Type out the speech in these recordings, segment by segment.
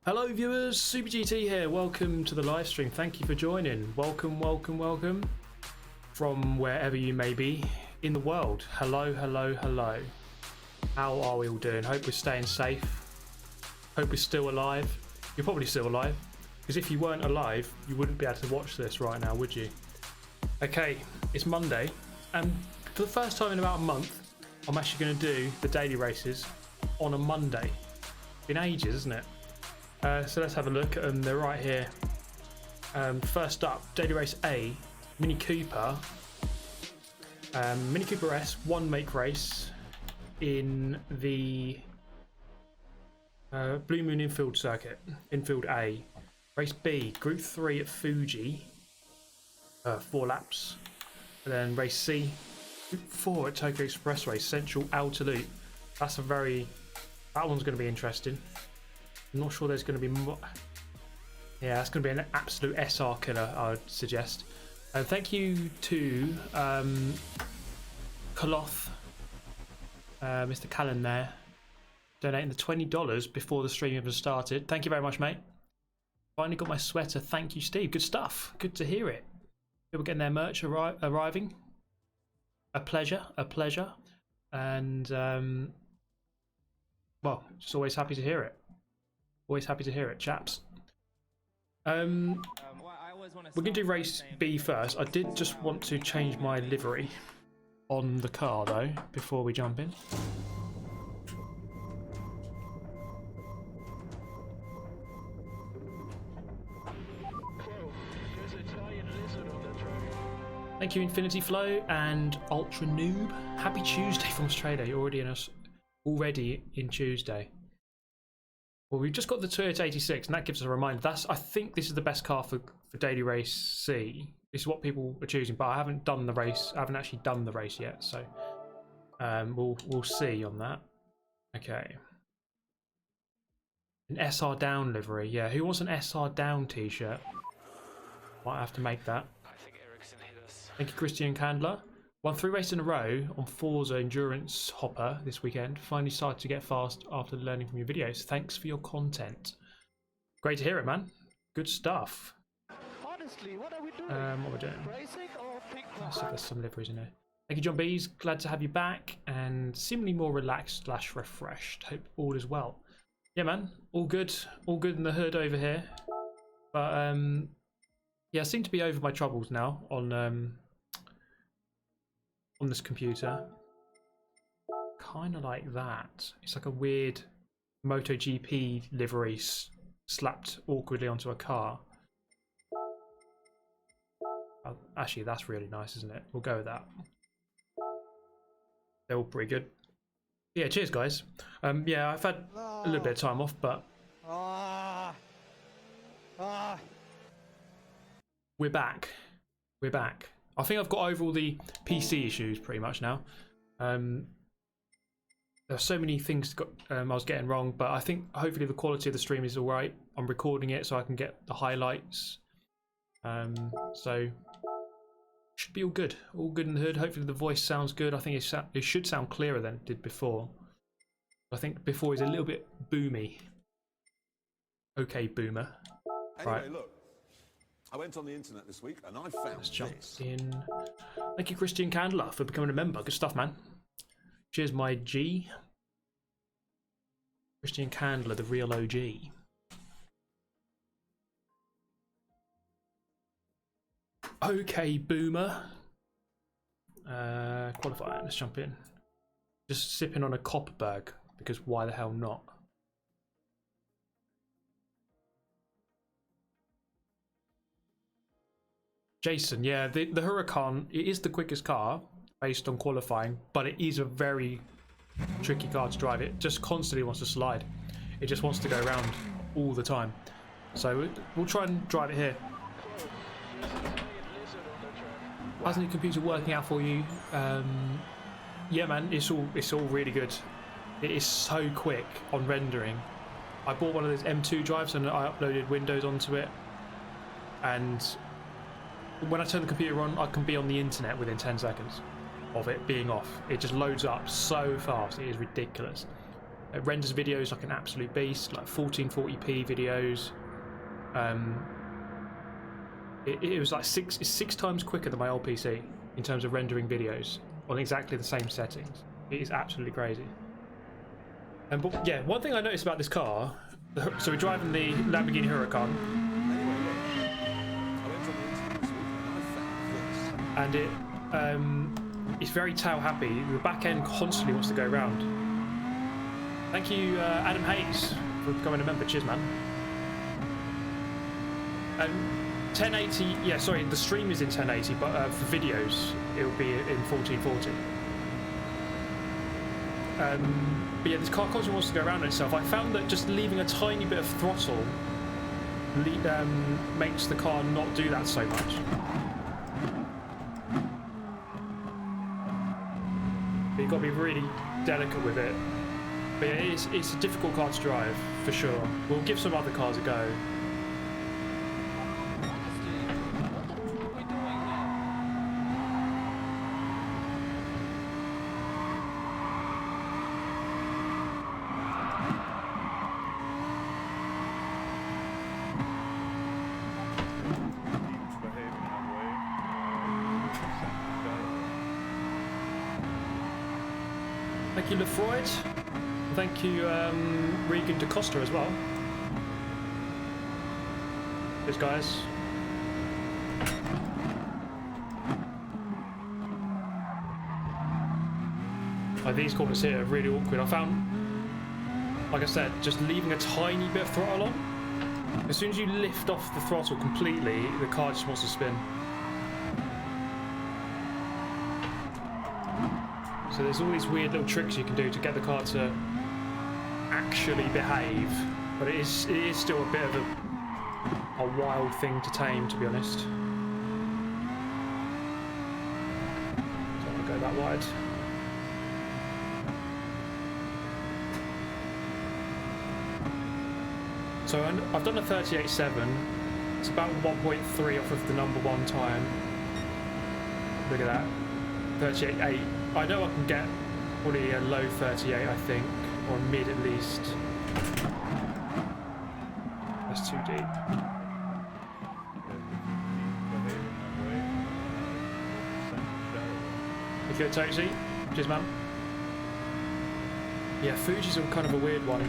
Hello viewers, Super GT here. Welcome to the live stream. Thank you for joining. Welcome, welcome, welcome from wherever you may be in the world. Hello, hello, hello. How are we all doing? Hope we're staying safe. Hope we're still alive. You're probably still alive, because if you weren't alive, you wouldn't be able to watch this right now, would you? Okay, it's Monday, and for the first time in about a month, I'm actually going to do the daily races on a Monday. Been ages, isn't it? So let's have a look, and they're right here. First up, Daily Race A, Mini Cooper. Mini Cooper S, one make race in the Blue Moon Infield circuit, Infield A. Race B, Group 3 at Fuji, 4 laps. And then Race C, Group 4 at Tokyo Expressway, Central Outer Loop. That one's going to be interesting. I'm not sure there's going to be yeah, that's going to be an absolute SR killer, I would suggest. Thank you to Cloth, Mr. Callan there, donating the $20 before the stream even started. Thank you very much, mate. Finally got my sweater. Thank you, Steve. Good stuff. Good to hear it. People getting their merch arriving. A pleasure, a pleasure. And, well, just always happy to hear it. Always happy to hear it, chaps. We're going to do race B first. I did just want to change my livery on the car though before we jump in. Thank you, Infinity Flow and Ultra Noob. Happy Tuesday from Australia. You're already in Tuesday. Well, we've just got the Toyota 86, and that gives us a reminder. I think this is the best car for Daily Race C. This is what people are choosing, but I haven't done the race. I haven't actually done the race yet, so we'll see on that. Okay. An SR Down livery. Yeah, who wants an SR Down t-shirt? Might have to make that. Thank you, Christian Candler. Won 3 races in a row on Forza Endurance Hopper this weekend. Finally started to get fast after learning from your videos. Thanks for your content. Great to hear it, man. Good stuff. Honestly, what are we doing? What are we doing? Racing or pick Let's see if there's some liveries in here. Thank you, John Bees. Glad to have you back and seemingly more relaxed / refreshed. Hope all is well. Yeah, man. All good. All good in the hood over here. But yeah, I seem to be over my troubles now on this computer. Kind of like that. It's like a weird MotoGP livery slapped awkwardly onto a car. Oh, actually, that's really nice, isn't it? We'll go with that. They're all pretty good. Yeah, cheers, guys. Yeah, I've had a little bit of time off, but we're back. We're back. I think I've got over all the PC issues pretty much now. There's so many things I was getting wrong, but I think hopefully the quality of the stream is all right. I'm recording it so I can get the highlights. So should be all good in the hood. Hopefully the voice sounds good. I think it should sound clearer than it did before. I think before is a little bit boomy. Okay, boomer. Anyway, right. Look, I went on the internet this week and I found Let's jump this. in. Thank you, Christian Candler, for becoming a member. Good stuff, man. Cheers, my G. Christian Candler, the real OG. Okay, boomer. Qualifying. Let's jump in. Just sipping on a Kopperberg because why the hell not? Jason, yeah, the Huracan, it is the quickest car based on qualifying, but it is a very tricky car to drive. It just constantly wants to slide. It just wants to go around all the time. So we'll try and drive it here. How's the new computer working out for you? Yeah, man, it's all really good. It is so quick on rendering. I bought one of those M2 drives and I uploaded Windows onto it, and when I turn the computer on, I can be on the internet within 10 seconds of it being off. It just loads up so fast. It is ridiculous. It renders videos like an absolute beast, like 1440p videos. It was like six times quicker than my old PC in terms of rendering videos on exactly the same settings. It is absolutely crazy. But yeah, one thing I noticed about this car, so we're driving the Lamborghini Huracan, and it's very tail happy. The back end constantly wants to go round. Thank you, Adam Hayes, for becoming a member. Cheers, man. 1080, yeah, sorry, the stream is in 1080, but for videos, it will be in 1440. But yeah, this car constantly wants to go around itself. I found that just leaving a tiny bit of throttle makes the car not do that so much. But you've got to be really delicate with it. But yeah, it's a difficult car to drive, for sure. We'll give some other cars a go. Thank you, Lefroyd. Thank you, Regan DeCosta as well. Cheers, guys. Like these corners here are really awkward. I found, like I said, just leaving a tiny bit of throttle on. As soon as you lift off the throttle completely, the car just wants to spin. So there's all these weird little tricks you can do to get the car to actually behave, but it is still a bit of a wild thing to tame, to be honest. Don't want to go that wide. So I've done a 38.7. It's about 1.3 off of the #1 time. Look at that, 38.8. I know I can get probably a low 38, I think, or mid at least. That's too deep. If you're Tootsie, cheers, man. Yeah, Fuji's kind of a weird one.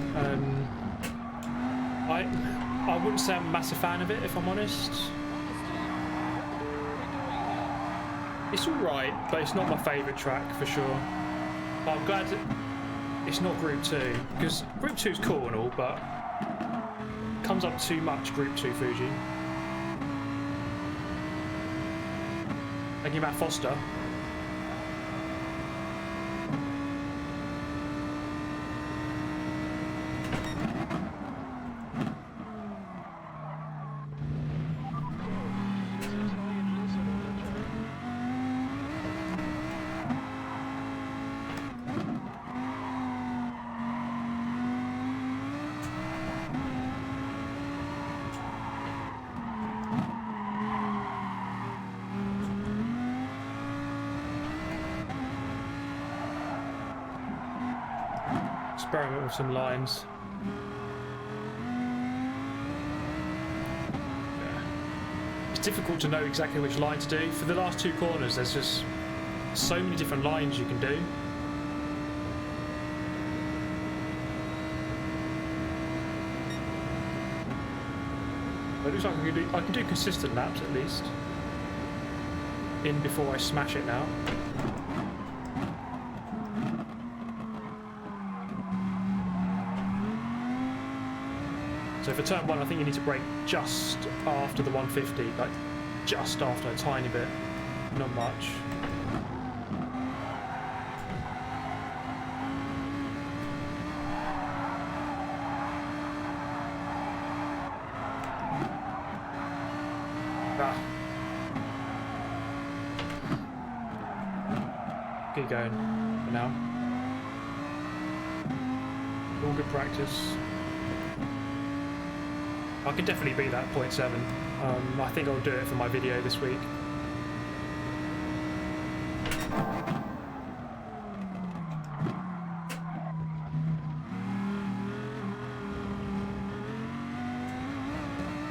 I wouldn't say I'm a massive fan of it, if I'm honest. It's alright, but it's not my favourite track for sure. But I'm glad it's not Group 2, because Group 2 is cool and all, but it comes up too much Group 2 Fuji. Thank you, Matt Foster. Experiment with some lines. Yeah. It's difficult to know exactly which line to do. For the last two corners, there's just so many different lines you can do. But it looks like I can do consistent laps at least. In before I smash it now. So for turn 1, I think you need to brake just after the 150, like just after, a tiny bit, not much. Ah. Keep going for now. All good practice. I can definitely beat that 0.7. I think I'll do it for my video this week.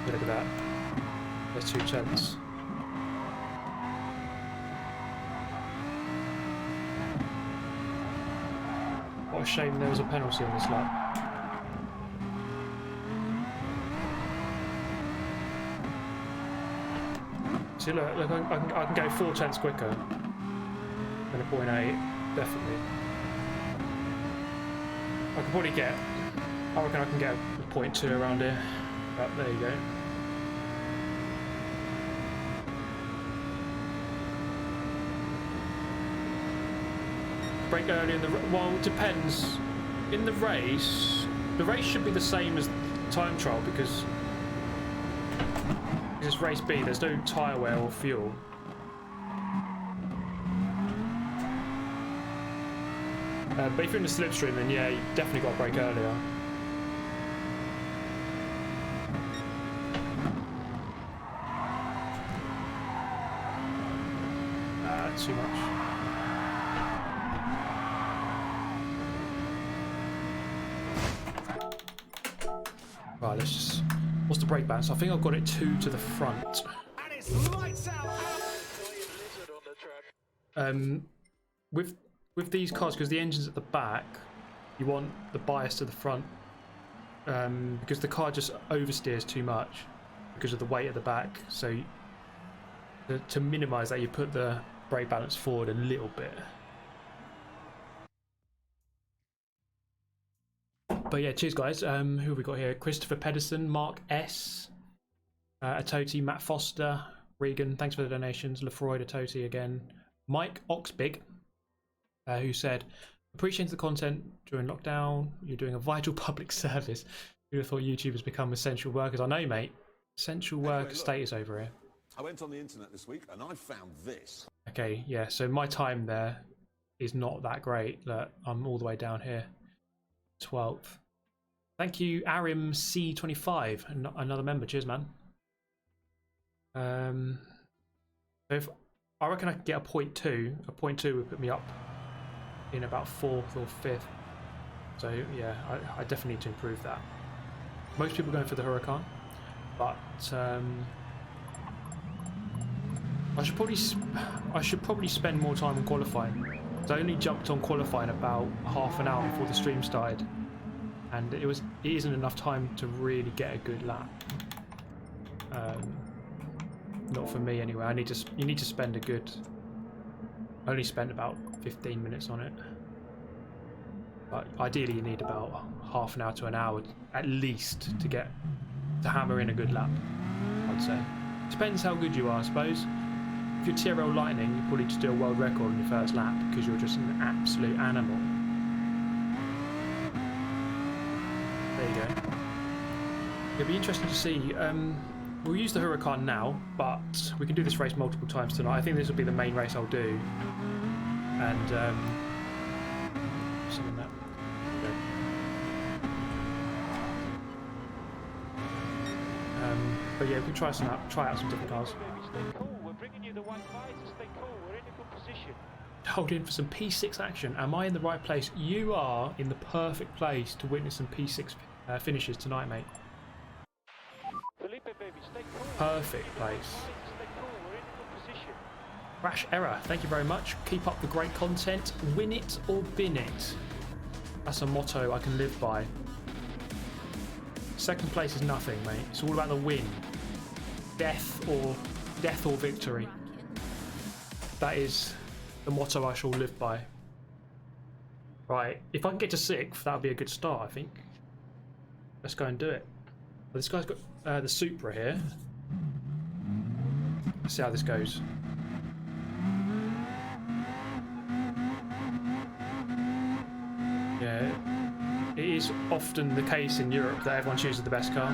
Look at that. There's 2 tenths. What a shame there was a penalty on this lap. See, look, I can go 4 tenths quicker than a 0.8, definitely. I could probably get, I reckon I can get a 0.2 around here, but there you go. Brake early in the, well, it depends. In the race should be the same as time trial because it's race B, there's no tyre wear or fuel. But if you're in the slipstream, then yeah, you definitely got to brake earlier. Too much. Right, let's just... What's the brake balance? I think I've got it 2 to the front. With these cars, because the engine's at the back, you want the bias to the front. Because the car just oversteers too much because of the weight at the back. So to minimise that, you put the brake balance forward a little bit. But yeah, cheers guys. Who have we got here? Christopher Pedersen, Mark S, Atoti, Matt Foster, Regan, thanks for the donations. Lefroy, Atoti again. Mike Oxbig, who said, appreciate the content during lockdown. You're doing a vital public service. Who would have thought YouTubers become essential workers? I know, mate. Essential worker status over here. I went on the internet this week and I found this. Okay, yeah, so my time there is not that great. Look, I'm all the way down here. 12th. Thank you, Arim C25, another member. Cheers, man. If I reckon I could get a 0.2. A 0.2 would put me up in about 4th or 5th. So yeah, I definitely need to improve that. Most people are going for the Huracan, but I should probably spend more time on qualifying. So I only jumped on qualifying about half an hour before the stream started, and it isn't enough time to really get a good lap. Not for me anyway. You need to spend a good. I only spent about 15 minutes on it, but ideally you need about half an hour to an hour at least to hammer in a good lap, I'd say. Depends how good you are, I suppose. If you're TRL Lightning, you probably just do a world record on your first lap because you're just an absolute animal. There you go. It'll be interesting to see. We'll use the Huracan now, but we can do this race multiple times tonight. I think this will be the main race I'll do. And something that. But yeah, we can try out some different cars. Stay cool. We're bringing you the white visor. Stay cool. We're in a good position. Hold in for some P6 action. Am I in the right place? You are in the perfect place to witness some P6 finishes tonight, mate. Felipe, baby, stay cool. Perfect place. Stay cool. We're in a good position. Crash Error, thank you very much. Keep up the great content. Win it or bin it. That's a motto I can live by. Second place is nothing, mate. It's all about the win. Death or victory. That is the motto I shall live by. Right, if I can get to 6th, that would be a good start, I think. Let's go and do it. Well, this guy's got the Supra here. Let's see how this goes. Yeah, it is often the case in Europe that everyone chooses the best car.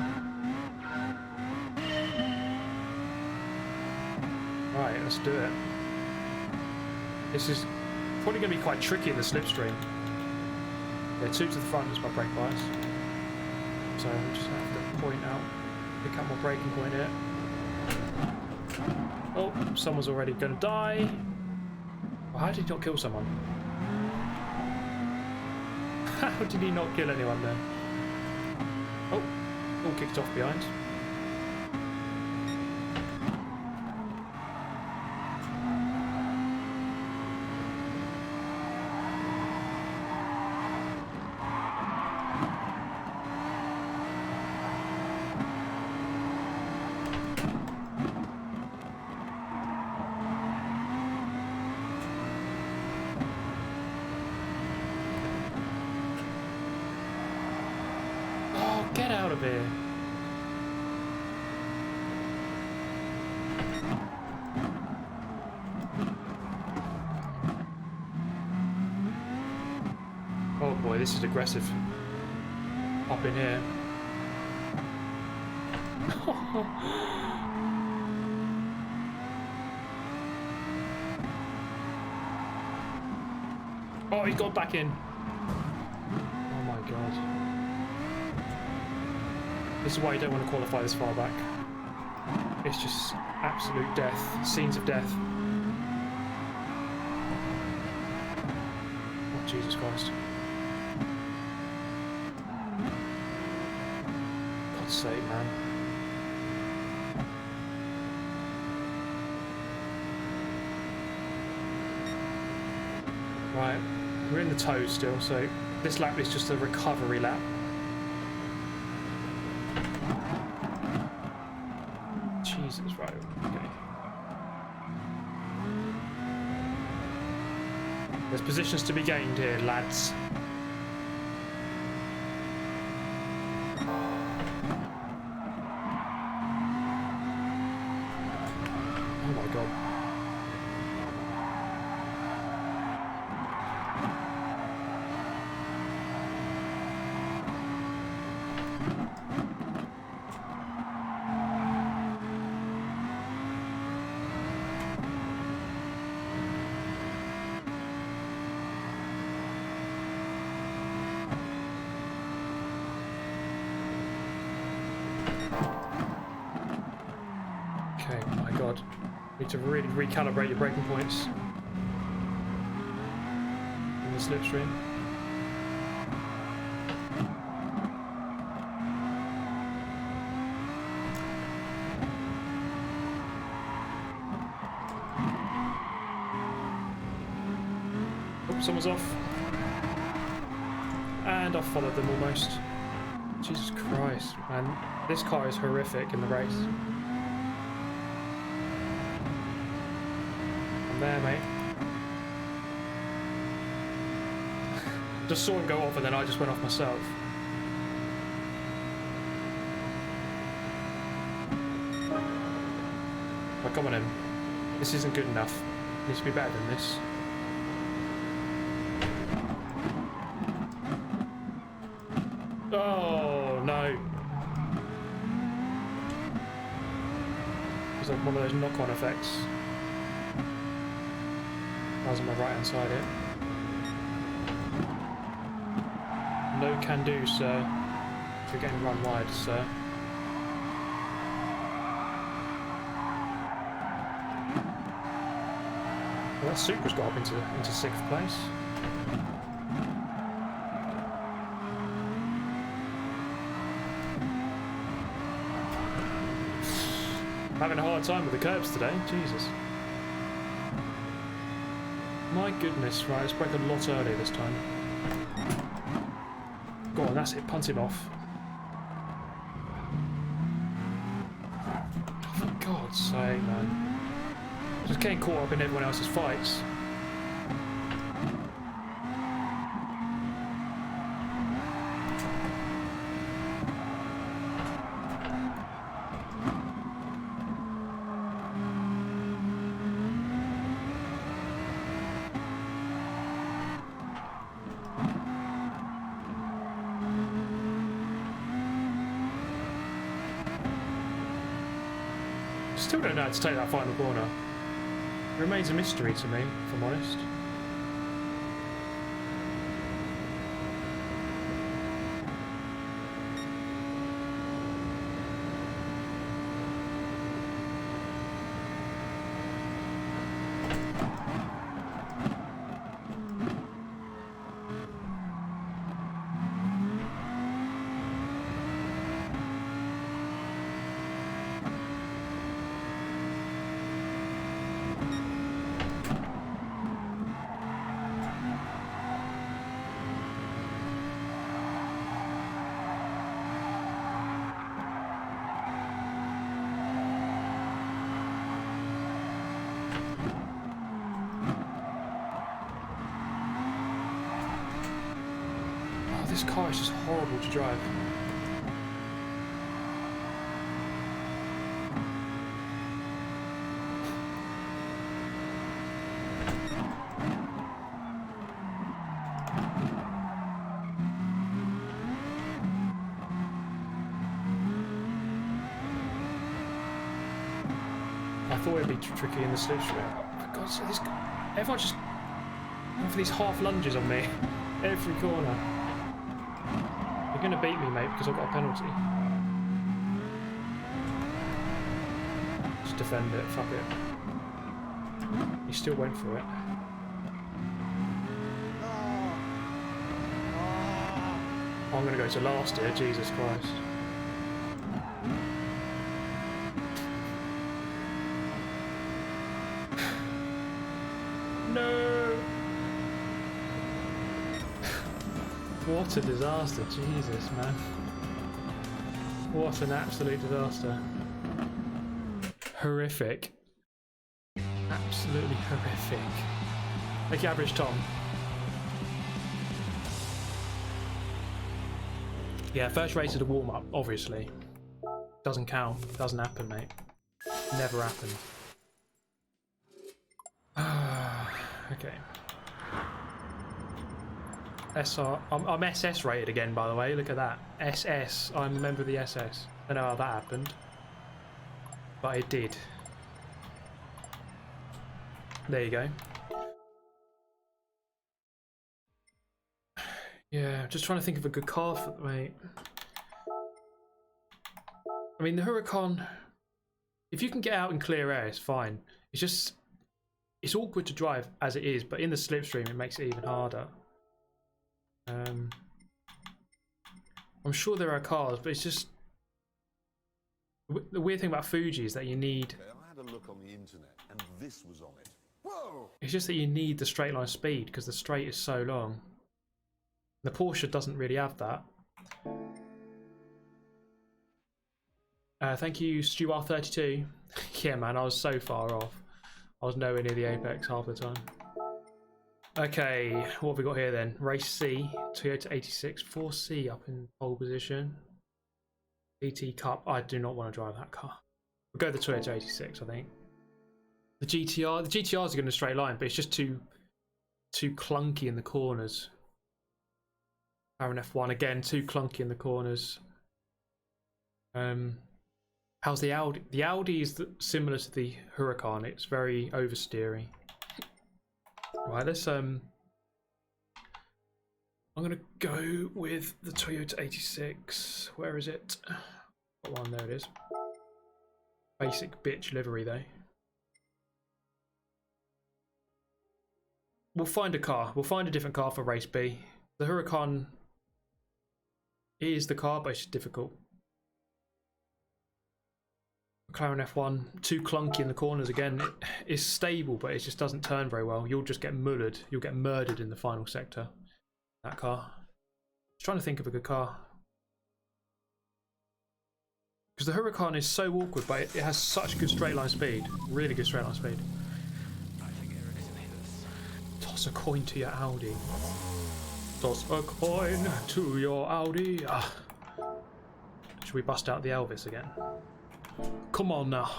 Right, let's do it. This is probably going to be quite tricky in the slipstream. Yeah, 2 to the front is my brake bias. So I'm just going to have to point out, pick up my braking point here. Oh, someone's already going to die. Well, how did he not kill someone? How did he not kill anyone there? Oh, all kicked off behind. Get out of here. Oh boy, this is aggressive. Up in here. Oh, he got back in. Oh my god. This is why you don't want to qualify this far back. It's just absolute death. Scenes of death. Oh, Jesus Christ. God's sake, man. Right, we're in the tow still, so this lap is just a recovery lap. Jesus, right, okay. There's positions to be gained here, lads. Need to really recalibrate your braking points in the slipstream. Oh, someone's off. And I've followed them almost. Jesus Christ, man. This car is horrific in the race. I'm there, mate. Just saw him go off and then I just went off myself. Oh, come on in. This isn't good enough. It needs to be better than this. Oh no! It's like one of those knock-on effects. I was on my right-hand side here. No can do, sir. You're getting run wide, sir. Well, that Supra's got up into 6th place. I'm having a hard time with the curbs today, Jesus. My goodness, right, let's brake a lot earlier this time. Go on, that's it, punt him off. Oh, for God's sake, man. Just getting caught up in everyone else's fights. Still don't know how to take that final corner. It remains a mystery to me, if I'm honest. This car is just horrible to drive. I thought it'd be tricky in the slipstream. For God's sake, everyone just going for these half lunges on me every corner. You're going to beat me, mate, because I've got a penalty. Just defend it, fuck it. He still went for it. I'm going to go to last here, Jesus Christ. No! What a disaster, Jesus, man. What an absolute disaster. Horrific. Absolutely horrific. Thank you, Average Tom. Yeah, first race of the warm-up, obviously. Doesn't count. Doesn't happen, mate. Never happened. Okay. SR. I'm SS rated again, by the way. Look at that. SS. I'm a member of the SS. Don't know how that happened, but it did. There you go. Yeah, just trying to think of a good car for mate. I mean, the Huracan. If you can get out in clear air, it's fine. it's awkward to drive as it is, but in the slipstream it makes it even harder. I'm sure there are cars, but it's just the weird thing about Fuji is that you need. Okay, I had a look on the internet, and this was on it. Whoa! It's just that you need the straight line speed because the straight is so long. The Porsche doesn't really have that. Thank you, Stuart32. Yeah, man, I was so far off. I was nowhere near the apex half the time. Okay, what have we got here then? Race C, Toyota 86, 4C up in pole position. GT Cup, I do not want to drive that car. We'll go the Toyota 86, I think. The GTRs are going to straight line, but it's just too clunky in the corners. McLaren F1 again, too clunky in the corners. How's the Audi? The Audi is similar to the Huracan. It's very oversteery. Right, let's I'm gonna go with the Toyota 86. Where is it? Got one, there it is. Basic bitch livery though. We'll find a car. We'll find a different car for race B. The Huracan is the car, but it's difficult. McLaren F1, too clunky in the corners again. It is stable, but it just doesn't turn very well. You'll just get mullered. You'll get murdered in the final sector. That car. Just trying to think of a good car. Because the Huracan is so awkward, but it has such good straight line speed. Really good straight line speed. Toss a coin to your Audi. Toss a coin to your Audi. Ah. Should we bust out the Elvis again? Come on now.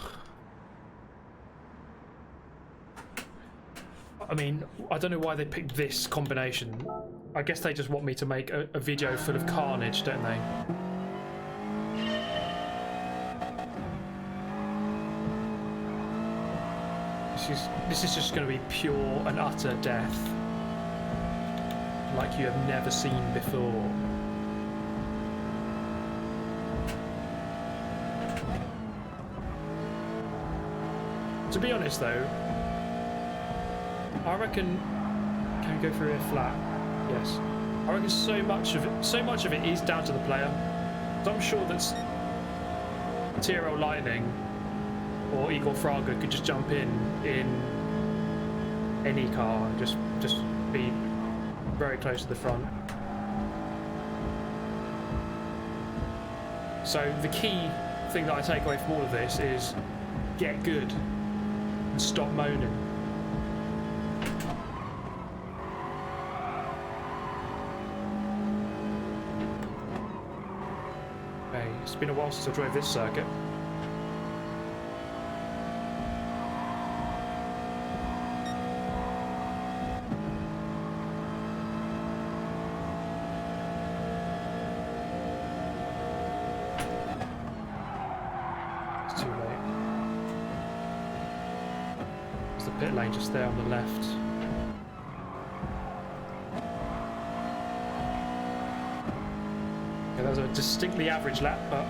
I mean, I don't know why they picked this combination. I guess they just want me to make a video full of carnage, don't they? This is just going to be pure and utter death, like you have never seen before. To be honest though, I reckon, can we go through here flat? Yes. I reckon so much of it is down to the player. So I'm sure that TRL Lightning or Igor Fraga could just jump in any car and just be very close to the front. So the key thing that I take away from all of this is get good and stop moaning. Okay, it's been a while since I drove this circuit. Pit lane just there on the left. Okay, that was a distinctly average lap, but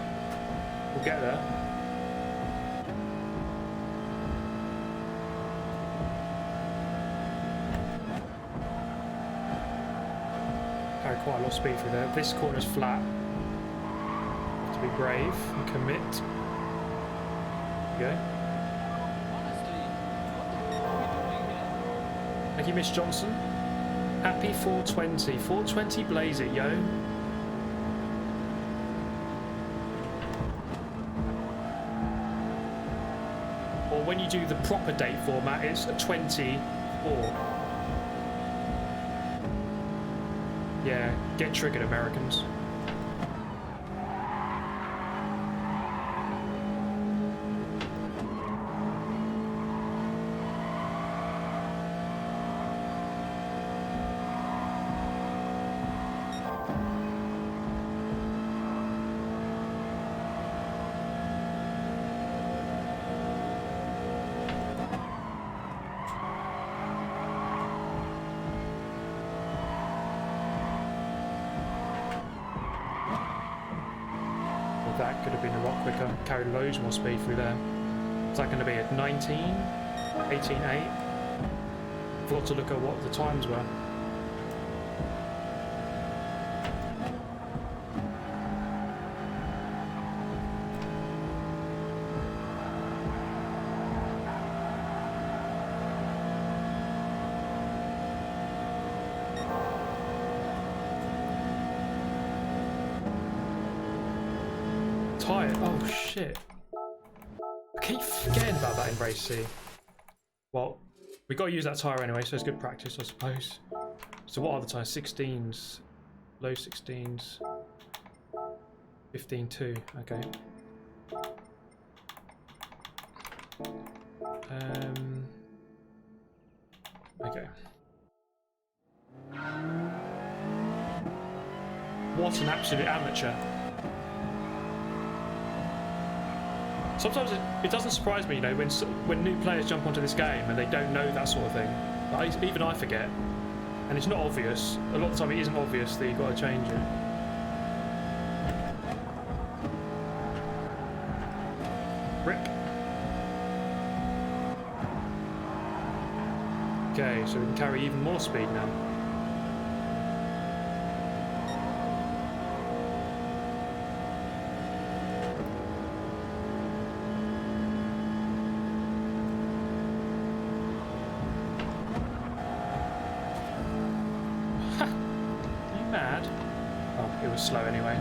we'll get there. Carry quite a lot of speed through there. This corner's flat. Have to be brave and commit. There you go. Thank you, Miss Johnson. Happy 420. 420 blaze it, yo. Or when you do the proper date format, it's a 24. Yeah, get triggered, Americans. That could have been a lot quicker. Carried loads more speed through there. What's that going to be at 19? 18.8. Forgot to look at what the times were. Tired. Oh shit. I keep forgetting about that in race C. Well, we got to use that tyre anyway, so it's good practice, I suppose. So what are the tyres? 16s, low 16s, 15.2. Okay. Okay. What an absolute amateur. Sometimes it doesn't surprise me, you know, when new players jump onto this game and they don't know that sort of thing. Even I forget, and it's not obvious. A lot of the time, it isn't obvious that you've got to change it. Rip. Okay, so we can carry even more speed now. Slow anyway.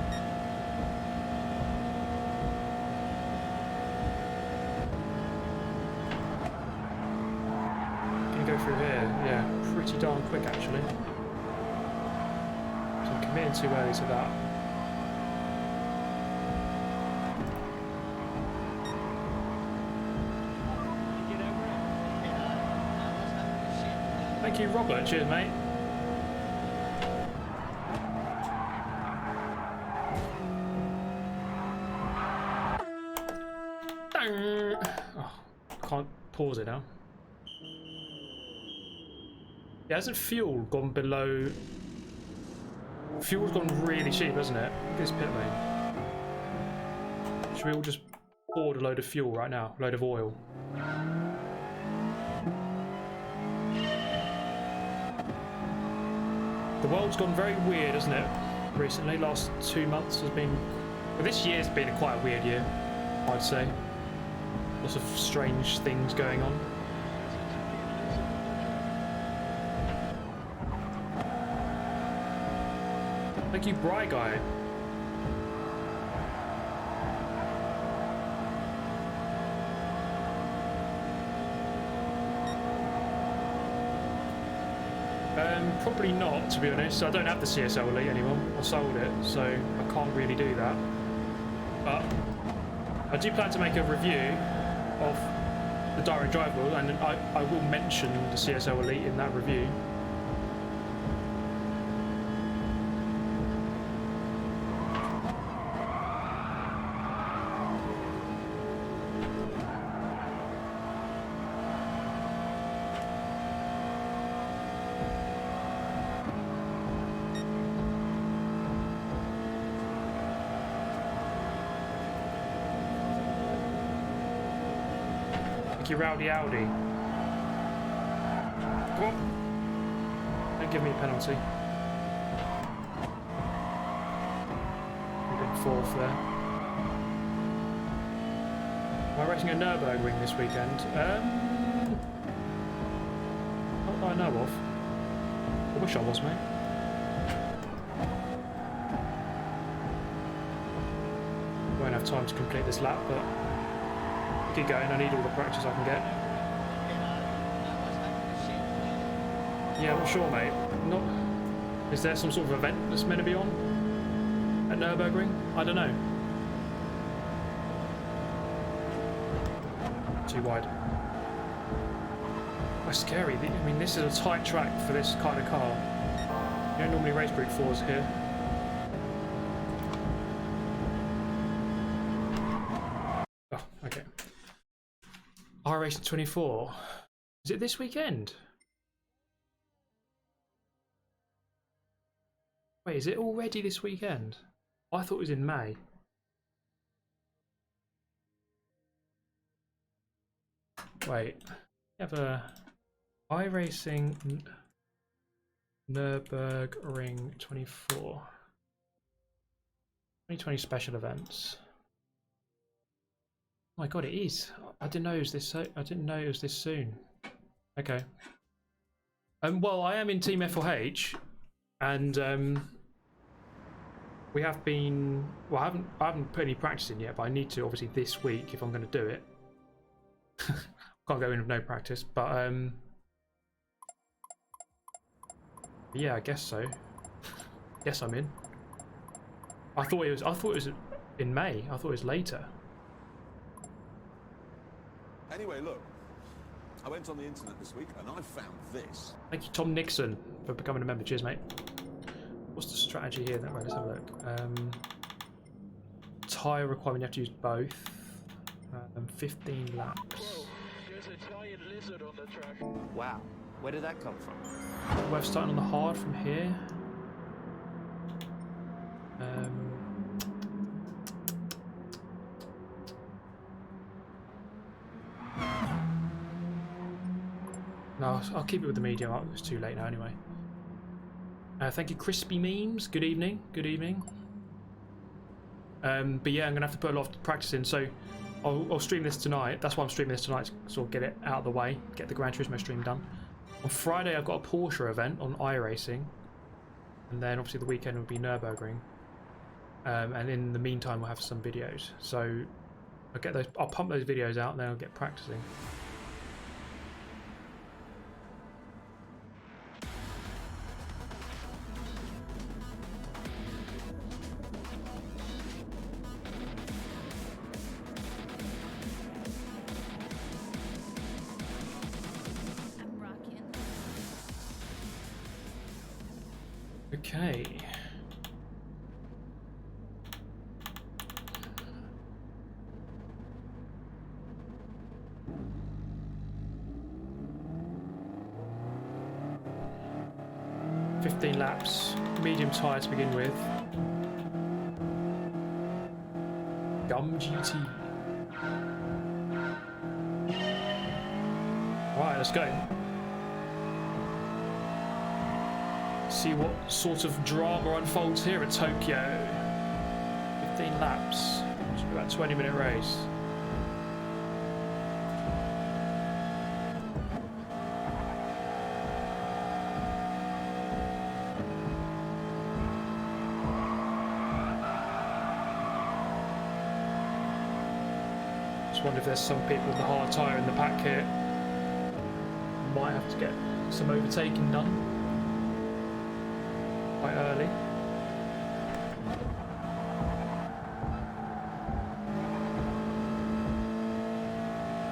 Can you go through here? Yeah, pretty darn quick actually. So I'm committing too early to that. Thank you, Robert. Cheers, mate. Oh, can't pause it now. Yeah, hasn't fuel gone below? Fuel's gone really cheap, hasn't it? Look at this pit lane. Should we all just pour a load of fuel right now? A load of oil. The world's gone very weird, hasn't it? Recently, last 2 months has been... Well, this year's been quite a weird year, I'd say. Lots of strange things going on. Thank you, Bry Guy. Probably not, to be honest. I don't have the CSL Elite anymore. I sold it, so I can't really do that. But I do plan to make a review of the direct drive wheel, and I will mention the CSL Elite in that review. Rowdy Audi. Come on. Don't give me a penalty. We've been fourth there. Am I racing a Nürburgring this weekend? Not that I know of. I wish I was, mate. Won't have time to complete this lap, but keep going. I need all the practice I can get. Yeah, I'm not sure, mate. Not. Is there some sort of event that's meant to be on at Nürburgring? I don't know. Too wide. That's scary. I mean, this is a tight track for this kind of car. You don't normally race Group 4s here. Oh, okay. iRacing 24. Is it this weekend? Wait, is it already this weekend? I thought it was in May. Wait. have a iRacing Nürburgring 24 2020 special events. Oh my god, it is. I didn't know it was this. I didn't know it was this soon. Okay. Well, I am in Team F4H, and we have been. Well, I haven't put any practice in yet, but I need to obviously this week if I'm going to do it. Can't go in with no practice, but yeah, I guess so. Guess I'm in. I thought it was in May. I thought it was later. Anyway, look. I went on the internet this week and I found this. Thank you, Tom Nixon, for becoming a member. Cheers, mate. What's the strategy here? Right, let's have a look. Tyre requirement, you have to use both. 15 laps. Whoa, there's a giant lizard on the track. Wow, where did that come from? We're starting on the hard from here. No, I'll keep it with the medium. It's too late now anyway. Thank you, Crispy Memes. Good evening. Good evening. But yeah, I'm gonna have to put a lot of practice in. So I'll stream this tonight. That's why I'm streaming this tonight, to sort of get it out of the way, get the Gran Turismo stream done. On Friday, I've got a Porsche event on iRacing, and then obviously the weekend will be Nürburgring. And in the meantime, we'll have some videos. So I'll get those. I'll pump those videos out, and then I'll get practicing. Okay. $15 laps, medium tyre to begin with. Gum GT. Right, let's go. See what sort of drama unfolds here at Tokyo. 15 laps, it's about a 20-minute race. Just wonder if there's some people with the hard tyre in the pack here. Might have to get some overtaking done quite early.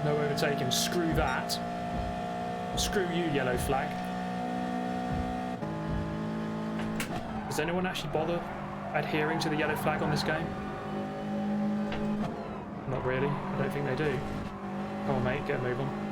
No overtaking, screw that. Screw you, yellow flag. Does anyone actually bother adhering to the yellow flag on this game? Not really, I don't think they do. Come on mate, get a move on.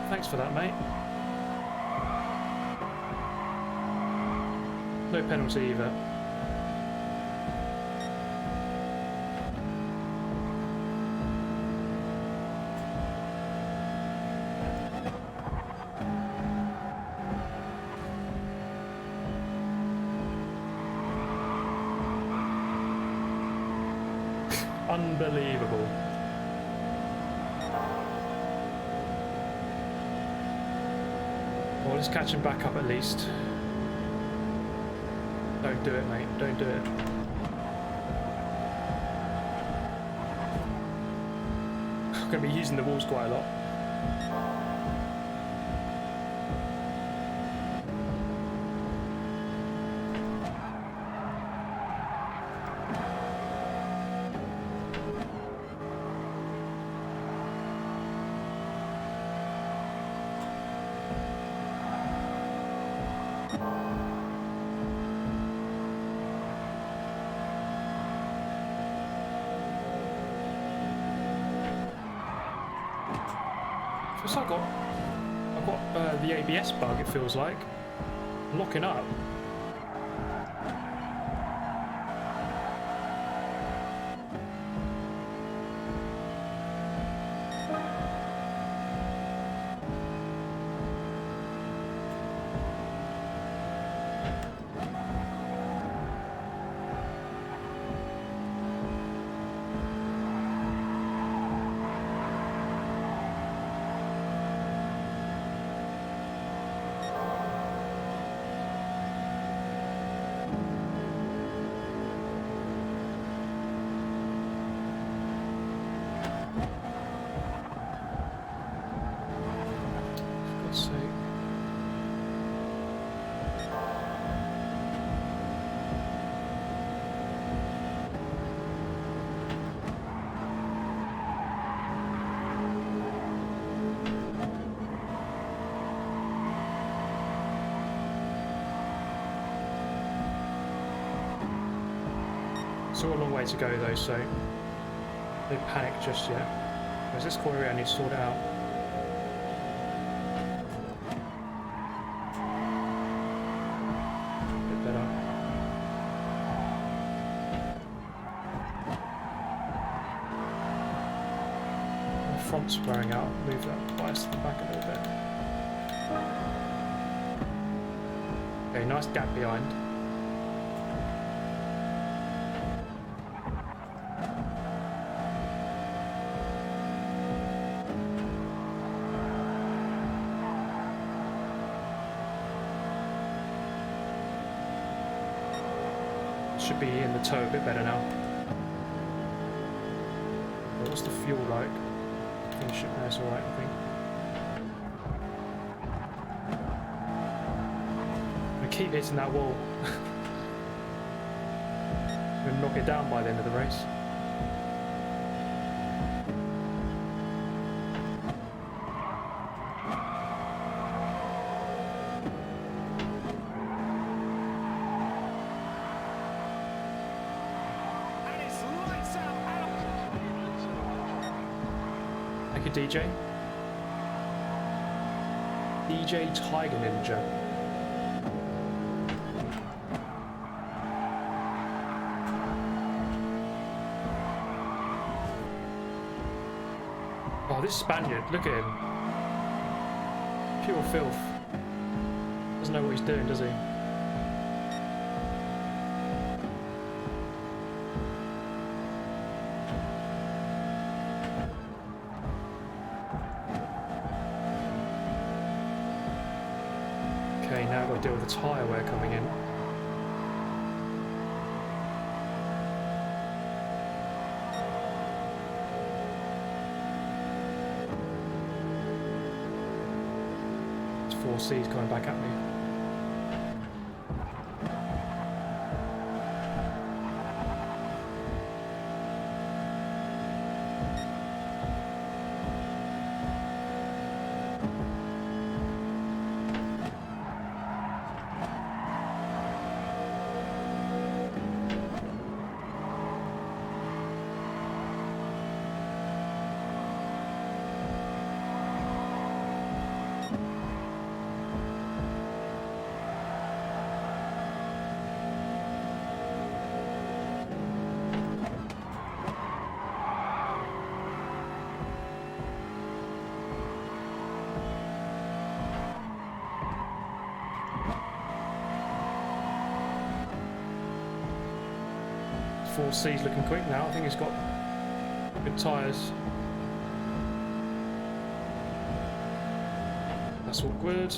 Thanks for that, mate. No penalty either. Unbelievable. Well, let's catch him back up at least. Don't do it, mate. Don't do it. I'm going to be using the walls quite a lot. Looks like I've got the ABS bug, it feels like. Locking up. Still a long way to go though, so don't panic just yet. There's this corner here I need to sort it out. A bit better. The front's wearing out. Move that bias to the back a little bit. Okay, nice gap behind. Should be in the toe a bit better now. What's the fuel like? Finish it there, it's alright, I think. I'm gonna keep hitting that wall. I'm gonna knock it down by the end of the race. DJ Tiger Ninja. Oh, this Spaniard, look at him. Pure filth. Doesn't know what he's doing, does he? Okay, now I've got to deal with the tyre wear coming in. It's 4Cs coming back at me. Four C's looking quick now. I think he's got good tyres. That's all good.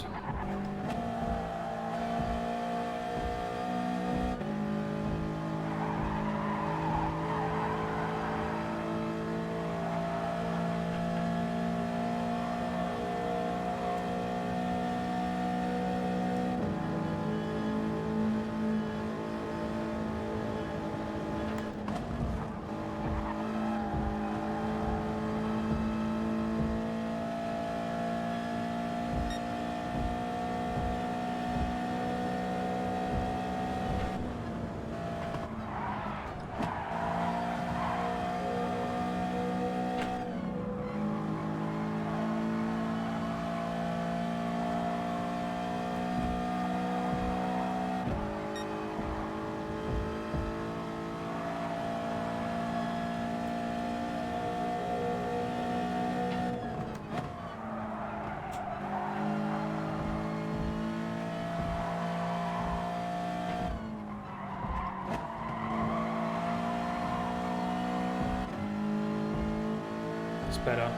It's better.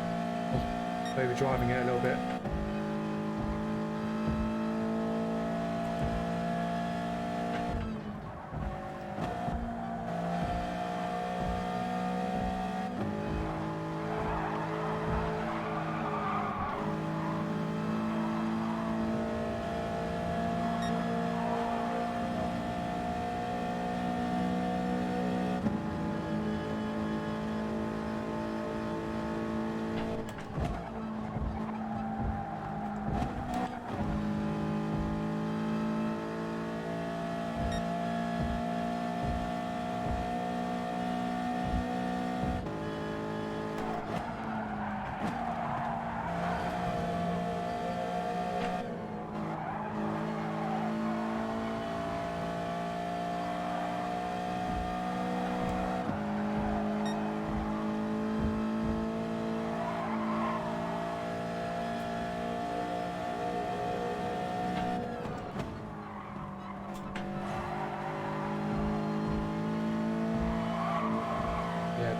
Maybe driving it a little bit.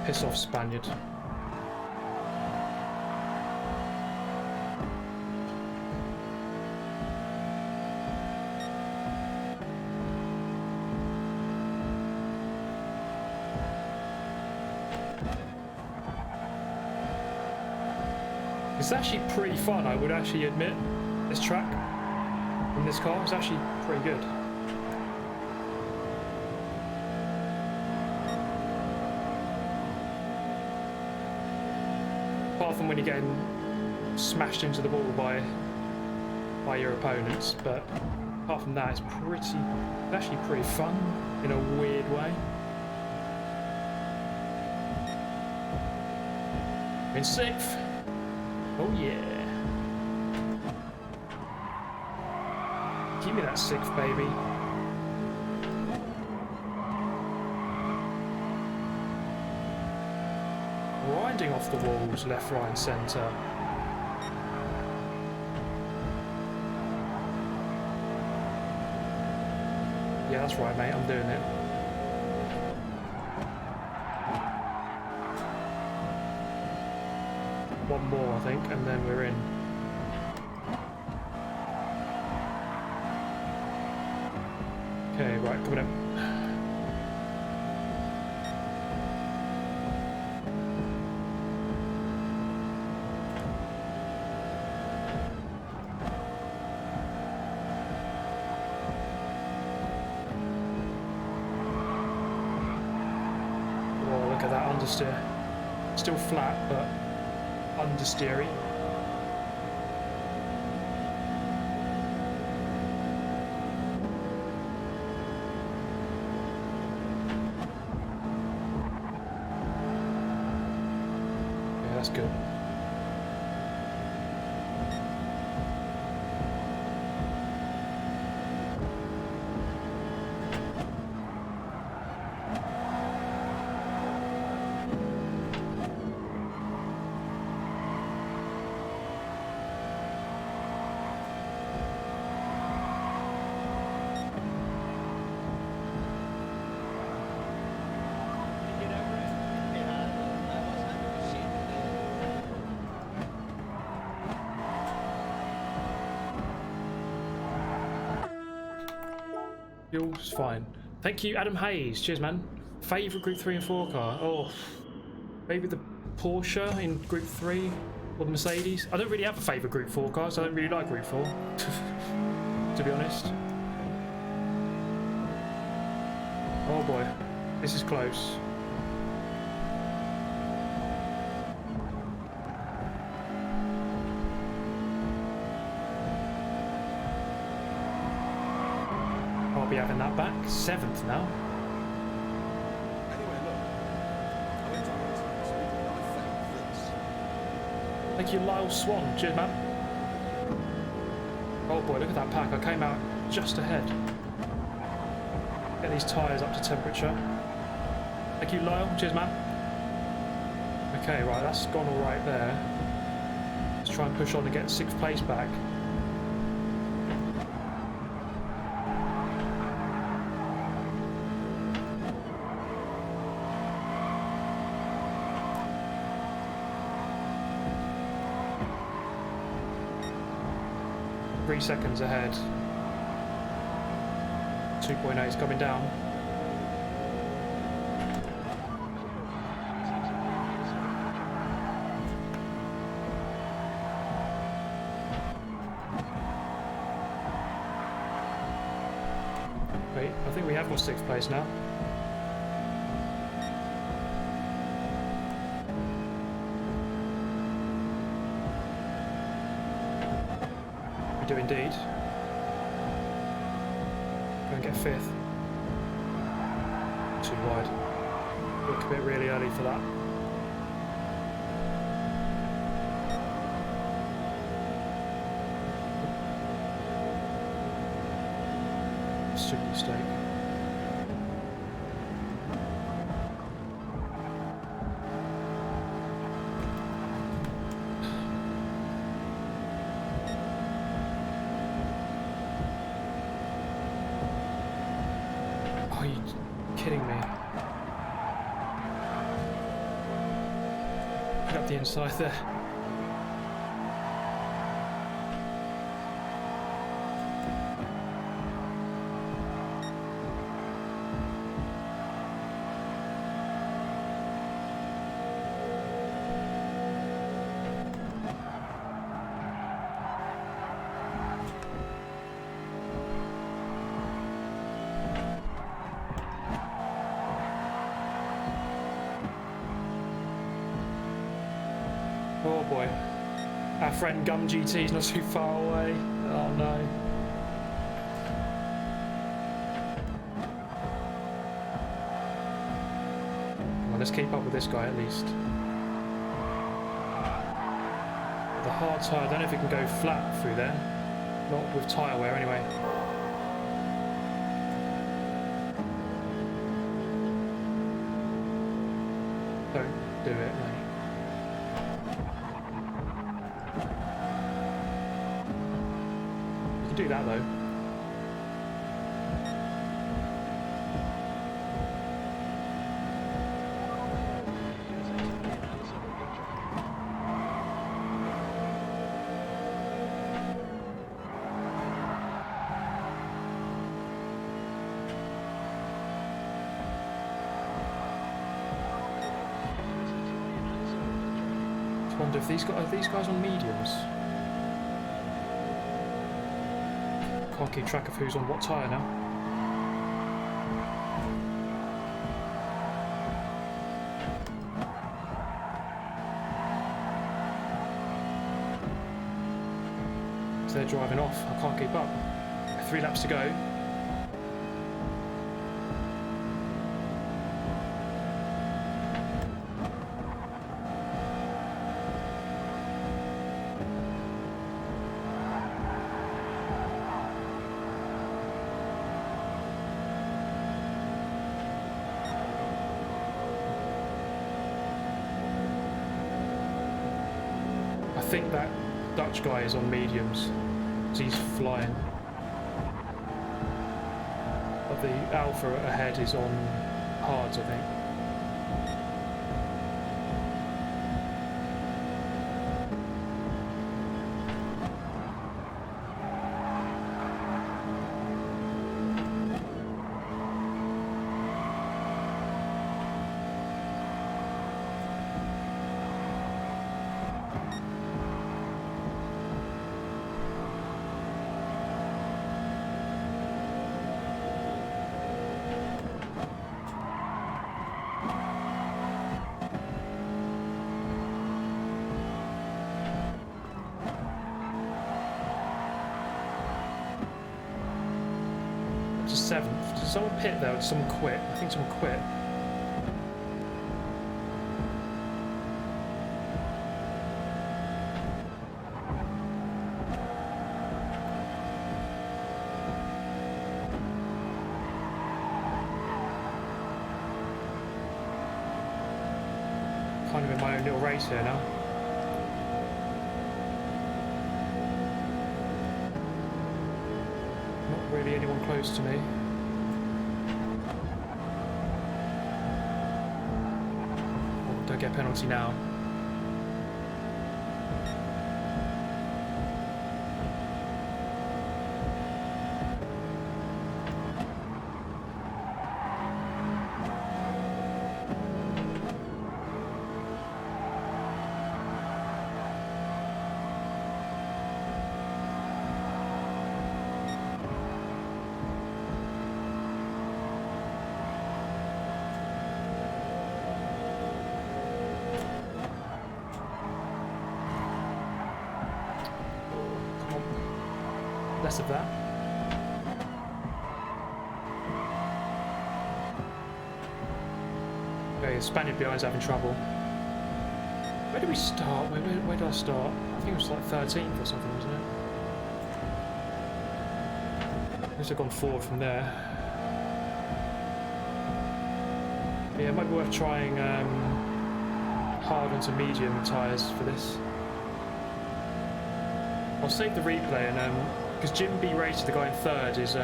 Piss off, Spaniard. It's actually pretty fun, I would actually admit. This track in this car is actually pretty good. Apart from when you're getting smashed into the wall by your opponents, but apart from that, it's actually pretty fun in a weird way. In 6th. Oh yeah. Give me that 6th, baby. Riding off the walls, left, right, and centre. Yeah, that's right, mate. I'm doing it. One more, I think, and then we're in. Okay, right, coming up. Look at that understeer. Still flat, but understeery. Yeah, that's good. Fuel's fine. Thank you, Adam Hayes. Cheers, man. Favourite Group 3 and 4 car? Oh, maybe the Porsche in Group 3 or the Mercedes. I don't really have a favourite Group 4 car, so I don't really like Group 4, to be honest. Oh boy, this is close. Be having that back. 7th now. Anyway, look. I went on this week and I found this. Thank you, Lyle Swan. Cheers, man. Oh boy, look at that pack. I came out just ahead. Get these tyres up to temperature. Thank you, Lyle. Cheers, man. Okay, right, that's gone all right there. Let's try and push on and get 6th place back. 3 seconds ahead. 2.8 is coming down. Wait, I think we have got 6th place now. We do indeed. Go and get 5th. Too wide. Look a bit really early for that. Stupid mistake. Are you kidding me? Pick up the inside there. Oh boy. Our friend Gum GT is not too far away. Oh no. Come on, let's keep up with this guy at least. The hard tyre, I don't know if it can go flat through there. Not with tyre wear anyway. Don't do it, mate. Do that though. I wonder if are these guys on mediums? Can't keep track of who's on what tyre now. So they're driving off. I can't keep up. 3 laps to go. I think that Dutch guy is on mediums, so he's flying. But the Alpha ahead is on hards, I think. To 7th. Did someone pit there or did someone quit? I think someone quit. Kind of in my own little race here now. Really anyone close to me. Oh, don't get a penalty now. less of that. Okay, the Spaniard behind's having trouble. Where did we start? Where did I start? I think it was like 13th or something, wasn't it? I guess I've gone forward from there. Yeah, it might be worth trying hard onto medium tyres for this. I'll save the replay and because Jim B Racer, the guy in third, is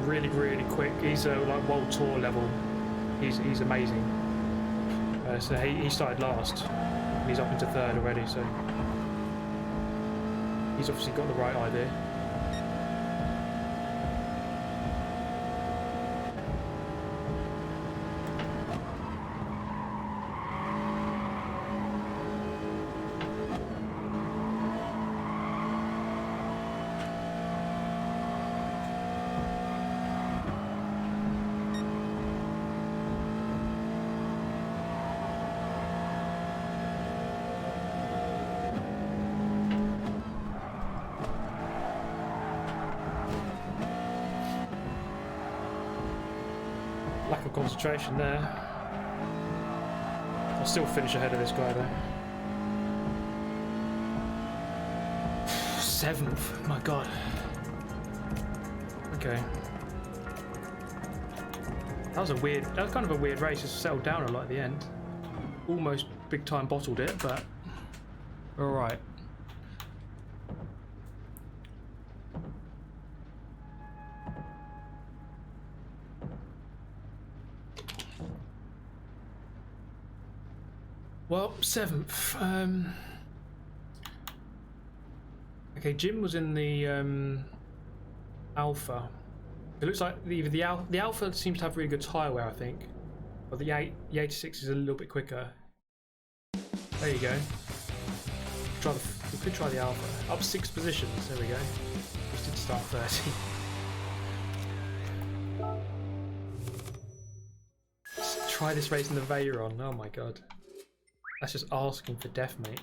really quick. He's like World Tour level. He's amazing. So he started last. And he's up into third already. So he's obviously got the right idea. Lack of concentration there. I'll still finish ahead of this guy though. 7th, my god. Okay. That was kind of a weird race. Just settled down a lot at the end. Almost big time bottled it, but alright. Well, 7th. Okay, Jim was in the Alpha. It looks like either the Alpha seems to have really good tyre wear, I think, but the 86 is a little bit quicker. There you go. We could try the Alpha. Up 6 positions. There we go. Just did start 30. Let's try this race in the Veyron. Oh my god. That's just asking for death, mate.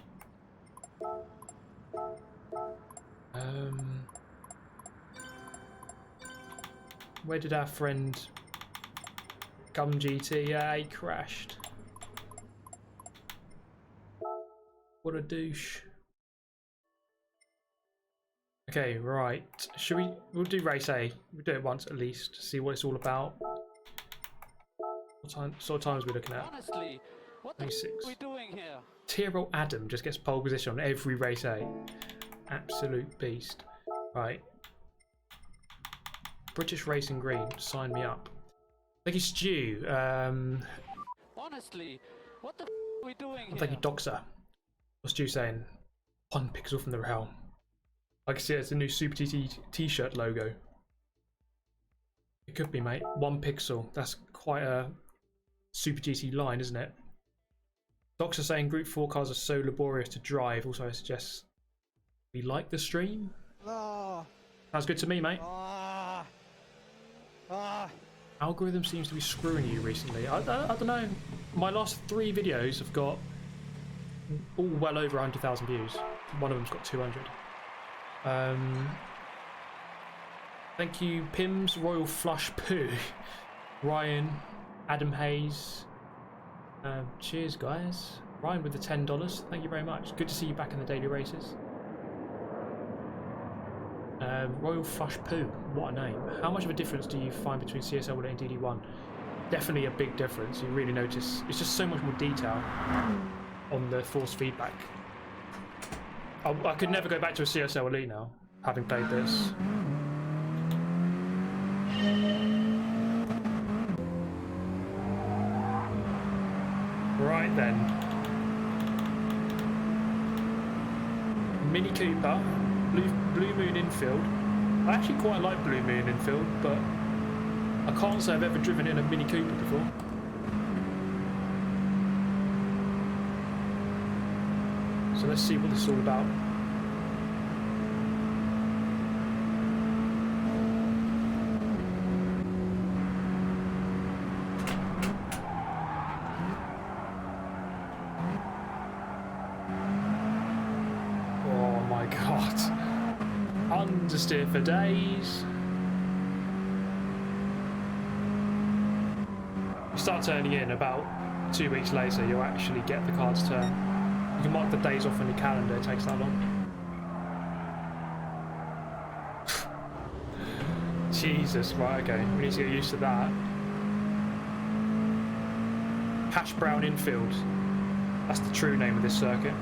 Where did our friend Gum GT? Yeah, he crashed. What a douche. Okay, right. We'll do race A. We'll do it once at least. See what it's all about. What sort of times are we looking at? Honestly, what the f are we doing here? Tyrrell Adam just gets pole position on every race A. Absolute beast. Right. British Racing Green, sign me up. Thank you, Stu. Honestly, what the f are we doing here? Thank you, Doxer. What's Stu saying? 1 pixel from the realm. I can see it's a new Super TT t-shirt logo. It could be, mate. 1 pixel. That's quite a Super GT line, isn't it? Doxer saying Group 4 cars are so laborious to drive. Also, I suggest we like the stream. Sounds good to me, mate. Algorithm seems to be screwing you recently. I don't know. My last 3 videos have got all well over 100,000 views. One of them's got 200. Thank you, Pims, Royal Flush Poo, Ryan, Adam Hayes. Cheers, guys. Ryan with the $10. Thank you very much. Good to see you back in the daily races. Royal Flush Poo, what a name. How much of a difference do you find between CSL and DD1? Definitely a big difference. You really notice. It's just so much more detail on the force feedback. I could never go back to a CSL Elite now, having played this. Right then. Mini Cooper, Blue Moon Infield. I actually quite like Blue Moon Infield, but I can't say I've ever driven in a Mini Cooper before. So let's see what this is all about. Understeer for days. You start turning in about 2 weeks later, you'll actually get the car to turn. You can mark the days off on your calendar, it takes that long. Jesus, right, okay, we need to get used to that. Hash Brown Infield. That's the true name of this circuit.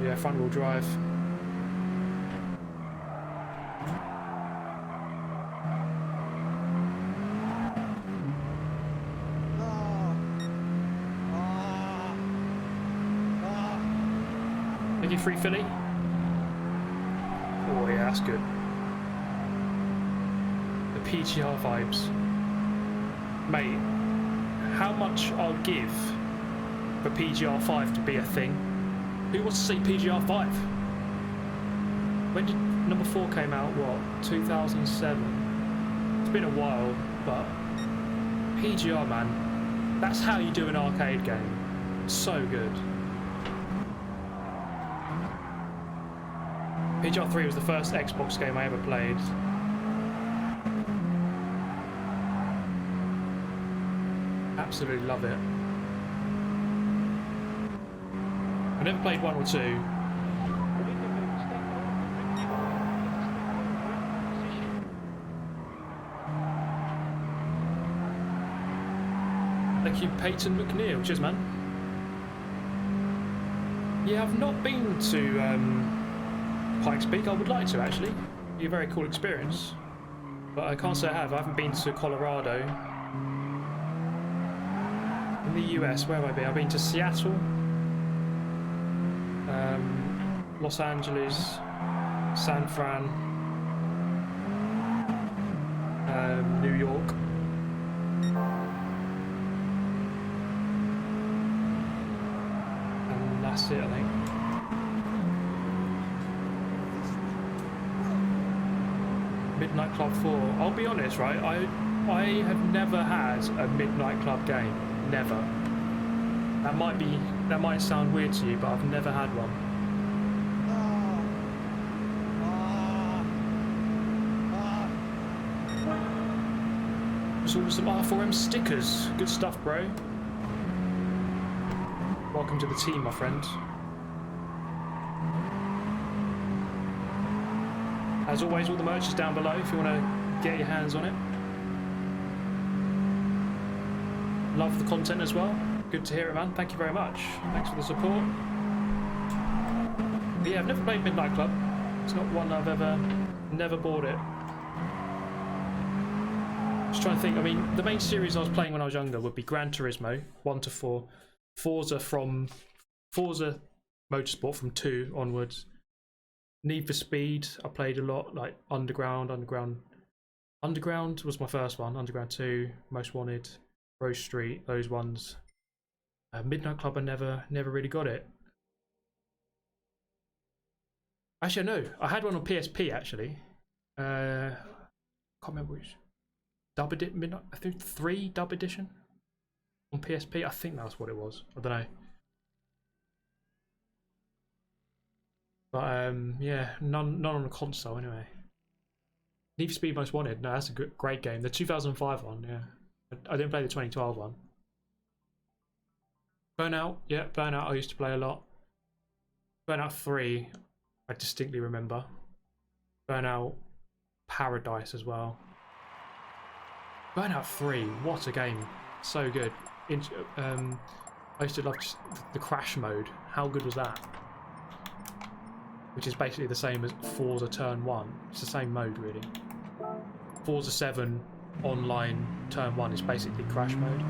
Yeah, front wheel drive. Thank you, Free Philly. Oh yeah, that's good. The PGR vibes. Mate, how much I'll give for PGR 5 to be a thing. Who wants to see PGR 5? When did number 4 came out? What? 2007? It's been a while, but PGR, man, that's how you do an arcade game. So good. PGR 3 was the first Xbox game I ever played. Absolutely love it. I never played 1 or 2. Thank you, Peyton McNeil. Cheers, man. Yeah, I've not been to Pikes Peak. I would like to, actually. Be a very cool experience. But I can't say I have. I haven't been to Colorado. In the US, where have I been? I've been to Seattle, Los Angeles, San Fran, New York. And that's it, I think. Midnight Club 4. I'll be honest, right? I have never had a Midnight Club game. Never. That might sound weird to you, but I've never had one. There's some R4M stickers. Good stuff, bro. Welcome to the team, my friend. As always, all the merch is down below if you want to get your hands on it. Love the content as well. Good to hear it, man. Thank you very much. Thanks for the support. But yeah, I've never played Midnight Club. It's not one I've never bought it. Just trying to think. I mean, the main series I was playing when I was younger would be Gran Turismo 1 to 4, Forza Motorsport from 2 onwards. Need for Speed, I played a lot, like Underground was my first one, Underground 2, Most Wanted, Rose Street, those ones. Midnight Club, I never really got it. Actually, no, I had one on PSP actually. Can't remember which. Dub Edition, Midnight, I think 3 Dub Edition on PSP. I think that's what it was. I don't know. But yeah, none on the console anyway. Need for Speed Most Wanted. No, that's a great game. The 2005 one, yeah. I didn't play the 2012 one. Burnout, yeah, Burnout I used to play a lot. Burnout 3, I distinctly remember. Burnout Paradise as well. Burnout 3, what a game. So good. I used to love the crash mode. How good was that? Which is basically the same as Forza Turn 1. It's the same mode, really. Forza 7 online Turn 1 is basically crash mode.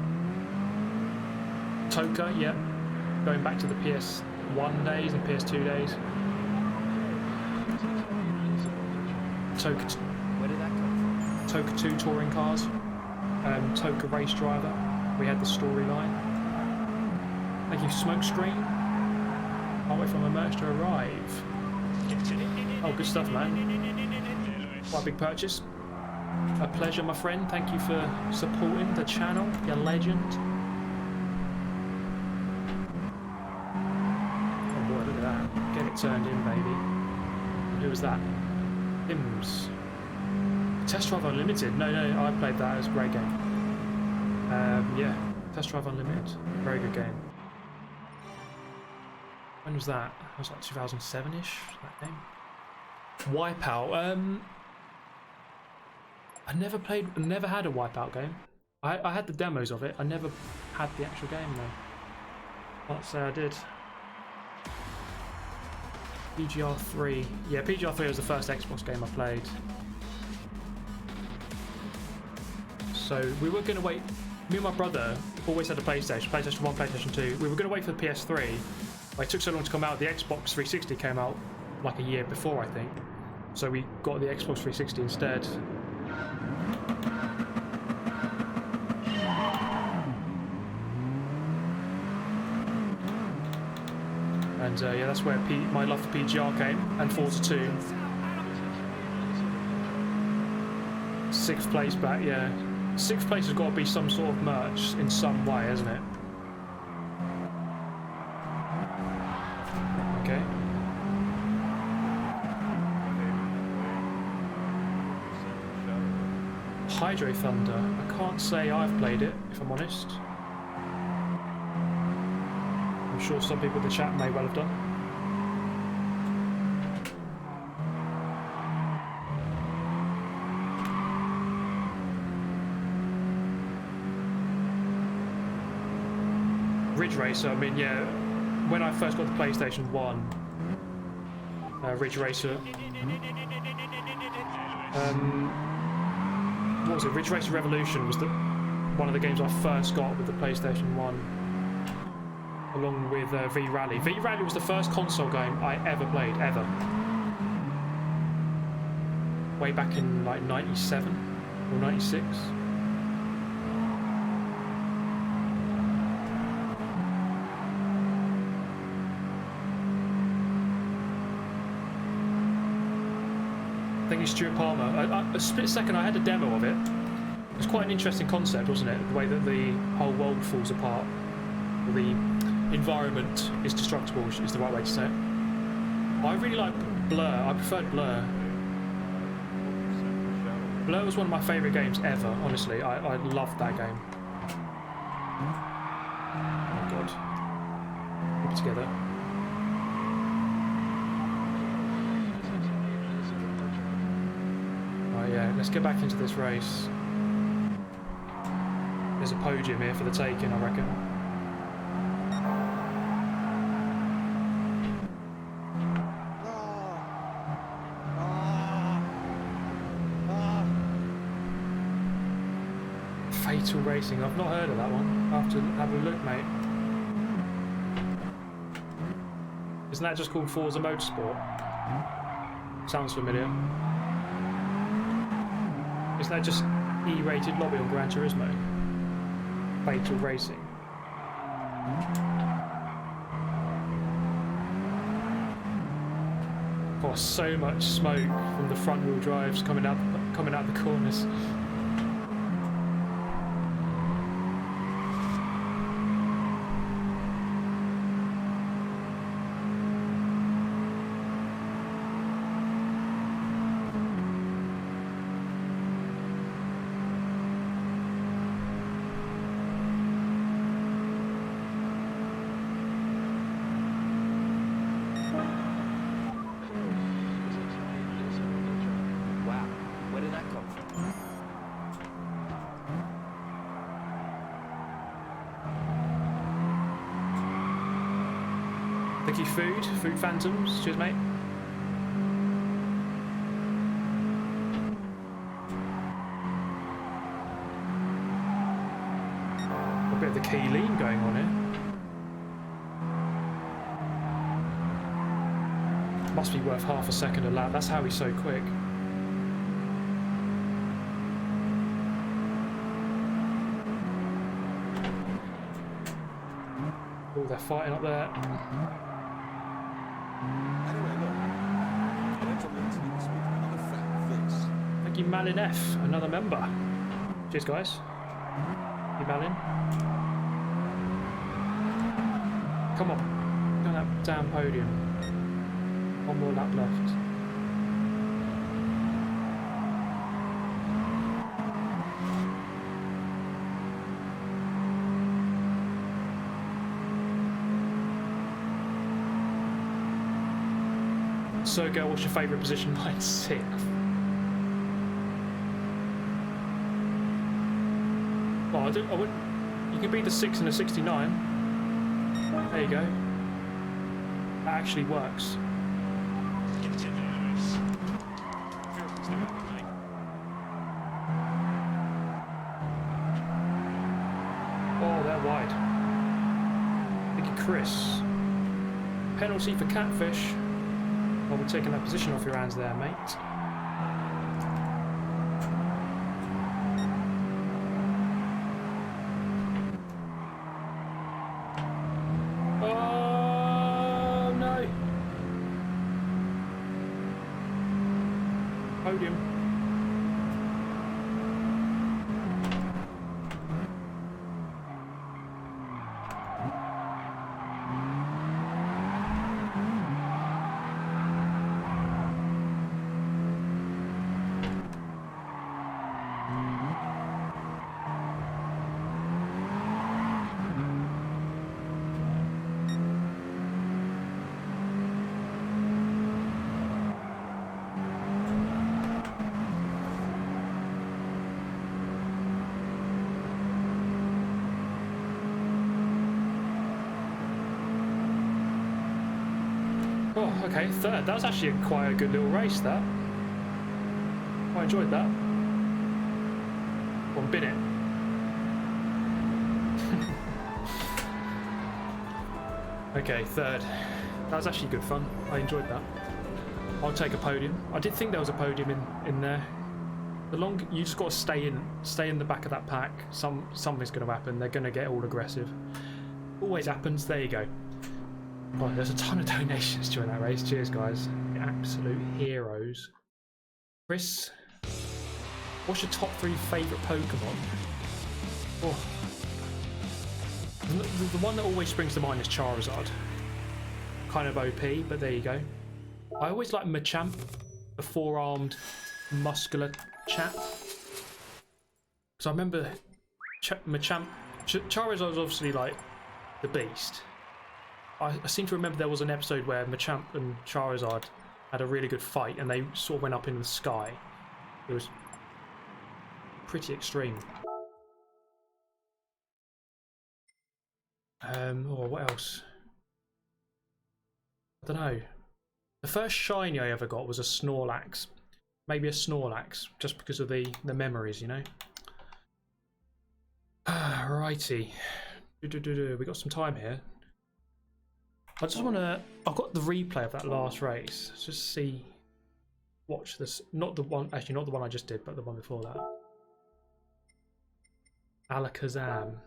Toka, yeah. Going back to the PS1 days and PS2 days. Toka, Where did that come from? Toka 2 touring cars. Toka Race Driver. We had the storyline. Thank you, Smokescreen. Can't wait for my merch to arrive. Oh, good stuff, man. Quite a big purchase. A pleasure, my friend. Thank you for supporting the channel. You legend. Oh boy, look at that. Get it turned in, baby. Who was that? Hims. Test Drive Unlimited. No, I played that. It was a great game. Yeah. Test Drive Unlimited. Very good game. When was that? That was like 2007-ish, that game. WipeOut. I never had a WipeOut game. I had the demos of it. I never had the actual game though. Can't say I did. PGR3. Yeah, PGR3 was the first Xbox game I played. So we were going to wait. Me and my brother always had a PlayStation 1, PlayStation 2. We were going to wait for the PS3. But it took so long to come out. The Xbox 360 came out like a year before, I think. So we got the Xbox 360 instead. And yeah, that's where my love for PGR came, and Forza 2. 6th place back, yeah. 6th place has got to be some sort of merch in some way, hasn't it? Okay. Hydro Thunder. I can't say I've played it, if I'm honest. I'm sure some people in the chat may well have done. Ridge Racer, I mean, yeah, when I first got the PlayStation 1, Ridge Racer, what was it? Ridge Racer Revolution was one of the games I first got with the PlayStation 1, along with V-Rally. V-Rally was the first console game I ever played, ever. Way back in like 97 or 96. Thank you, Stuart Palmer. A split second I had a demo of it. It was quite an interesting concept, wasn't it? The way that the whole world falls apart. Or the environment is destructible, is the right way to say it. I really like Blur. I preferred Blur. Blur was one of my favourite games ever, honestly. I loved that game. Oh god. Keep it together. Yeah, let's get back into this race. There's a podium here for the taking, I reckon. Fatal Racing, I've not heard of that one. I'll have to have a look, mate. Isn't that just called Forza Motorsport? Sounds familiar. Isn't that just E-rated lobby on Gran Turismo? Fatal Racing. Oh, so much smoke from the front wheel drives coming out the corners. Thank you, Food Phantoms. Cheers, mate. A bit of the key lean going on here. Must be worth half a second a lap. That's how he's so quick. Oh, they're fighting up there. Anyway, look. I went on the internet this week and I found this. Thank you, Malin F, another member. Cheers, guys. You, Malin. Come on. Go on that damn podium. One more lap left. So, girl, what's your favourite position? Mine's 6th. Well, I wouldn't. You can be the 6 and a 69. There you go. That actually works. Oh, they're wide. Thank you, Chris. Penalty for catfish. Well, we're taking that position off your hands there, mate. Oh, no. Podium. Oh, okay, 3rd. That was actually quite a good little race, that. I enjoyed that. One bin it. Okay, 3rd. That was actually good fun. I enjoyed that. I'll take a podium. I did think there was a podium in there. The longer you just got to stay in the back of that pack. Something's going to happen. They're going to get all aggressive. Always happens. There you go. Right, there's a ton of donations during that race. Cheers, guys. You're absolute heroes. Chris, what's your top 3 favourite Pokemon? Oh. The one that always springs to mind is Charizard. Kind of OP, but there you go. I always like Machamp, the 4-armed, muscular chap. Because I remember Machamp... Charizard was obviously like the beast. I seem to remember there was an episode where Machamp and Charizard had a really good fight and they sort of went up in the sky. It was pretty extreme. Or what else? I don't know. The first shiny I ever got was a Snorlax. Maybe a Snorlax, just because of the memories, you know? Righty. We got some time here. I just want to... I've got the replay of that last race. Let's just see... Watch this. Not the one... Actually, not the one I just did, but the one before that. Alakazam.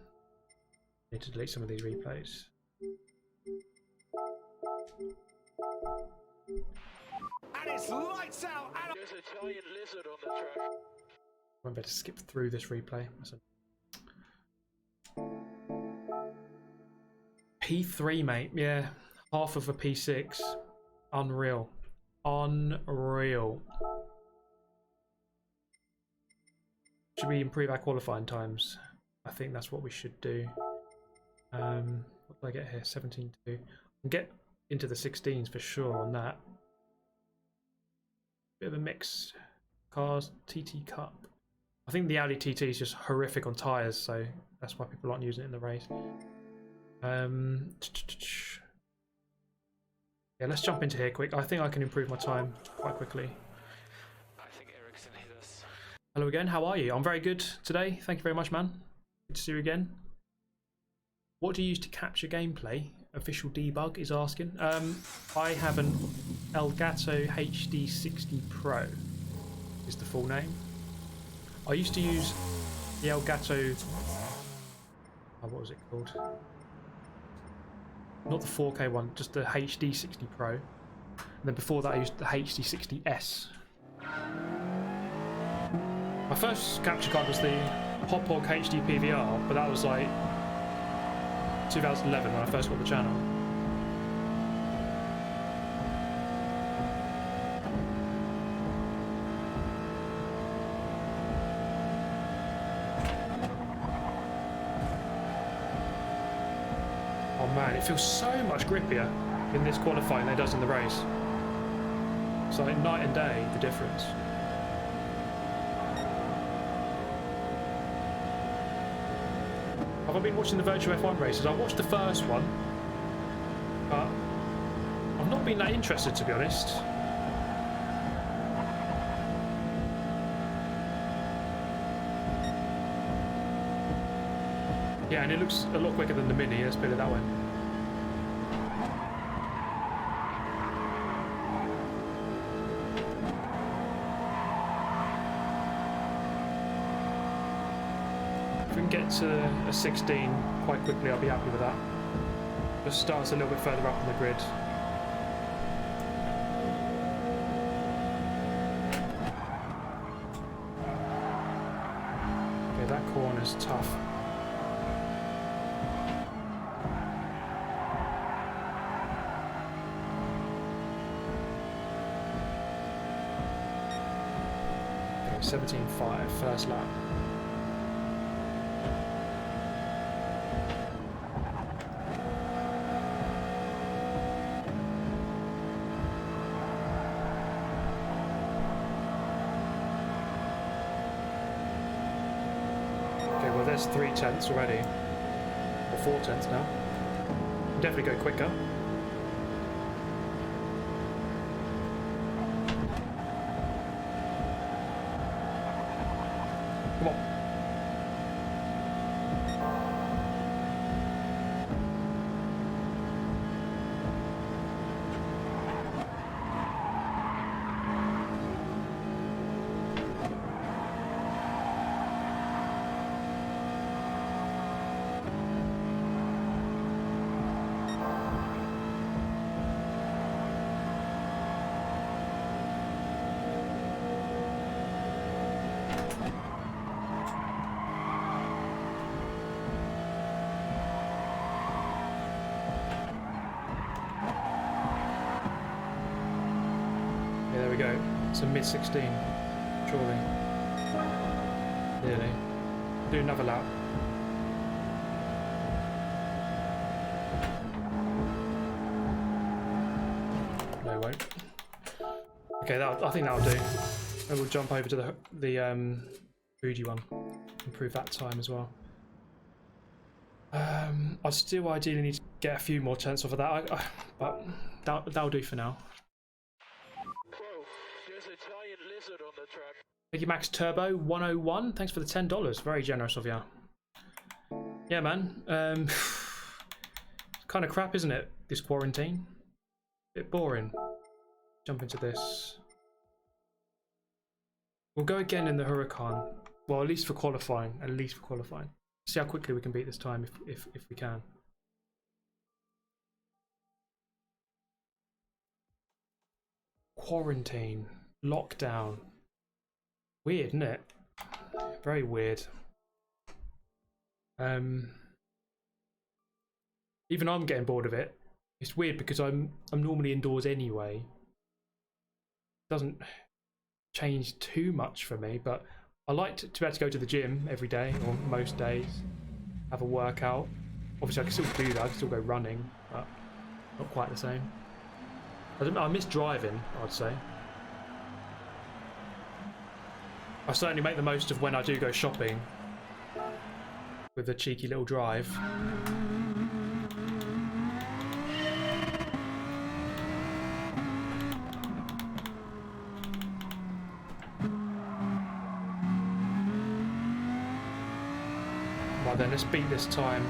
Need to delete some of these replays. And it's lights out. And There's a giant lizard on the track. I better skip through this replay. P3, mate. Yeah, half of a P6. Unreal. Unreal. Should we improve our qualifying times? I think that's what we should do. What did I get here? 17.2. I'll get into the 16s for sure on that. Bit of a mix. Cars, TT Cup. I think the Audi TT is just horrific on tyres, so that's why people aren't using it in the race. Yeah, let's jump into here quick. I think I can improve my time quite quickly. I think Ericsson hit us. Hello again, how are you? I'm very good today. Thank you very much, man. Good to see you again. What do you use to capture gameplay? Official debug is asking. I have an Elgato HD60 Pro is the full name. I used to use the Elgato... Oh, what was it called? Not the 4K one, just the HD60 Pro. And then before that I used the HD60S. My first capture card was the Hop Hog HD PVR, but that was like 2011 when I first got the channel. Oh man, it feels so much grippier in this qualifying than it does in the race. It's like night and day, the difference. Have I been watching the virtual F1 races? I watched the first one, but I've not been that interested, to be honest. Yeah, and it looks a lot quicker than the Mini, let's put it that way. If we can get to a 16 quite quickly, I'll be happy with that. Just starts a little bit further up on the grid. Okay, that corner's tough. Okay, 17.5, first lap. There's 3 tenths already, or 4 tenths now. Definitely go quicker. Come on. It's a mid-16, surely. Nearly. Do another lap. No, it won't. Okay, I think that'll do. And we'll jump over to the Fuji one. Improve that time as well. I still ideally need to get a few more tenths off of that, but that'll do for now. Thank you, Max Turbo 101. Thanks for the $10. Very generous of you. Yeah, man. Kind of crap, isn't it? This quarantine. Bit boring. Jump into this. We'll go again in the Huracan. Well, at least for qualifying. At least for qualifying. See how quickly we can beat this time if we can. Quarantine. Lockdown. Weird, isn't it? Very weird. Even I'm getting bored of it. It's weird because I'm normally indoors anyway. It doesn't change too much for me, but I like to be able to go to the gym every day or most days, have a workout. Obviously, I can still do that. I can still go running, but not quite the same. I miss driving, I'd say. I certainly make the most of when I do go shopping with a cheeky little drive. Right then, let's beat this time.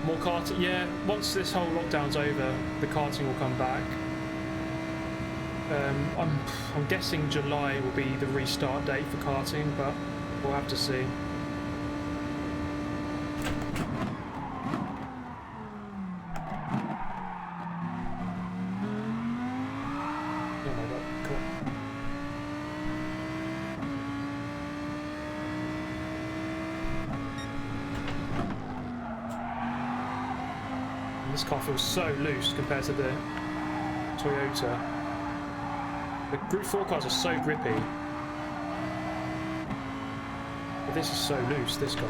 More karting, yeah, once this whole lockdown's over, the karting will come back. I'm guessing July will be the restart date for karting, but we'll have to see. this car feels so loose compared to the Toyota. The Group 4 cars are so grippy. But this is so loose, this car.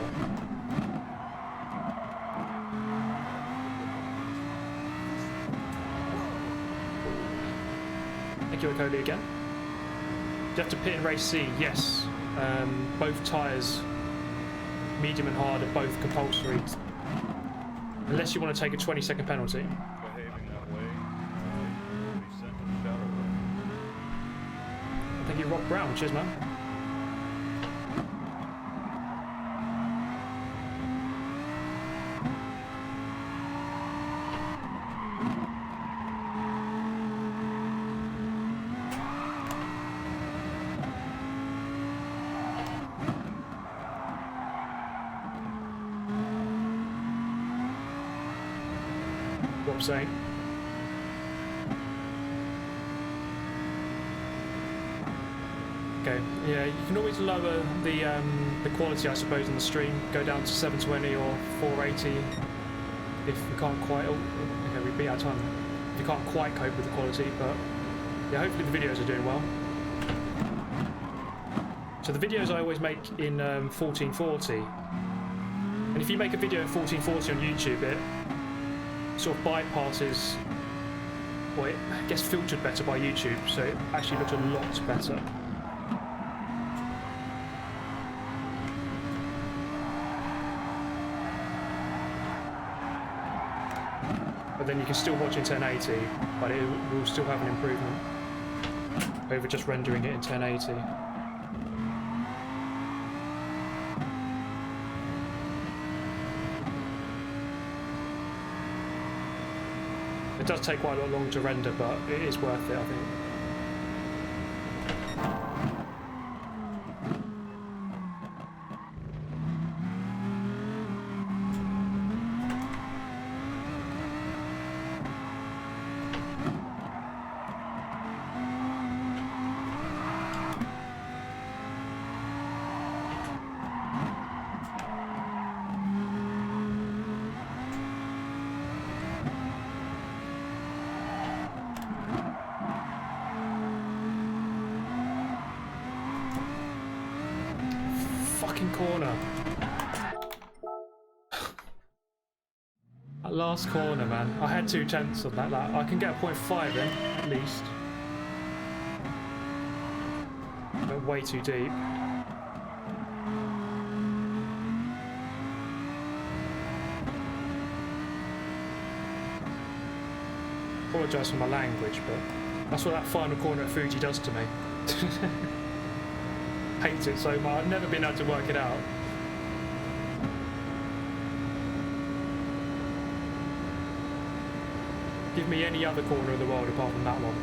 Thank you, Okoli, again. Do you have to pit in race C? Yes. Both tyres, medium and hard, are both compulsory. Unless you want to take a 20-second penalty. Behaving that way, will be sent to the shadow room. Thank you, Rob Brown. Cheers, man. Saying. Okay, yeah, you can always lower the quality, I suppose, on the stream. Go down to 720 or 480 if you can't quite. Oh, okay, we beat our time. If you can't quite cope with the quality, but yeah, hopefully the videos are doing well. So the videos I always make in 1440, and if you make a video in 1440 on YouTube, it sort of bypasses, or it gets filtered better by YouTube, so it actually looks a lot better. But then you can still watch in 1080, but it will still have an improvement over just rendering it in 1080. It does take quite a lot longer to render, but it is worth it, I think. Corner. That last corner, man. I had 2/10 on that. I can get a 0.5 in, at least. Went way too deep. Apologise for my language, but that's what that final corner at Fuji does to me. Hate it so much. I've never been able to work it out. Give me any other corner in the world apart from that one.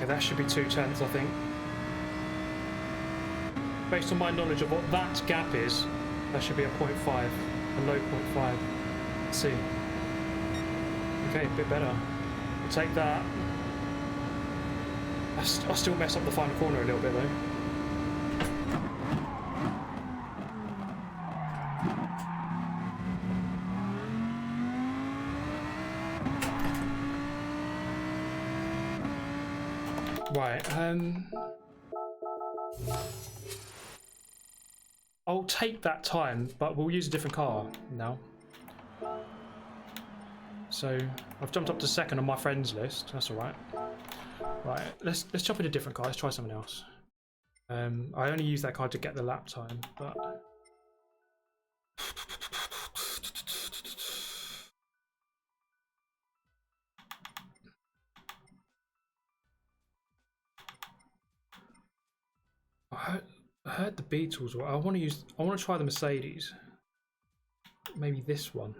That should be 2/10, I think. Based on my knowledge of what that gap is, that should be a 0.5, a low 0.5. Let's see. Okay, a bit better. I'll take that. I'll still mess up the final corner a little bit though. Right, I'll take that time, but we'll use a different car now. So I've jumped up to second on my friends list. That's all right. Right, let's jump in a different car. Let's try something else. I only use that car to get the lap time, but I heard the Beetles. I want to try the Mercedes. Maybe this one.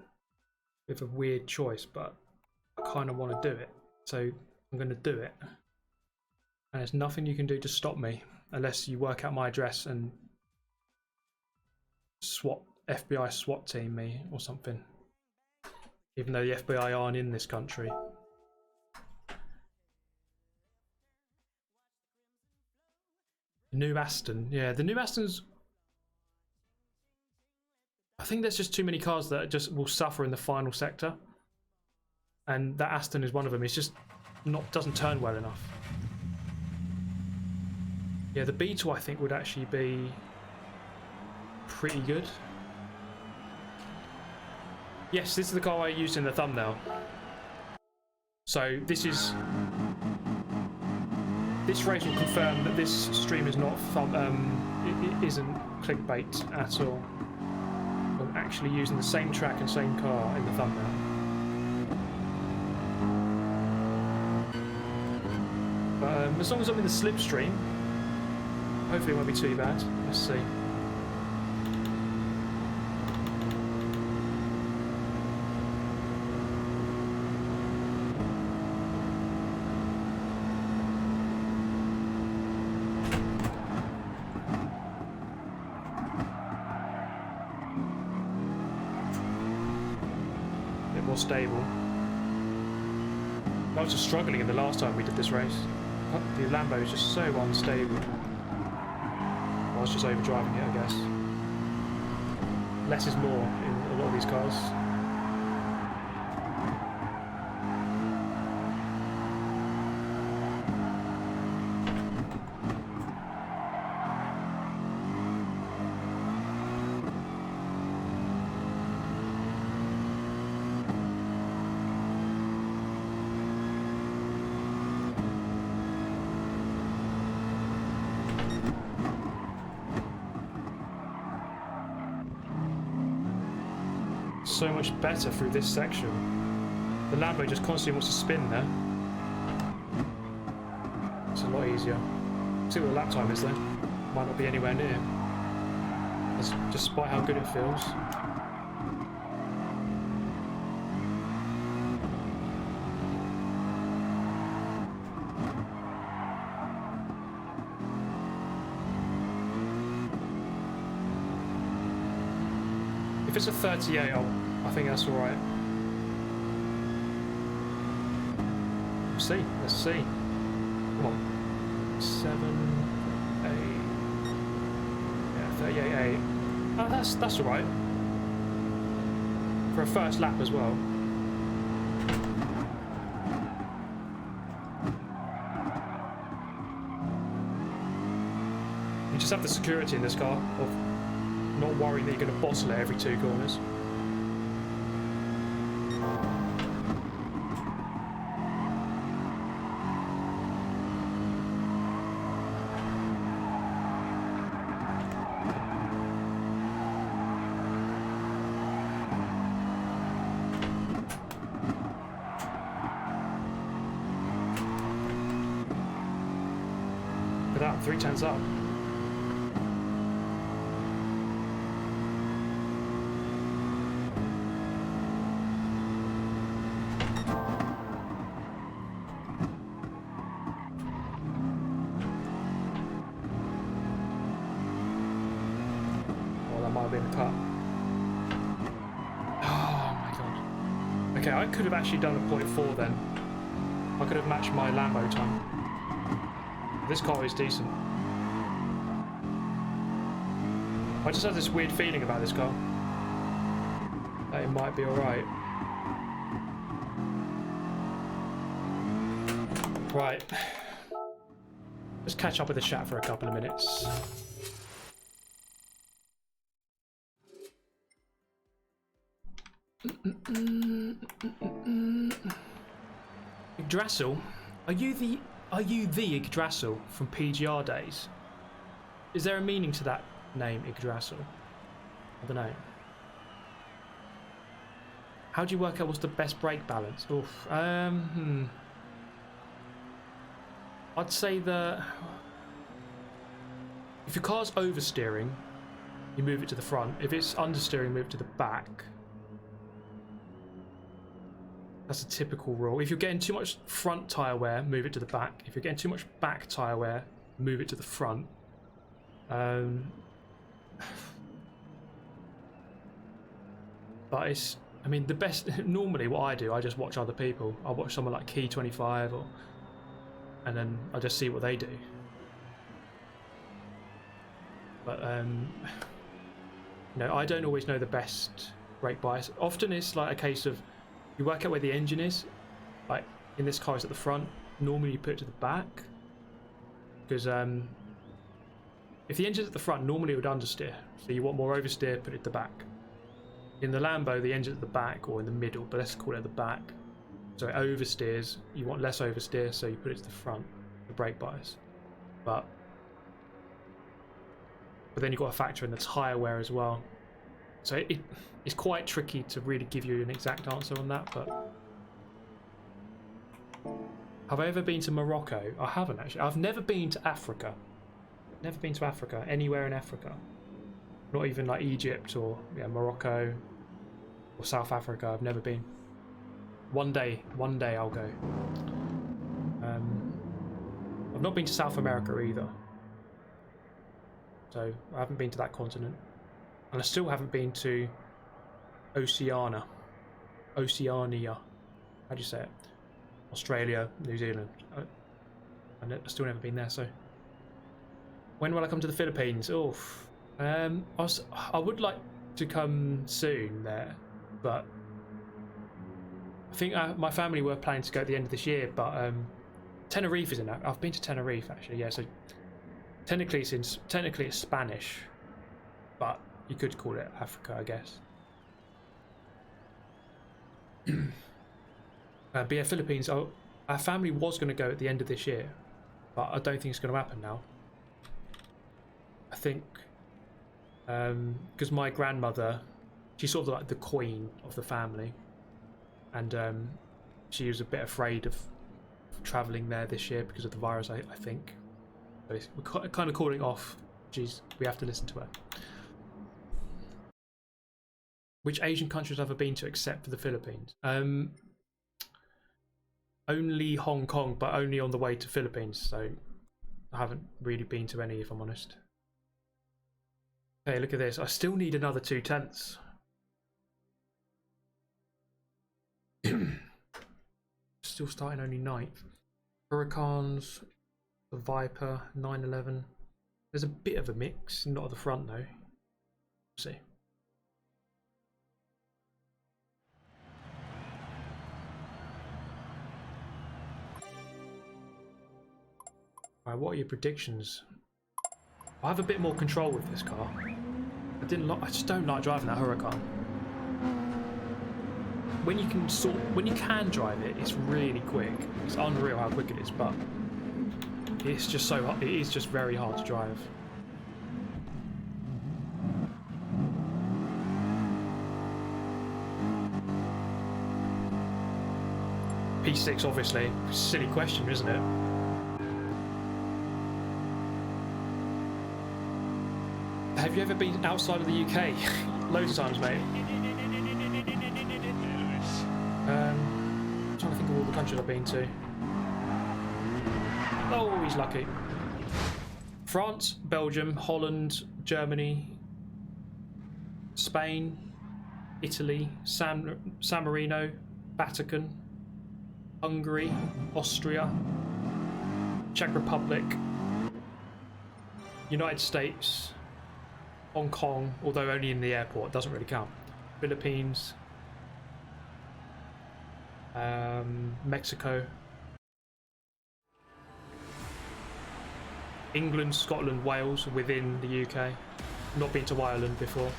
With a weird choice, but I kind of want to do it, so I'm going to do it. And there's nothing you can do to stop me unless you work out my address and FBI SWAT team me or something. Even though the FBI aren't in this country. New Aston, yeah, the new Astons. I think there's just too many cars that just will suffer in the final sector, and that Aston is one of them. It's just doesn't turn well enough. Yeah, the Beetle I think would actually be pretty good. Yes, this is the car I used in the thumbnail. So this race will confirm that this stream is not it isn't clickbait at all. I'm actually using the same track and same car in the thumbnail. But as long as I'm in the slipstream, hopefully it won't be too bad. Let's see. Stable. I was just struggling in the last time we did this race. The Lambo is just so unstable. I was just overdriving it, I guess. Less is more in a lot of these cars. So much better through this section. The Lambo just constantly wants to spin there. It's a lot easier. See what the lap time is though. Might not be anywhere near. That's despite how good it feels. If it's a 38, I think that's alright. Let's see. Come on. 7, 8. Yeah, 38, 8. Oh, that's alright. For a first lap as well. You just have the security in this car of not worrying that you're going to bottle it every 2 corners. Look at that, 3 turns up. Okay, I could have actually done a 0.4 then. I could have matched my Lambo time. This car is decent. I just have this weird feeling about this car. That it might be alright. Right. Let's catch up with the chat for a couple of minutes. Yggdrasil? Are you the Yggdrasil from PGR days? Is there a meaning to that name, Yggdrasil? I don't know. How do you work out what's the best brake balance? Oof. I'd say that if your car's oversteering, you move it to the front. If it's understeering, move it to the back. That's a typical rule. If you're getting too much front tyre wear, move it to the back. If you're getting too much back tyre wear, move it to the front. But it's, I mean, the best, normally what I do, I just watch other people. I watch someone like Key25 or, and then I just see what they do. But, no, I don't always know the best brake bias. Often it's like a case of, you work out where the engine is, like in this car it's at the front, normally you put it to the back. Because if the engine's at the front, normally it would understeer. So you want more oversteer, put it at the back. In the Lambo, the engine's at the back or in the middle, but let's call it at the back. So it oversteers, you want less oversteer, so you put it to the front, the brake bias. But then you've got to factor in the tyre wear as well. So it's quite tricky to really give you an exact answer on that, but... Have I ever been to Morocco? I haven't actually. I've never been to Africa. Never been to Africa, anywhere in Africa. Not even like Egypt or Morocco or South Africa. I've never been. One day I'll go. I've not been to South America either. So I haven't been to that continent. And I still haven't been to Oceania. How do you say it? Australia, New Zealand. I've still never been there, so... When will I come to the Philippines? Oof. I would like to come soon there, but... I think my family were planning to go at the end of this year, but Tenerife is in that. I've been to Tenerife, actually, yeah, so... Technically it's Spanish, but you could call it Africa, I guess. But yeah, Philippines, our family was going to go at the end of this year, but I don't think it's going to happen now. I think because my grandmother, she's sort of like the queen of the family, and she was a bit afraid of travelling there this year because of the virus, I think. So we're kind of calling off. Jeez, we have to listen to her. Which Asian countries have I been to except for the Philippines? Only Hong Kong, but only on the way to Philippines, so I haven't really been to any, if I'm honest. Okay, look at this. I still need another 2/10. Still starting only 9th. Huracans, the Viper, 911. There's a bit of a mix, not at the front though. Let's see. Alright, what are your predictions? I have a bit more control with this car. I just don't like driving that Huracan. When you can drive it, it's really quick. It's unreal how quick it is, but it's just so hard. It is just very hard to drive. P6, obviously. Silly question, isn't it? Have you ever been outside of the UK? Loads of times, mate. I'm trying to think of all the countries I've been to. Oh, he's lucky. France, Belgium, Holland, Germany, Spain, Italy, San Marino, Vatican, Hungary, Austria, Czech Republic, United States, Hong Kong, although only in the airport, doesn't really count. Philippines, England, Scotland, Wales within the UK. Not been to Ireland before.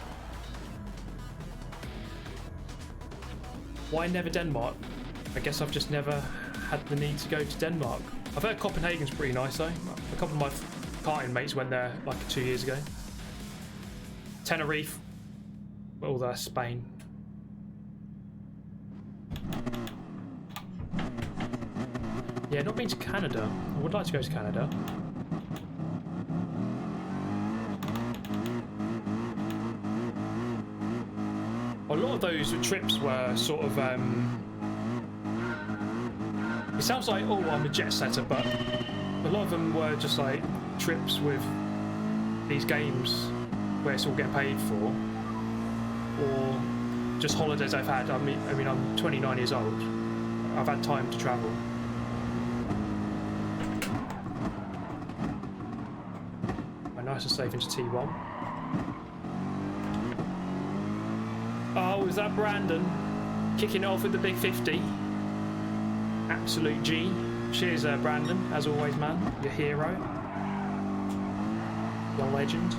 Why never Denmark? I guess I've just never had the need to go to Denmark. I've heard Copenhagen's pretty nice though. A couple of my karting mates went there like 2 years ago. Tenerife. Well, that's Spain. Yeah, not been to Canada. I would like to go to Canada. A lot of those trips were sort of, it sounds like, oh, I'm a jet setter, but a lot of them were just like trips with these games where it's all getting paid for, or just holidays I've had. I mean, I'm 29 years old. I've had time to travel. Nice and safe into T1. Oh, is that Brandon kicking it off with the big 50? Absolute G. Cheers, Brandon. As always, man. Your hero. Your legend.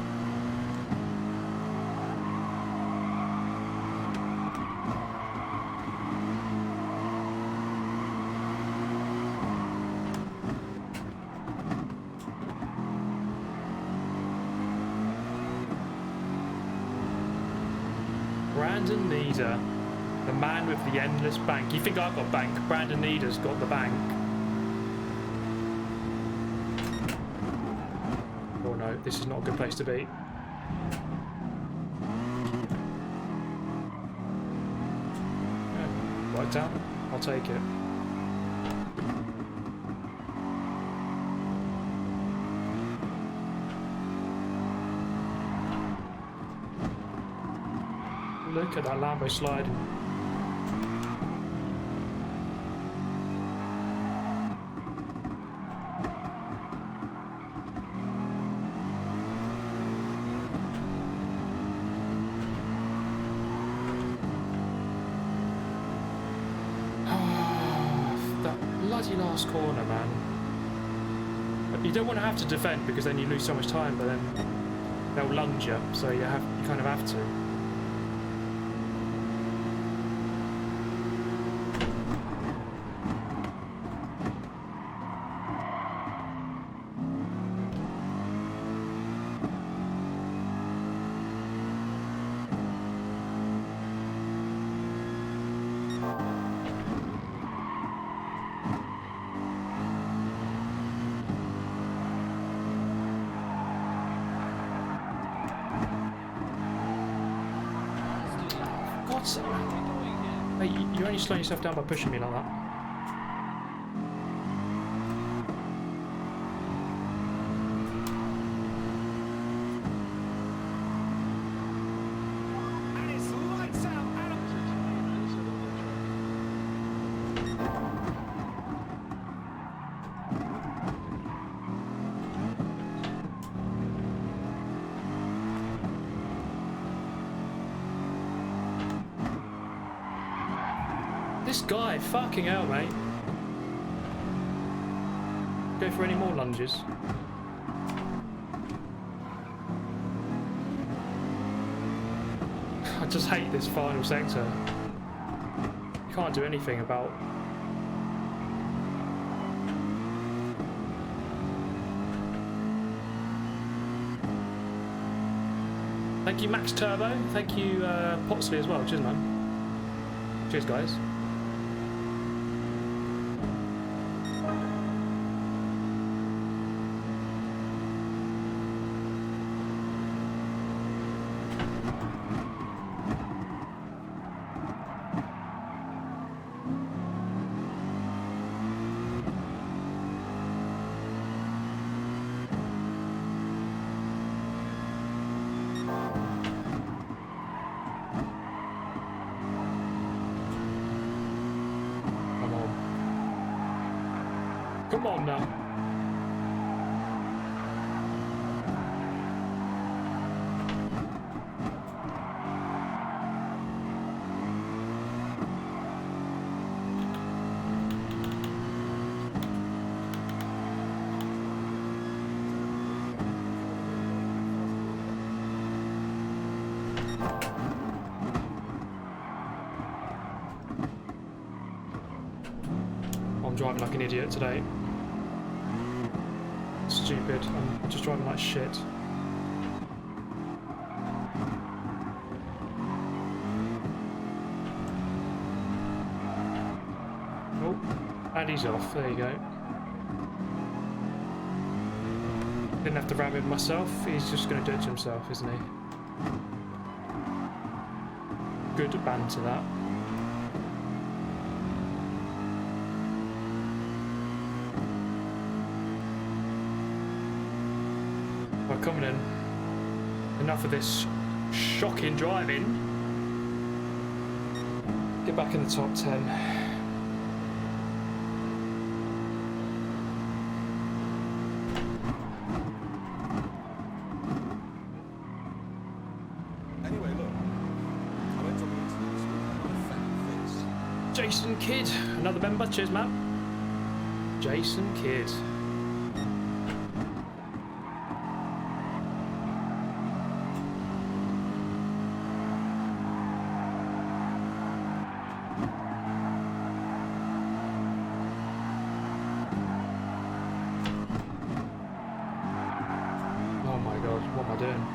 Brandon Needer, the man with the endless bank. You think I've got bank? Brandon Needer's got the bank. Oh no, this is not a good place to be. Yeah, worked out. I'll take it. Look at that Lambo sliding. That bloody last corner, man. You don't want to have to defend because then you lose so much time, but then they'll lunge you, so you kind of have to. Hey, you're only slowing yourself down by pushing me like that. And it's lights out. This guy, fucking hell, mate. Go for any more lunges. I just hate this final sector. You can't do anything about. Thank you, Max Turbo. Thank you, Potsley as well. Cheers, man. Cheers, guys. Come on now. I'm driving like an idiot today. Stupid. I'm just driving like shit. Oh, and he's off. There you go. Didn't have to ram him myself. He's just going to do it to himself, isn't he? Good banter, that. Well, coming in. Enough of this shocking driving. Get back in the top 10. Jason Kidd, another member. Cheers, Matt. Jason Kidd. Oh my god, what am I doing?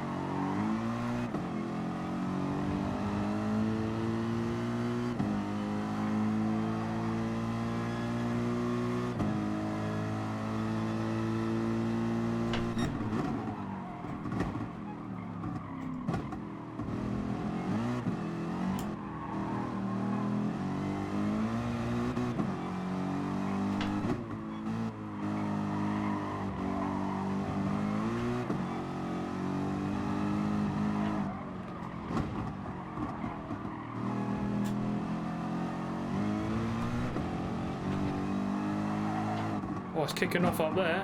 Oh, it's kicking off up there.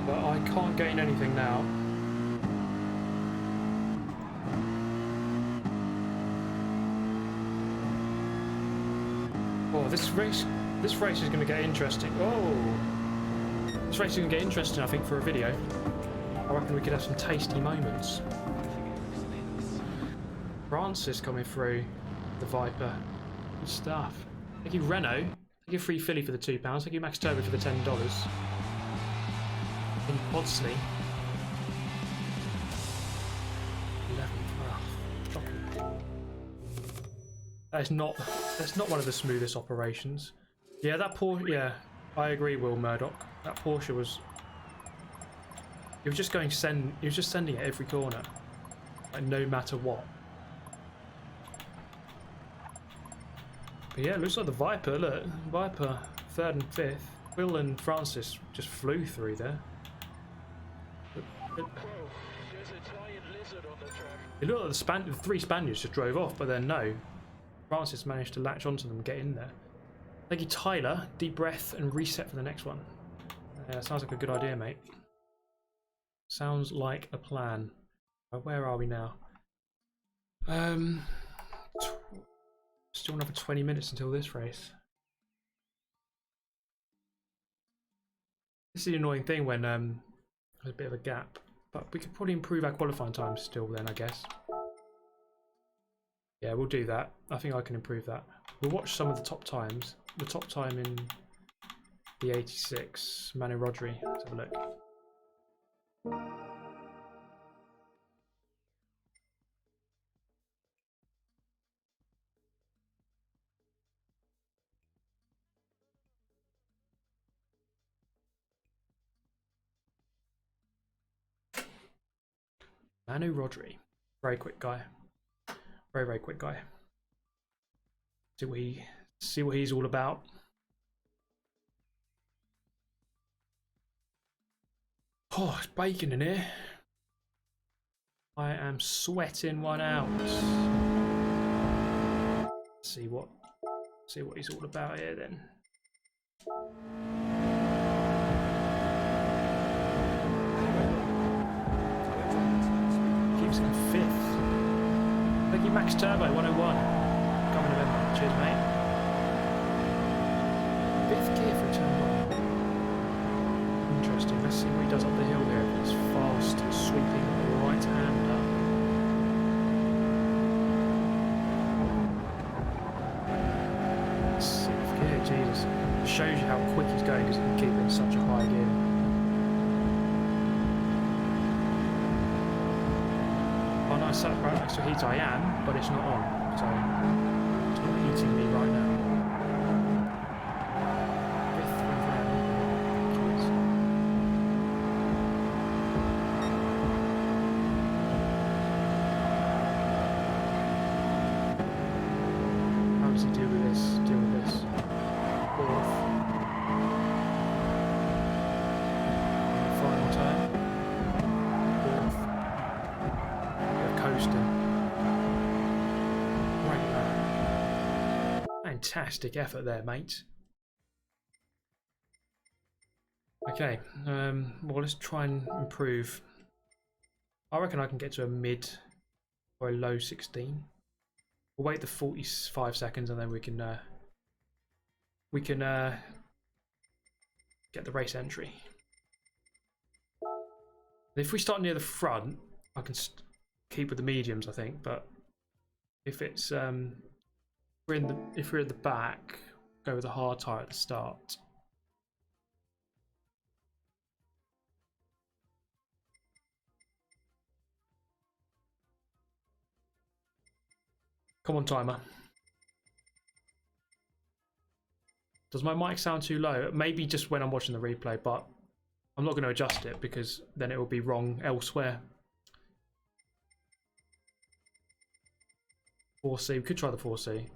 But I can't gain anything now. Oh, this race is going to get interesting. Oh, this race is going to get interesting, I think, for a video. I reckon we could have some tasty moments. Francis coming through the Viper. Good stuff. Thank you, Renault. Thank you, Free Philly for the £2. Thank you, Max Turbo for the $10. Thank you, Podsley. 11. That's not one of the smoothest operations. Yeah, that Porsche. Yeah, I agree, Will Murdoch. That Porsche was. He was just going He was just sending it every corner, like no matter what. But yeah, it looks like the Viper. Look, Viper 3rd and 5th. Will and Francis just flew through there. It looked like the 3 Spaniards just drove off, but then no. Francis managed to latch onto them and get in there. Thank you, Tyler. Deep breath and reset for the next one. Yeah, sounds like a good idea, mate. Sounds like a plan. Where are we now? Still another 20 minutes until this race. This is the annoying thing when there's a bit of a gap. But we could probably improve our qualifying times still then, I guess. Yeah, we'll do that. I think I can improve that. We'll watch some of the top times. The top time in the 86. Manu Rodri. Let's have a look. Manu Rodri. Very quick guy. Very, very quick guy. See what he's all about. Oh, it's baking in here. I am sweating one out. See what he's all about here then. Keeps in 5th. Thank you, Max Turbo 101. Coming November. Cheers, mate. 5th gear for a turn 1. Interesting. Let's see what he does up the hill here. It's fast, sweeping right hand up. shows you how quick he's going because he can keep it in such a high gear. Oh, no, I sat right next to a heater. I am, but it's not on, so it's not heating me right now. Fifth round. How does he deal with this? Fourth. Final turn. Fourth. We're coasting. Right there. Fantastic effort there, mate. Okay, well, let's try and improve. I reckon I can get to a mid or a low 16. We'll wait the 45 seconds and then we can get the race entry. If we start near the front, I can keep with the mediums, I think. But if it's if we're at the back, go with the hard tyre at the start. Come on, timer. Does my mic sound too low? Maybe just when I'm watching the replay, but I'm not going to adjust it because then it will be wrong elsewhere. 4C, we could try the 4C.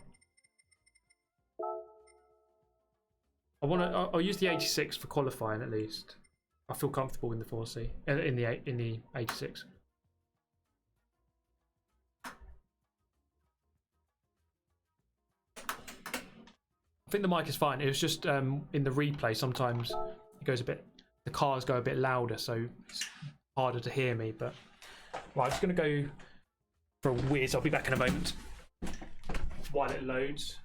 I'll use the 86 for qualifying at least. I feel comfortable in the 4C, in the 86. I think the mic is fine. It was just in the replay sometimes it goes a bit, the cars go a bit louder, so it's harder to hear me. But right, I'm just going to go for a whiz. I'll be back in a moment while it loads.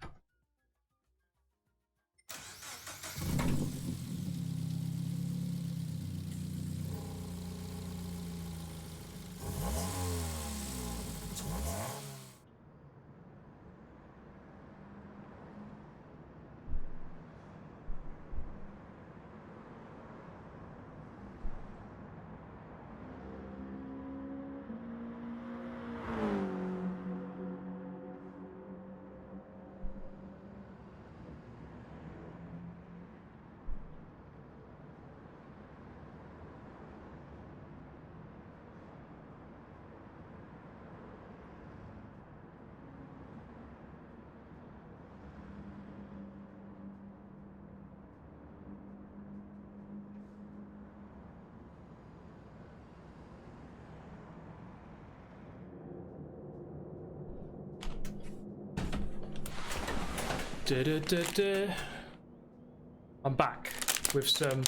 I'm back with some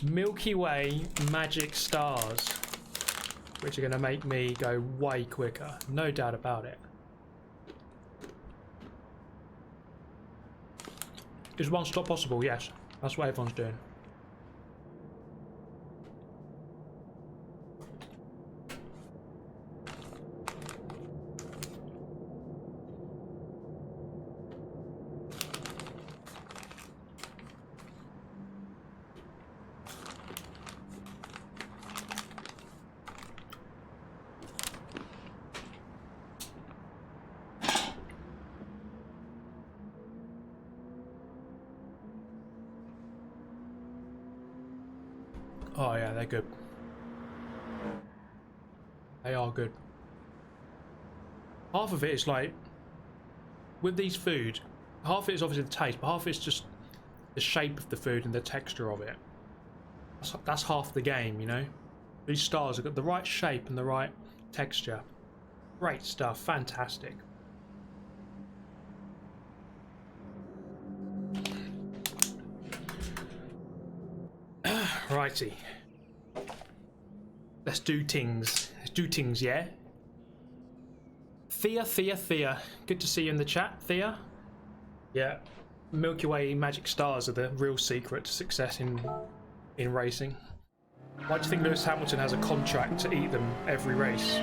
Milky Way magic stars, which are going to make me go way quicker, no doubt about it. Is one stop possible? Yes, that's what everyone's doing. Oh yeah, they're good. They are good. Half of it is like, with these food, half of it is obviously the taste, but half of it's just the shape of the food and the texture of it. That's half the game, you know? These stars have got the right shape and the right texture. Great stuff, fantastic. Righty. Let's do things. Let's do things, yeah? Thea. Good to see you in the chat, Thea. Yeah. Milky Way magic stars are the real secret to success in racing. Why do you think Lewis Hamilton has a contract to eat them every race?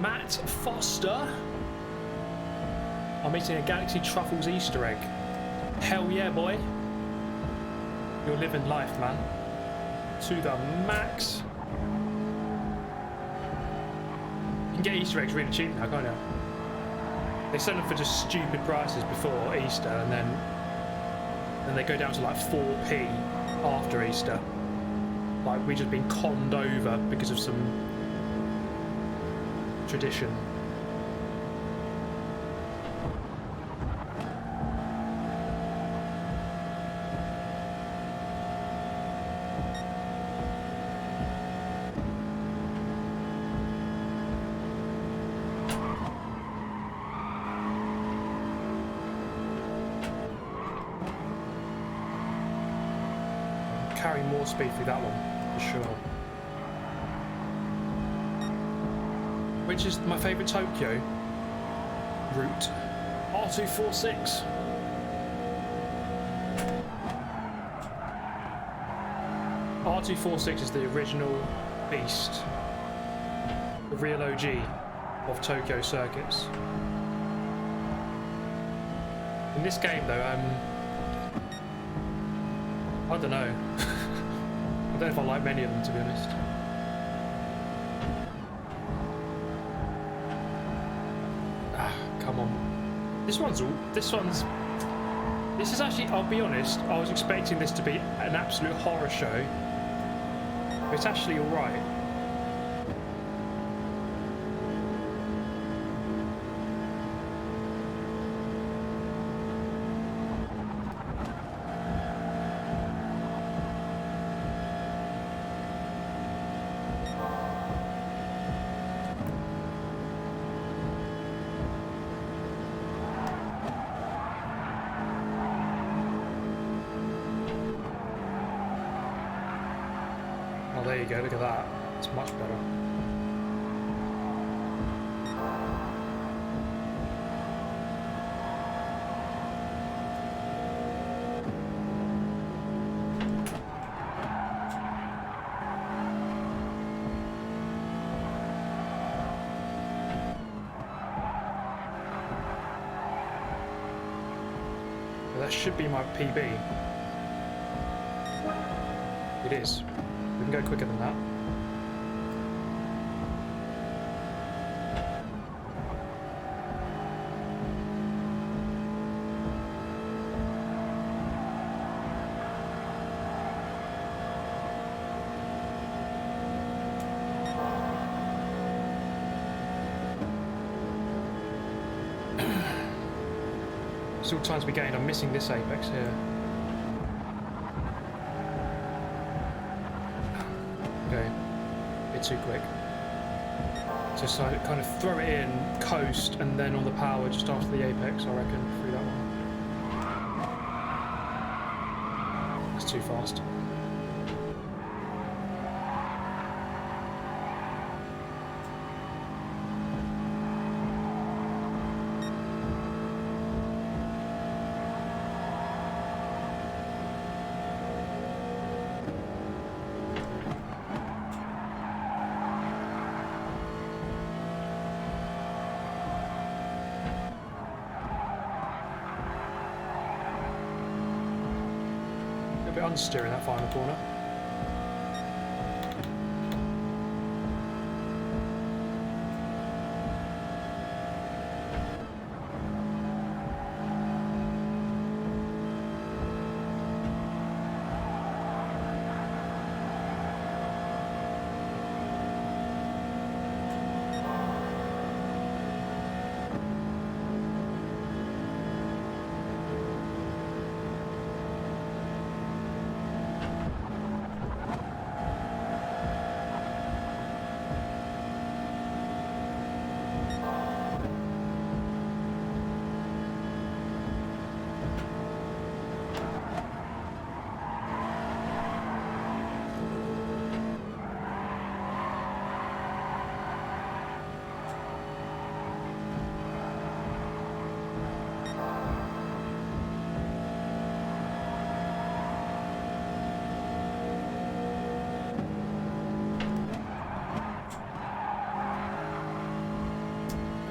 Matt Foster. I'm eating a Galaxy Truffles Easter egg. Hell yeah, boy. You're living life, man. To the max. You can get Easter eggs really cheap now, can't you? They sell them for just stupid prices before Easter, and then they go down to like 4p after Easter. Like we've just been conned over because of some tradition. Carry more speed through that one, for sure. Which is my favourite Tokyo route? R246. R246 is the original beast, the real OG of Tokyo circuits. In this game though, I don't know. I don't know if I like many of them, to be honest. Ah, come on. This is actually, I'll be honest, I was expecting this to be an absolute horror show. But it's actually alright. There you go, look at that. It's much better. Well, that should be my PB. It is. We can go quicker than that. Still time to be gained. I'm missing this apex here. Okay, a bit too quick. Just kind of throw it in, coast, and then on the power just after the apex, I reckon, through that one. That's too fast. Understeer in that final corner.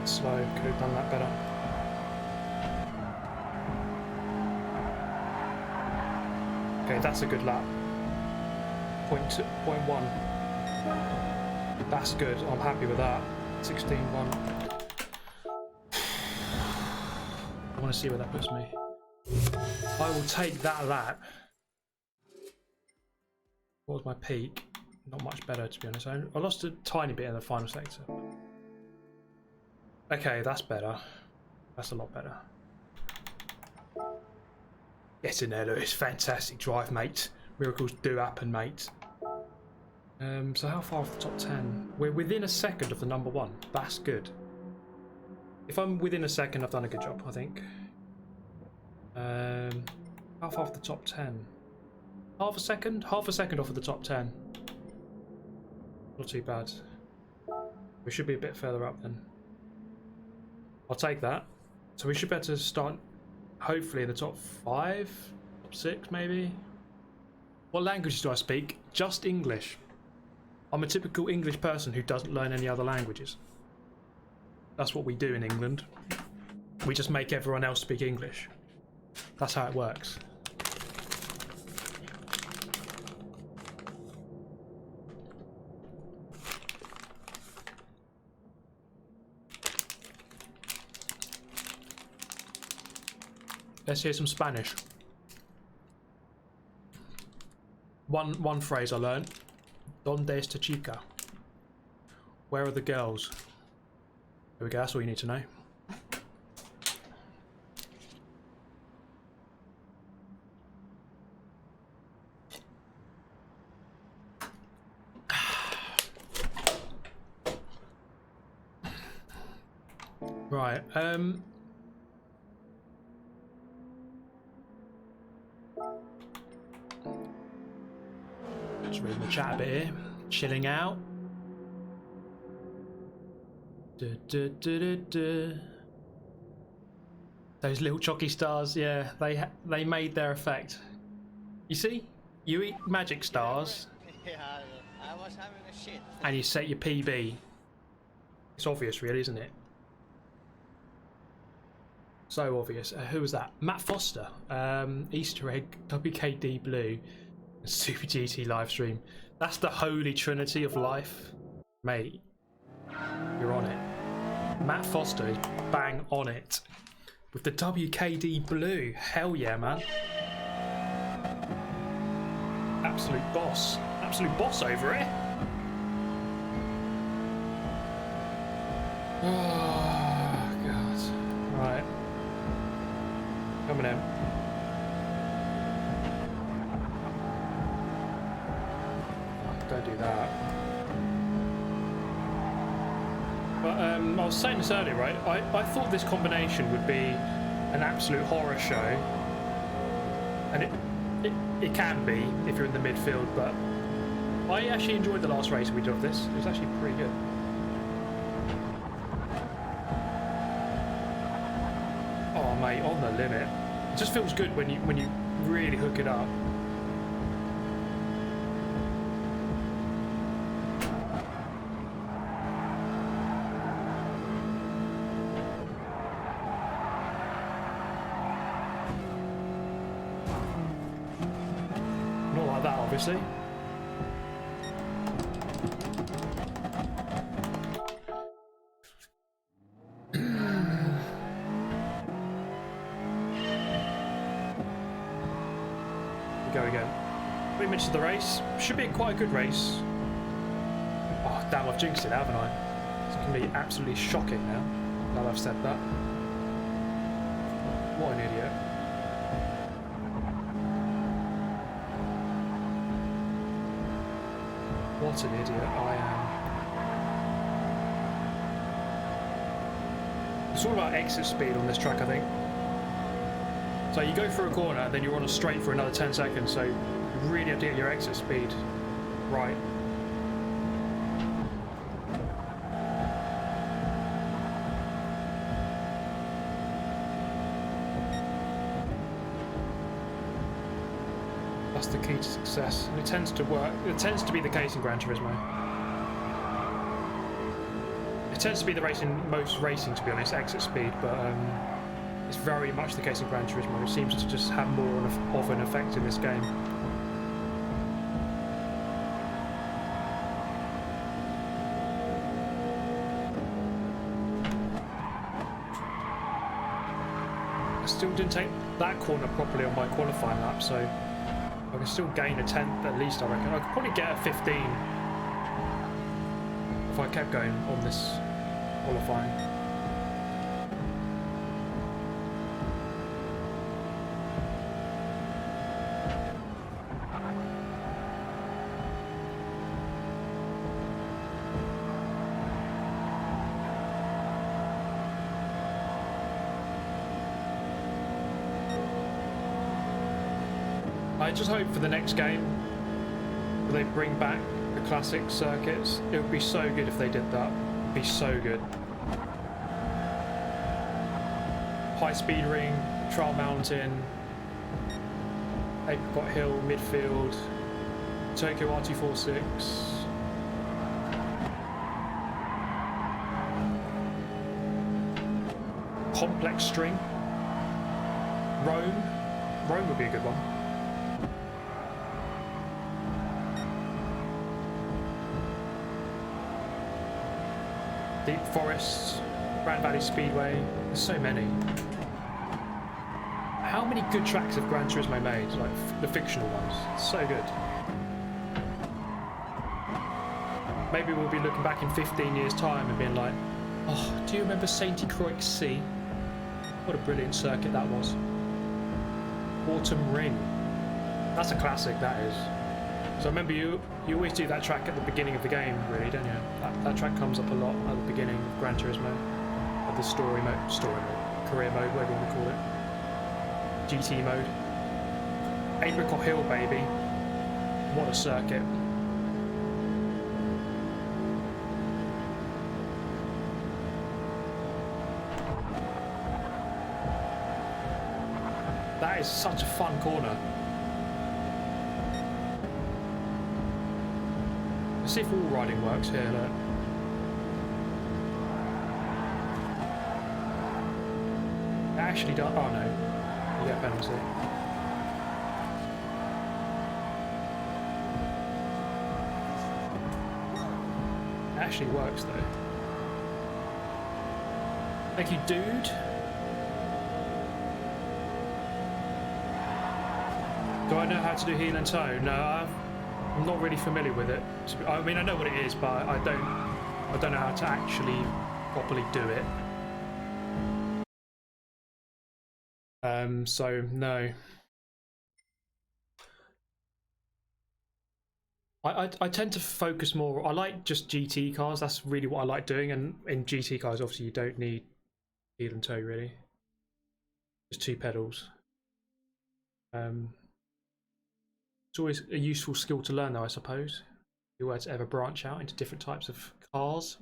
Slow, could have done that better. Okay, that's a good lap. Point 1. That's good. I'm happy with that. 16.1. I want to see where that puts me. I will take that lap. What was my peak? Not much better, to be honest. I lost a tiny bit in the final sector. Okay, that's better. That's a lot better. Get in there, Lewis. Fantastic drive, mate. Miracles do happen, mate. So how far off the top 10? We're within a second of the number 1. That's good. If I'm within a second, I've done a good job, I think. How far off the top 10? Half a second? Half a second off of the top 10. Not too bad. We should be a bit further up then. I'll take that. So we should be able to start, hopefully, in the top 5? Top 6, maybe? What languages do I speak? Just English. I'm a typical English person who doesn't learn any other languages. That's what we do in England. We just make everyone else speak English. That's how it works. Let's hear some Spanish. One phrase I learned. ¿Dónde está chica? Where are the girls? There we go, that's all you need to know. Right, just reading the chat a bit here. Chilling out. Those little chalky stars, yeah, they made their effect. You see? You eat magic stars. Yeah, I was having a shit. And you set your PB. It's obvious, really, isn't it? So obvious. Who was that? Matt Foster. Easter egg, WKD Blue, Super GT livestream. That's the holy trinity of life. Mate, you're on it. Matt Foster is bang on it. With the WKD Blue. Hell yeah, man. Absolute boss. Absolute boss over here. Oh, God. Right. Coming in. Don't do that. But I was saying this earlier, right? I thought this combination would be an absolute horror show, and it can be if you're in the midfield. But I actually enjoyed the last race we did of this. It was actually pretty good. Oh mate, on the limit. It just feels good when you really hook it up. Not like that, obviously. Go again. 3 minutes of the race. Should be quite a good race. Oh damn, I've jinxed it, haven't I? It's going to be absolutely shocking now that I've said that. What an idiot. What an idiot I am. It's all about exit speed on this track, I think. So you go through a corner, then you're on a straight for another 10 seconds, so you really have to get your exit speed right. That's the key to success, and it tends to work. It tends to be the case in Gran Turismo. It tends to be the most racing, to be honest, exit speed, but it's very much the case in Gran Turismo. It seems to just have more of an effect in this game. I still didn't take that corner properly on my qualifying lap, so I can still gain a 10th at least, I reckon. I could probably get a 15 if I kept going on this qualifying. I just hope for the next game they bring back the classic circuits. It would be so good if they did that. It would be so good. High speed ring, Trial Mountain, Apricot Hill, Midfield, Tokyo RT46. Complex String. Rome. Rome would be a good one. Deep Forests, Grand Valley Speedway, there's so many. How many good tracks have Gran Turismo made? Like the fictional ones, so good. Maybe we'll be looking back in 15 years time and being like, oh, do you remember Saint Croix C? What a brilliant circuit that was. Autumn Ring, that's a classic, that is. So I remember you always do that track at the beginning of the game, really, don't you? That track comes up a lot at the beginning of Gran Turismo, of the story mode, career mode, whatever you want to call it. GT mode. Apricot Hill, baby. What a circuit. That is such a fun corner. Let's see if all riding works here, look. It actually does. Oh no. You get a penalty. It actually works though. Thank you, dude. Do I know how to do heel and toe? No, I'm not really familiar with it. I mean, I know what it is, but I don't know how to actually properly do it. So no. I tend to focus more. I like just GT cars. That's really what I like doing. And in GT cars, obviously, you don't need heel and toe really. Just two pedals. It's always a useful skill to learn, though, I suppose. If you were to ever branch out into different types of cars.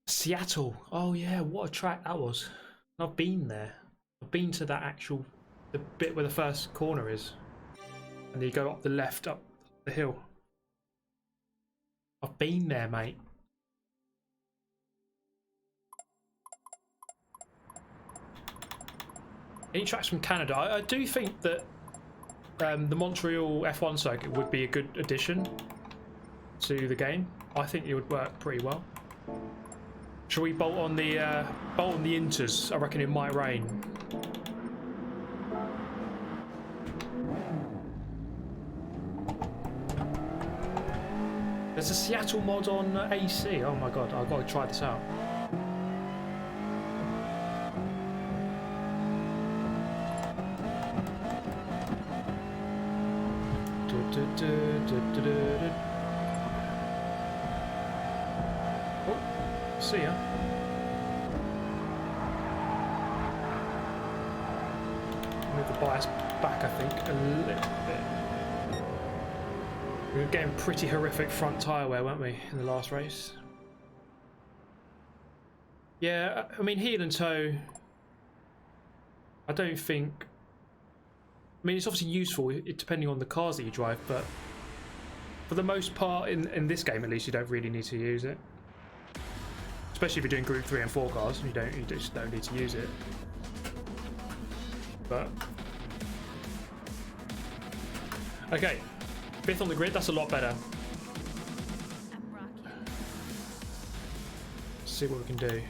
Seattle. Oh yeah, what a track that was. I've been there. I've been to that actual, the bit where the first corner is. And then you go up the left, up the hill. I've been there, mate. Any tracks from Canada? I do think that the Montreal F1 circuit would be a good addition to the game. I think it would work pretty well. Shall we bolt on the Inters? I reckon it might rain. There's a Seattle mod on AC. Oh my god, I've got to try this out. Oh, see ya. Move the bias back, I think, a little bit. We were getting pretty horrific front tyre wear, weren't we, in the last race? Yeah, I mean, heel and toe, I don't think... I mean, it's obviously useful depending on the cars that you drive, but for the most part, in this game at least, you don't really need to use it. Especially if you're doing Group 3 and 4 cars, you just don't need to use it. But okay, 5th on the grid, that's a lot better. see what we can do.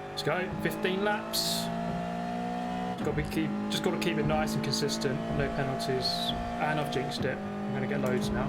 Let's go, 15 laps. Just got to keep it nice and consistent, no penalties. And I've jinxed it. I'm going to get loads now.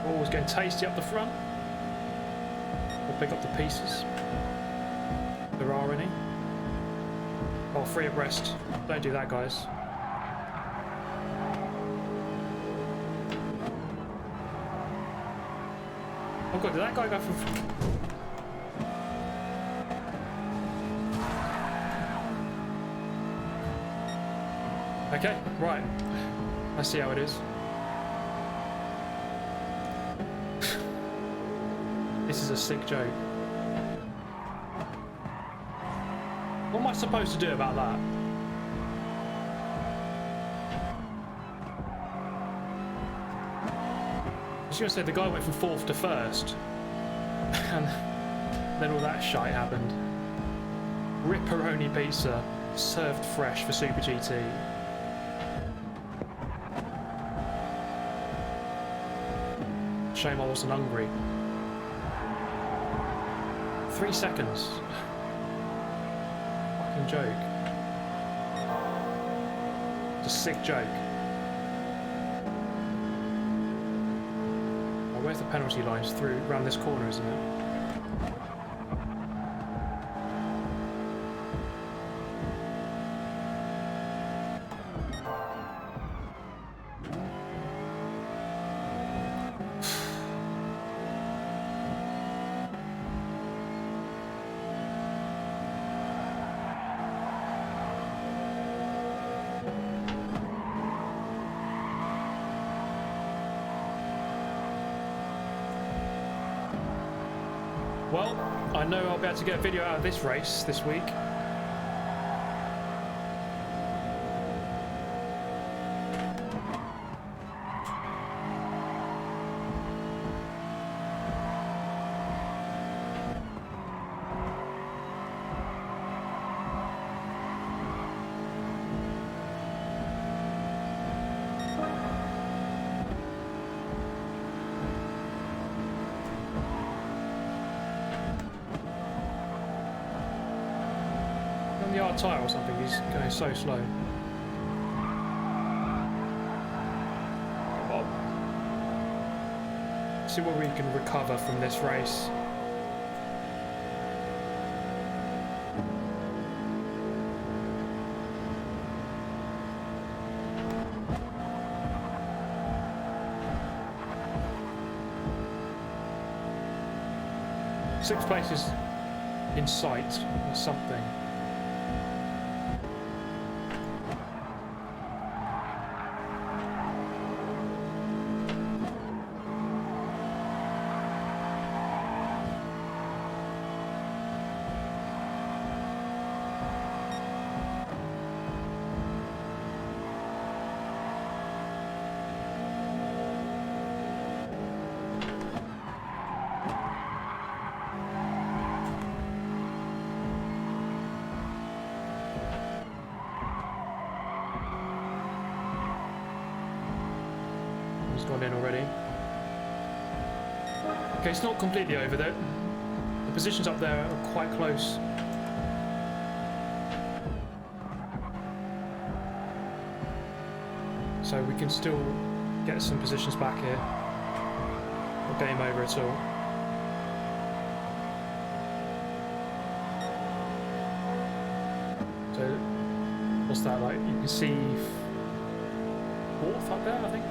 Always getting tasty up the front. We'll pick up the pieces. If there are any. Oh, 3 abreast. Don't do that, guys. Oh god, did that guy go from... Okay, right. I see how it is. This is a sick joke. What am I supposed to do about that? I was going to say the guy went from 4th to 1st. And then all that shite happened. Ripperoni pizza, served fresh for Super GT. Shame I wasn't hungry. 3 seconds. Fucking joke. It's a sick joke. Oh, where's the penalty lines? Through around this corner, isn't it? Well, I know I'll be able to get a video out of this race this week. The R tyre or something, he's going so slow. Well, see what we can recover from this race. Sixth place is in sight or something. Gone in already. Okay, it's not completely over though. The positions up there are quite close. So we can still get some positions back here. Not game over at all. So what's that like? You can see 4th up there, I think.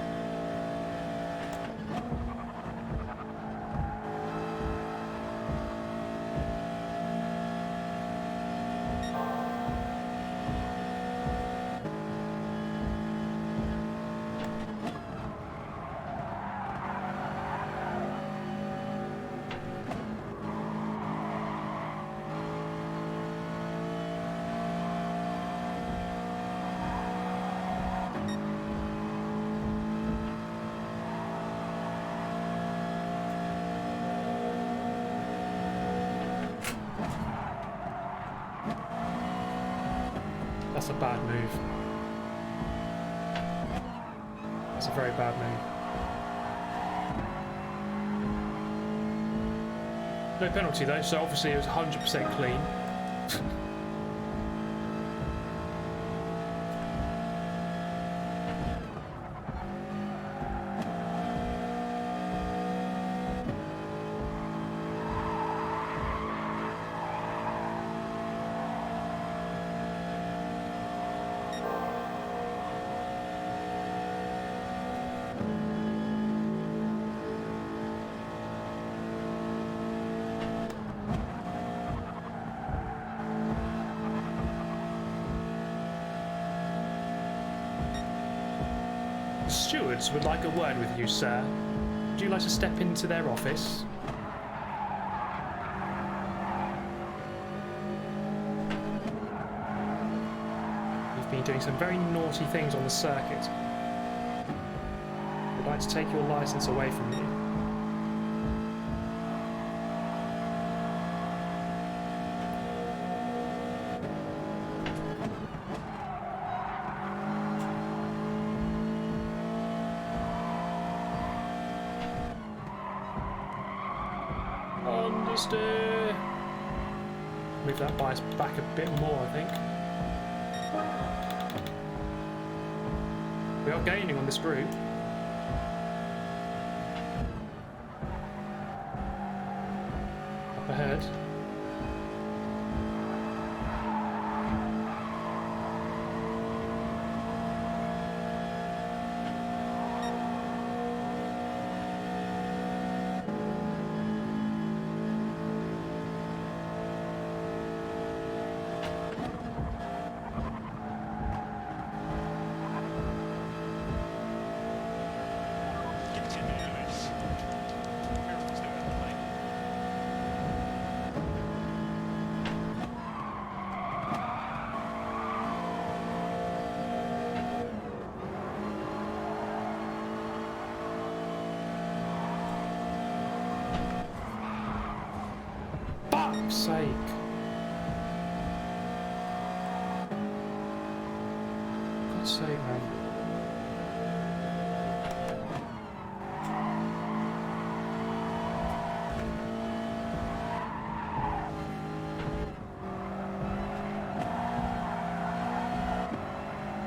That's a bad move. That's a very bad move. No penalty though, so obviously it was 100% clean. Stewards would like a word with you, sir. Would you like to step into their office? You've been doing some very naughty things on the circuit. We'd like to take your license away from you. Understeer. Move that bias back a bit more, I think. We are gaining on this route. Up ahead. Sake. God's sake, man.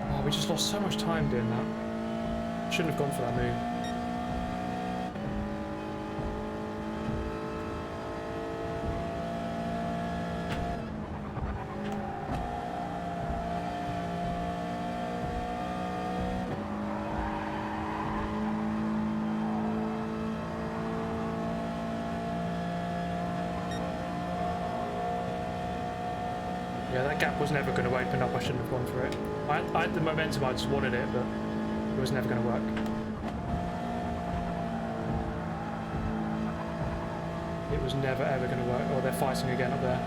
Oh, we just lost so much time doing that. Shouldn't have gone for that move. Yeah, that gap was never going to open up. I shouldn't have gone for it. I had the momentum, I just wanted it, but it was never going to work. It was never ever going to work. Oh, they're fighting again up there.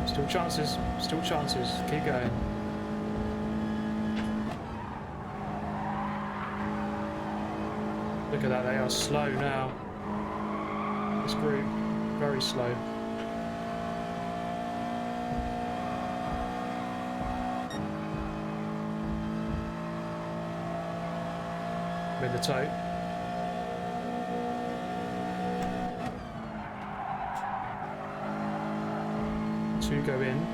Still chances, still chances. Keep going. Look at that, they are slow now. This group, very slow. With the tote. Two go in.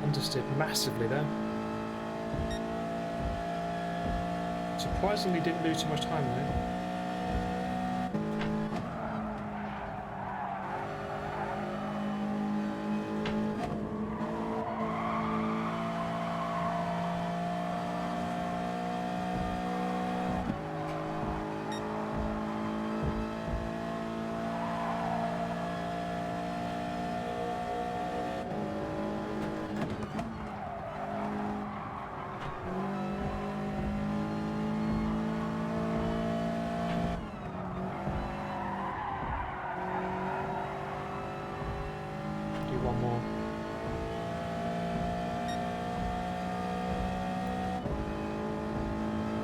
Understeered massively there. Surprisingly didn't lose too much time though. One more.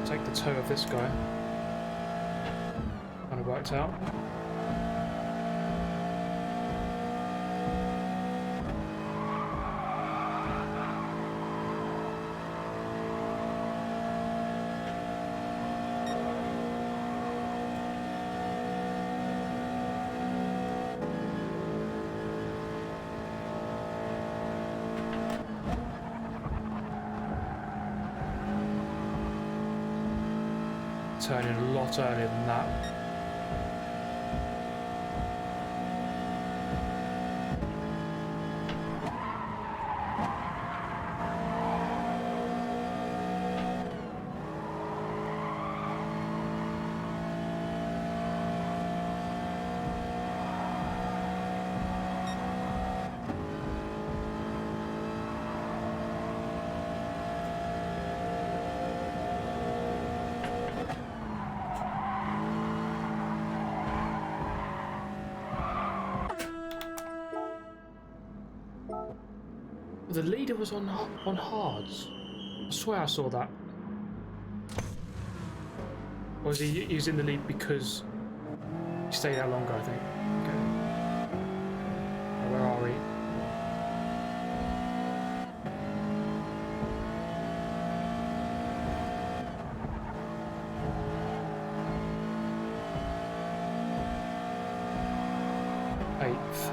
Take the toe of this guy. Kind of worked out. Turning a lot earlier than that. The leader was on hards. I swear I saw that. Or was he was in the lead because he stayed out longer, I think. Okay. Where are we? Eighth.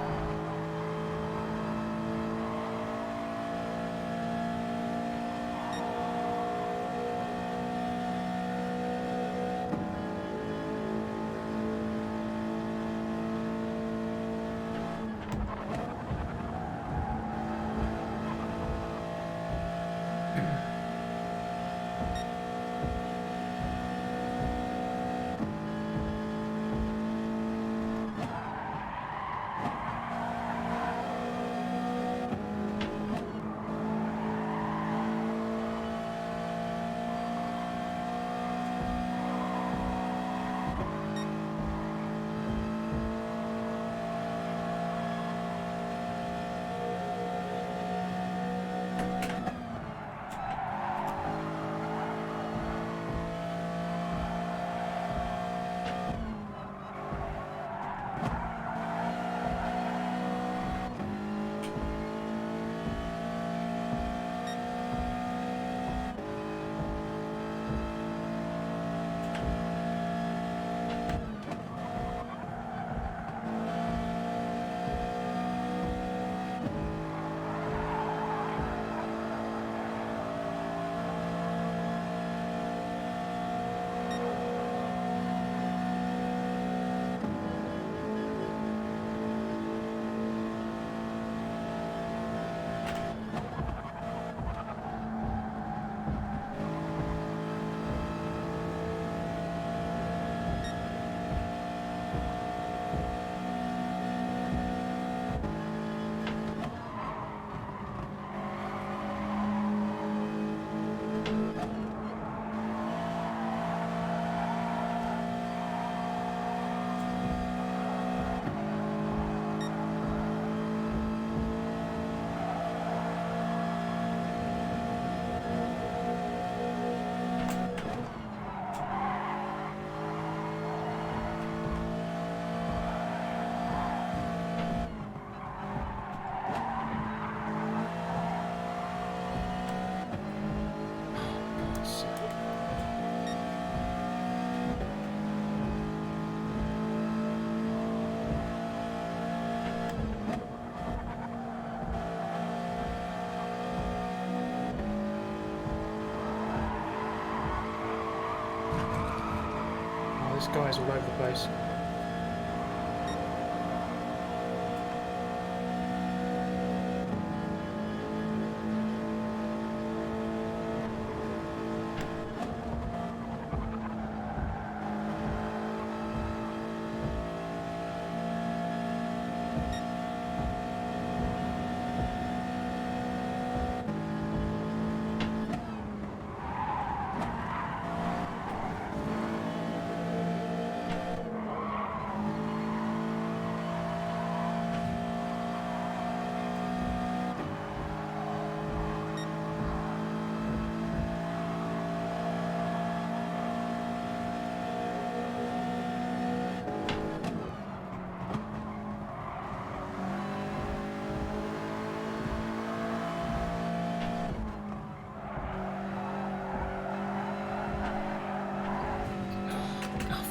guys all over the place.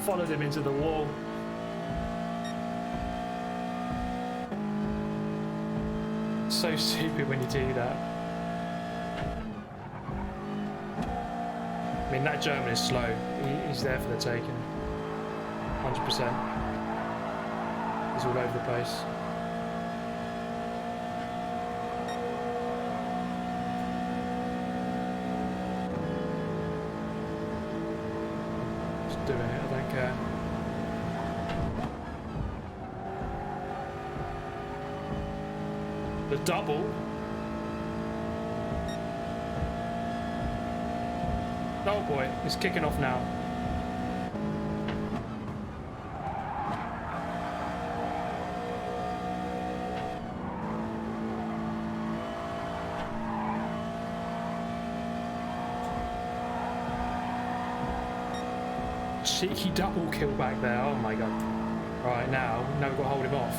Followed him into the wall. So stupid when you do that. I mean, that German is slow. He's there for the taking. 100%. He's all over the place. Doing it, I don't care. The double. Oh boy, it's kicking off now. Cheeky double kill back there, oh my god. Right, now we've got to hold him off.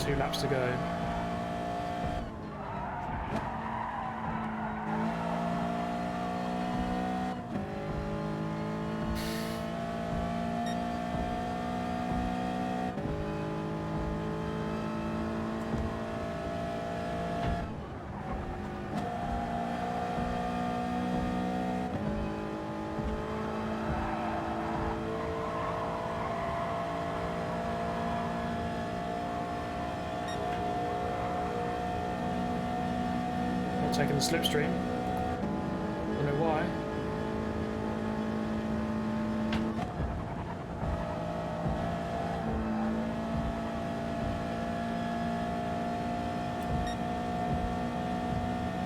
Two laps to go. Taking the slipstream. Don't know why.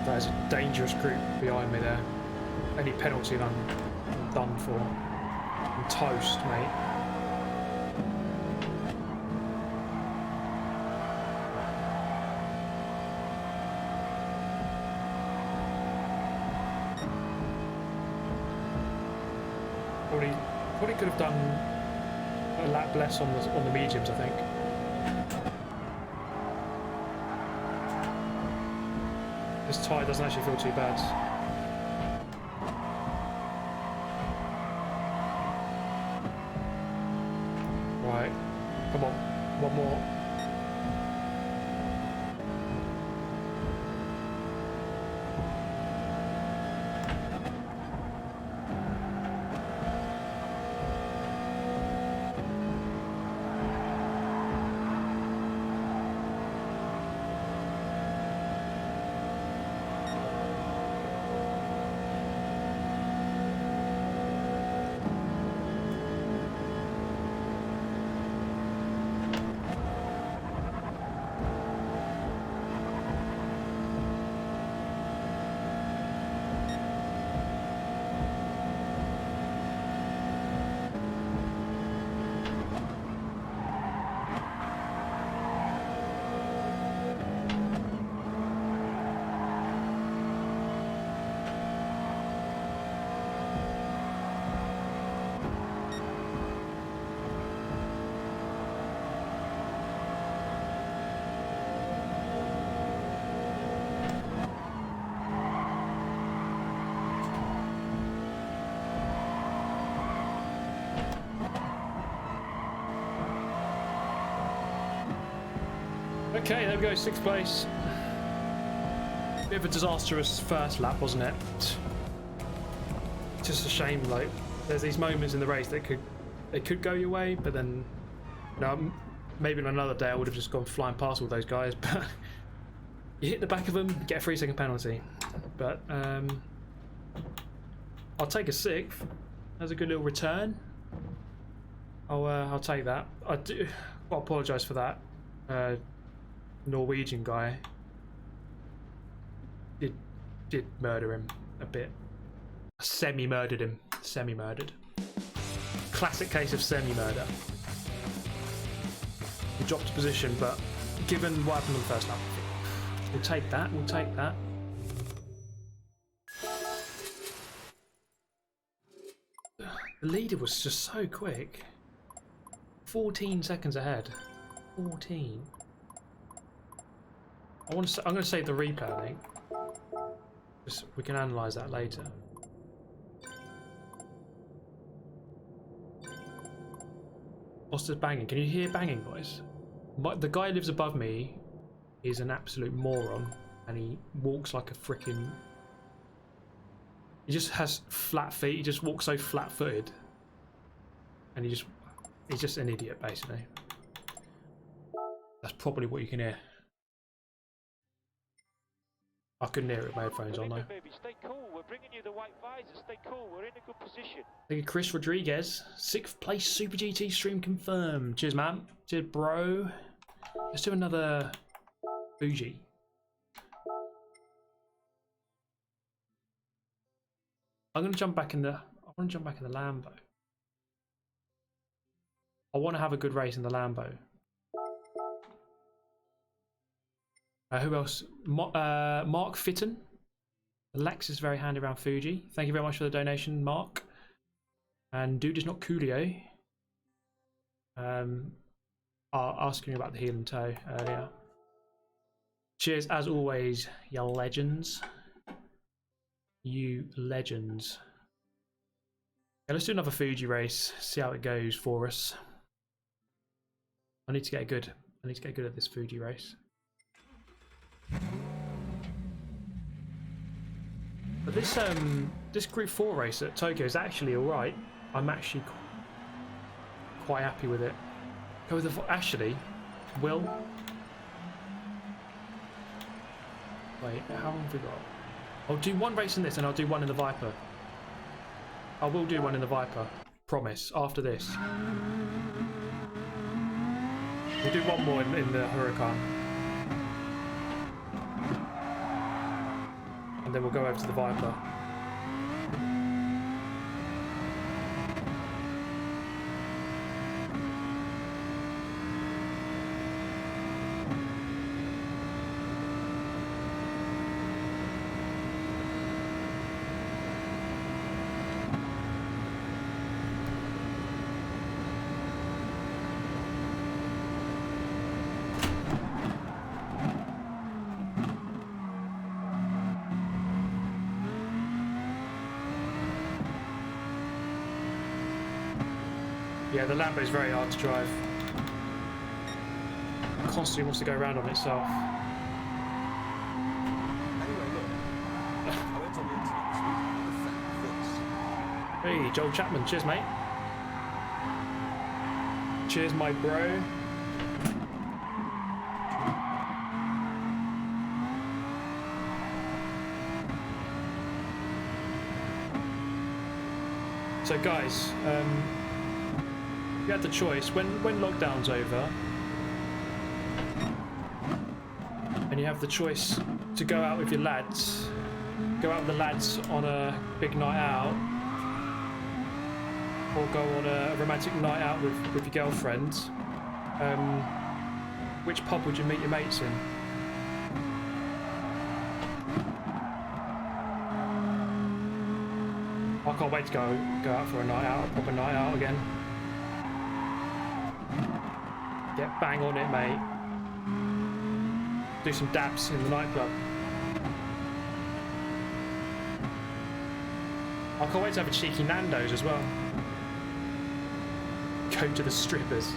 That is a dangerous group behind me there. Any penalty and I'm done for. I'm toast, mate. Probably could have done a lap less on the mediums, I think. This tyre doesn't actually feel too bad. Right, come on, one more. Okay, there we go, 6th place. Bit of a disastrous first lap, wasn't it? Just a shame. Like, there's these moments in the race that could go your way, but then, you know, maybe on another day I would have just gone flying past all those guys. But you hit the back of them, get a 3-second penalty. But I'll take a 6th. That's a good little return. I'll take that. I do. I'll apologise for that. Norwegian guy did murder him a bit. Semi-murdered him. Semi-murdered. Classic case of semi-murder. He dropped position, but given what happened on the first lap, we'll take that. We'll take that. The leader was just so quick. 14 seconds ahead. 14. I'm going to save the replay, I think. Just, we can analyse that later. What's this banging? Can you hear banging noise? The guy who lives above me is an absolute moron, and he walks like a freaking... He just has flat feet. He just walks so flat-footed, and he's just an idiot, basically. That's probably what you can hear. I couldn't hear it with my headphones on though. Baby, stay cool. We're bringing you the white visor. Stay cool. We're in a good position. Thank you, Chris Rodriguez. 6th place Super GT stream confirmed. Cheers, man. Cheers, bro. Let's do another Fuji. I'm gonna jump back in the. I want to jump back in the Lambo. I want to have a good race in the Lambo. Who else? Mark Fitton. The Lex is very handy around Fuji. Thank you very much for the donation, Mark. And Dude is not Coolio. Asking about the heel and toe earlier. Cheers, as always, you legends. You legends. Okay, let's do another Fuji race. See how it goes for us. I need to get good. I need to get good at this Fuji race. But this Group 4 race at Tokyo is actually alright. I'm actually quite happy with it. Go with the... Actually, Will... Wait, how long have we got? I'll do one race in this and I'll do one in the Viper. I will do one in the Viper. Promise, after this. We'll do one more in the Huracan. And then we'll go over to the Viper. Yeah, the Lambo is very hard to drive. It constantly wants to go around on itself. Anyway, look. I went on the internet this week and I found this. Hey, Joel Chapman, cheers, mate. Cheers, my bro. So, guys, you had the choice when lockdown's over, and you have the choice to go out with your lads, go out with the lads on a big night out, or go on a romantic night out with your girlfriend. Which pub would you meet your mates in? I can't wait to go out for a night out, a proper night out again. Get bang on it, mate. Do some dabs in the nightclub. I can't wait to have a cheeky Nando's as well. Go to the strippers.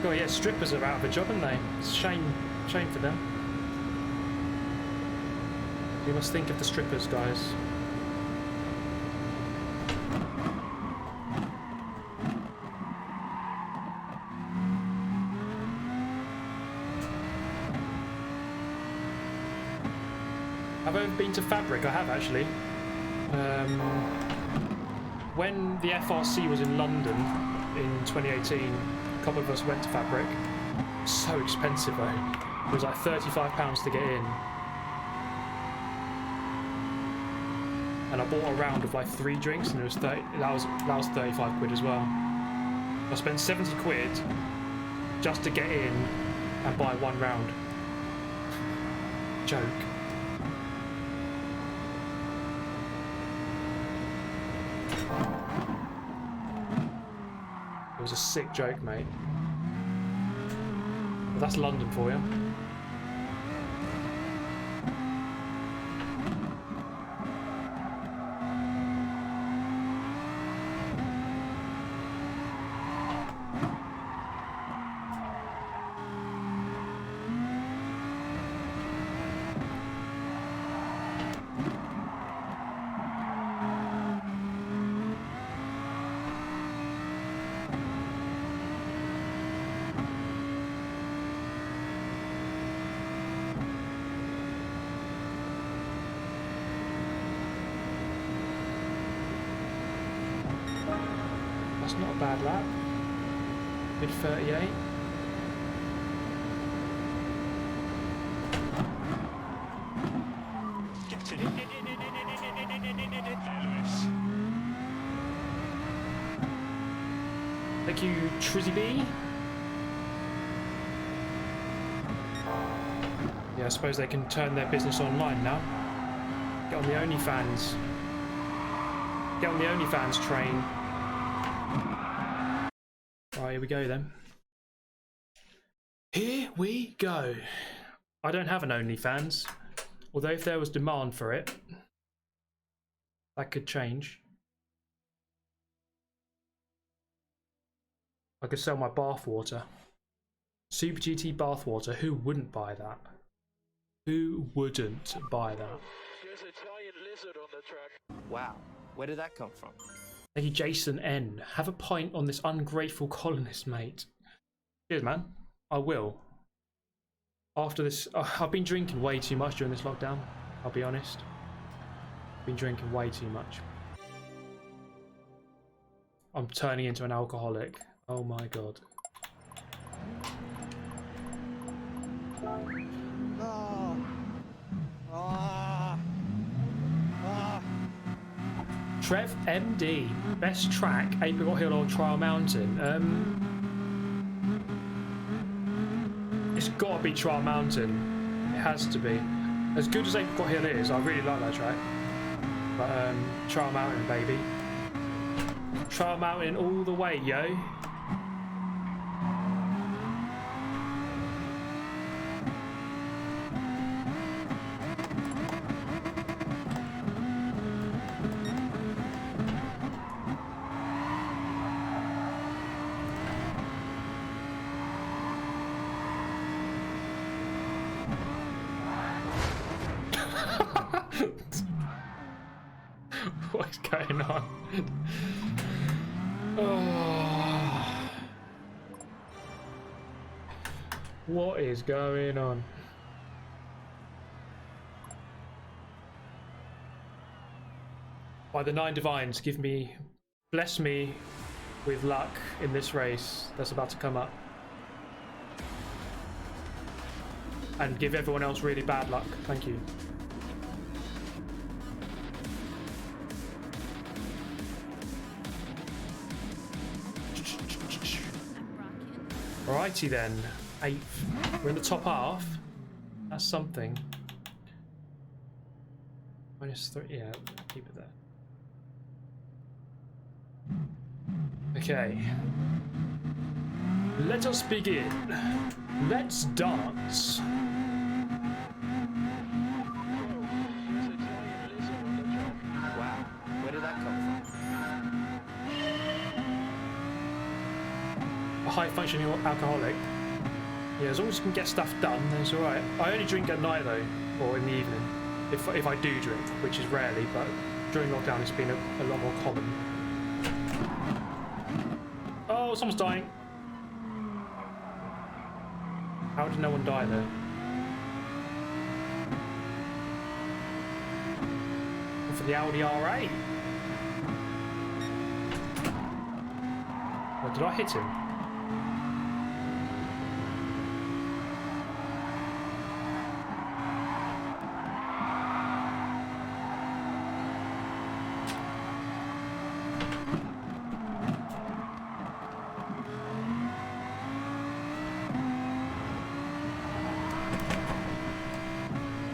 God, yeah, strippers are out of a job, aren't they? It's a shame for them. We must think of the strippers, guys. Have I ever been to Fabric? I have actually. When the FRC was in London in 2018, a couple of us went to Fabric. So expensive though. It was like £35 to get in. And I bought a round of like 3 drinks and it was that was 35 quid as well. I spent 70 quid just to get in and buy 1 round. Joke. It was a sick joke, mate. But that's London for you. That's not a bad lap. Mid 38. Thank you, Trizzy B. Yeah, I suppose they can turn their business online now. Get on the OnlyFans. Get on the OnlyFans train. Right, here we go then. Here we go. I don't have an OnlyFans, although if there was demand for it, that could change. I could sell my bathwater. Super GT bathwater. Who wouldn't buy that? Who wouldn't buy that? There's an Italian lizard on the track. Wow, where did that come from? Thank you, Jason N. Have a pint on this ungrateful colonist, mate. Cheers, man. I will. After this, I've been drinking way too much during this lockdown. I'll be honest. Been drinking way too much. I'm turning into an alcoholic. Oh my god. Trev MD, best track, Apricot Hill or Trial Mountain? It's gotta be Trial Mountain. It has to be. As good as Apricot Hill is, I really like that track. But Trial Mountain, baby. Trial Mountain all the way, yo. What's going on? Oh. What is going on? By the 9 divines, bless me with luck in this race that's about to come up. And give everyone else really bad luck. Thank you. Alrighty then, 8th. We're in the top half. That's something. -3, yeah, keep it there. Okay. Let us begin. Let's dance. Wow, where did that come from? A high-functioning alcoholic. Yeah, as long as you can get stuff done, then it's alright. I only drink at night though, or in the evening. if I do drink, which is rarely, but during lockdown it's been a lot more common. Oh, someone's dying. How did no one die there? For the Audi R8. Oh, did I hit him?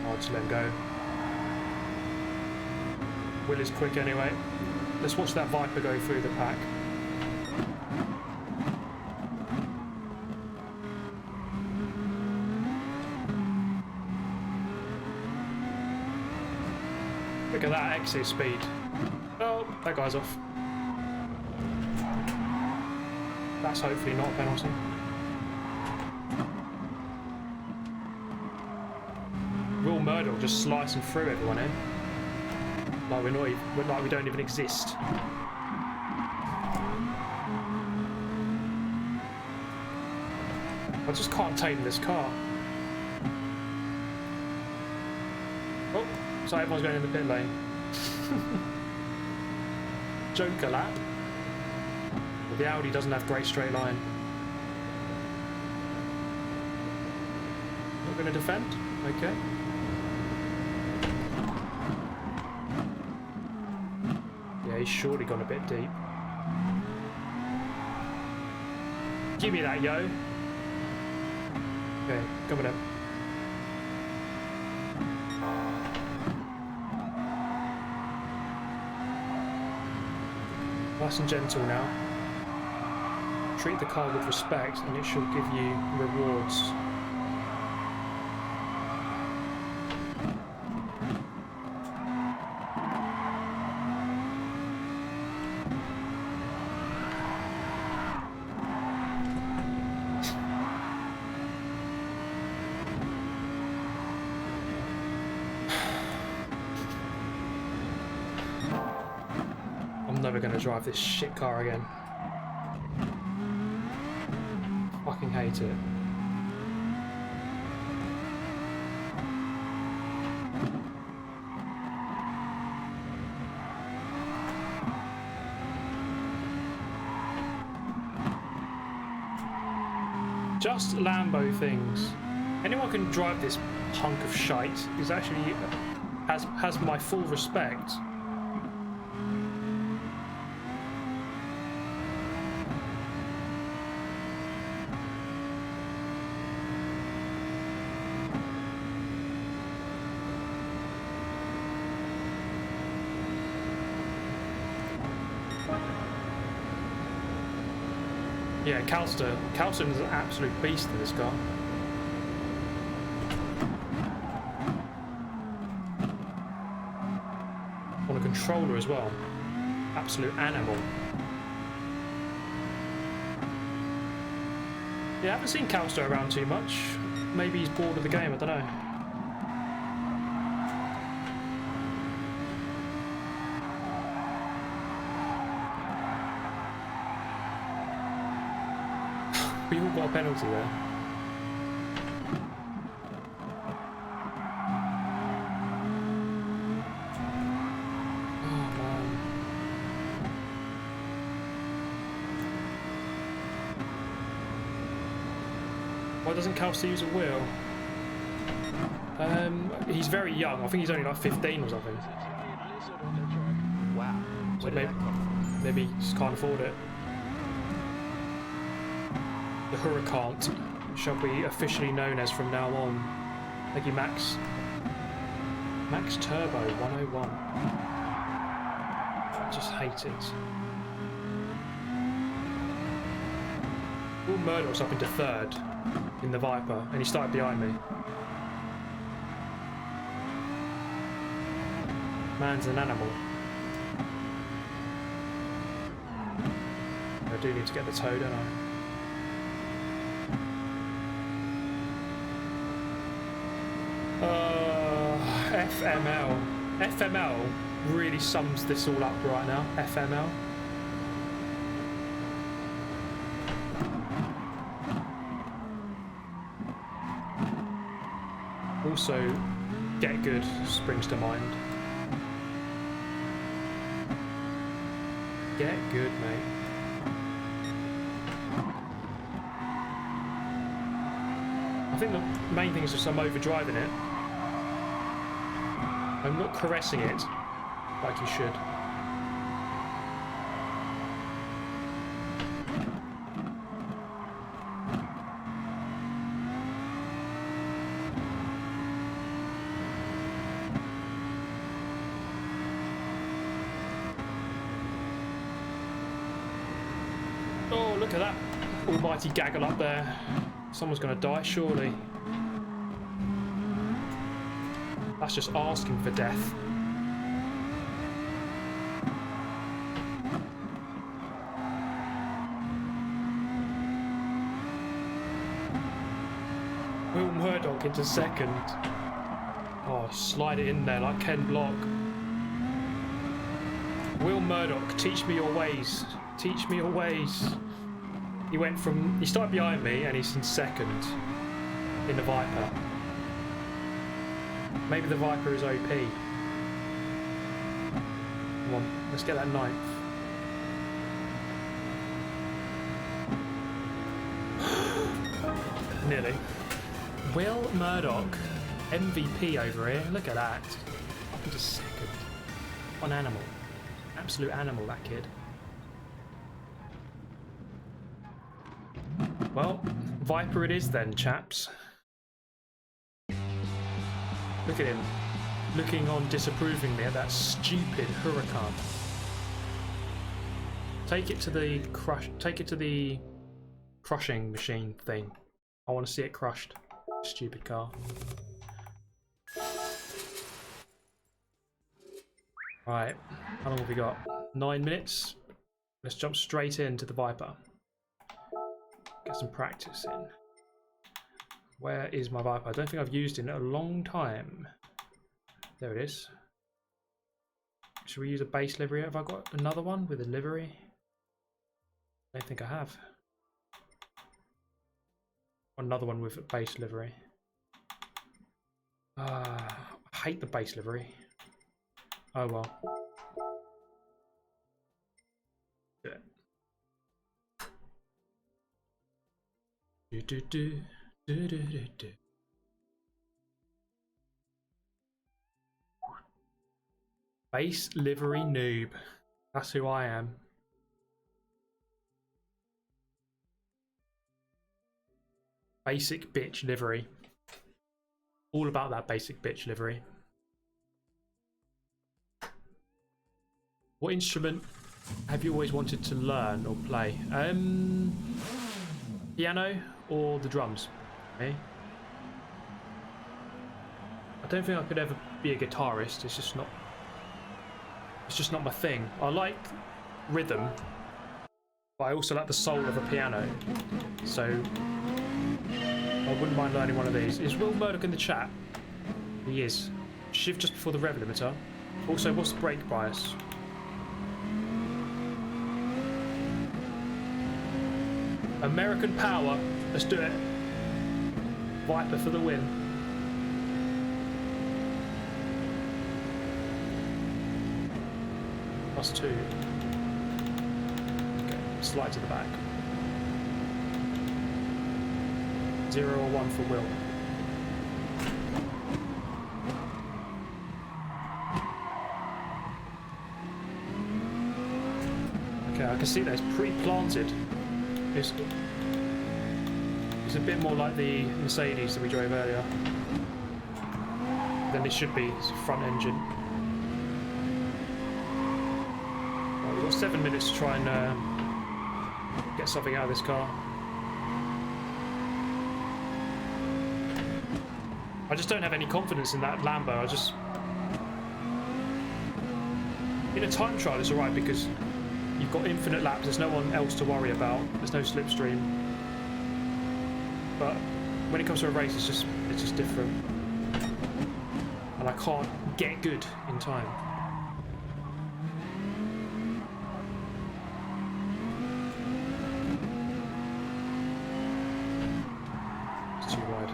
I'll just let him go. Will is quick anyway. Let's watch that Viper go through the pack. Look at that exit speed. Oh, that guy's off. That's hopefully not a penalty. Real Murdoch just slicing through everyone in. Like we're not even, like we don't even exist. I just can't tame this car. Oh, so everyone's going in the pit lane. Joker lap. Well, the Audi doesn't have great straight line. Not going to defend? Okay. Yeah, he's surely gone a bit deep. Give me that, yo. Okay, coming up. Nice and gentle now. Treat the car with respect and it should give you rewards. Never gonna drive this shit car again. Fucking hate it. Just Lambo things. Anyone can drive this hunk of shite is actually has my full respect. Yeah, Calston is an absolute beast in this car. On a controller as well. Absolute animal. Yeah, I haven't seen Calston around too much. Maybe he's bored of the game, I don't know. We all got a penalty there. Oh man. Why doesn't Calston use a wheel? He's very young. I think he's only like 15 or something. Wow. So maybe he just can't afford it. The Huracan shall be officially known as from now on. Thank you, Max. Max Turbo 101. I just hate it. Will Murdoch's up into third in the Viper, and he started behind me. Man's an animal. I do need to get the toe, don't I? FML. FML really sums this all up right now. FML. Also, get good springs to mind. Get good, mate. I think the main thing is just I'm overdriving it. I'm not caressing it like you should. Oh, look at that almighty gaggle up there. Someone's going to die, surely. That's just asking for death. Will Murdoch into second. Oh, slide it in there like Ken Block. Will Murdoch, teach me your ways. Teach me your ways. He started behind me and he's in second in the Viper. Maybe the Viper is OP. Come on, let's get that 9th. Nearly. Will Murdoch, MVP over here. Look at that. Up into second. What an animal. Absolute animal, that kid. Well, Viper it is then, chaps. Look at him, looking on disapprovingly at that stupid Huracan. Take it to the crushing machine thing. I want to see it crushed. Stupid car. Right, how long have we got? 9 minutes. Let's jump straight into the Viper. Get some practice in. Where is my Viper? I don't think I've used it in a long time. There it is. Should we use a base livery? Have I got another one with a livery? I don't think I have. Another one with a base livery. I hate the base livery. Oh well. Yeah. Do. Base livery noob. That's who I am. Basic bitch livery. All about that basic bitch livery. What instrument have you always wanted to learn or play? Piano or the drums? Okay. I don't think I could ever be a guitarist. It's just not my thing. I like rhythm, but I also like the soul of a piano. So I wouldn't mind learning one of these. Is Will Murdoch in the chat? He is. Shift just before the rev limiter. Also, what's the brake bias? American power. Let's do it. Viper for the win. +2. Okay, slide to the back. 0 or 1 for Will. Okay, I can see that it's pre-planted. It's a bit more like the Mercedes that we drove earlier than it should be. It's a front engine. Well, we've got 7 minutes to try and get something out of this car. I just don't have any confidence in that Lambo. In a time trial it's alright because you've got infinite laps, there's no one else to worry about, there's no slipstream. But when it comes to a race, it's just different. And I can't get good in time. It's too wide.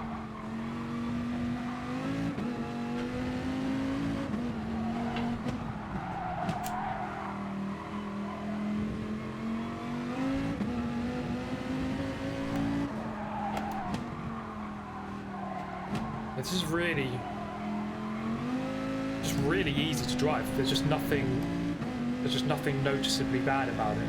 This is really easy to drive. There's just nothing noticeably bad about it.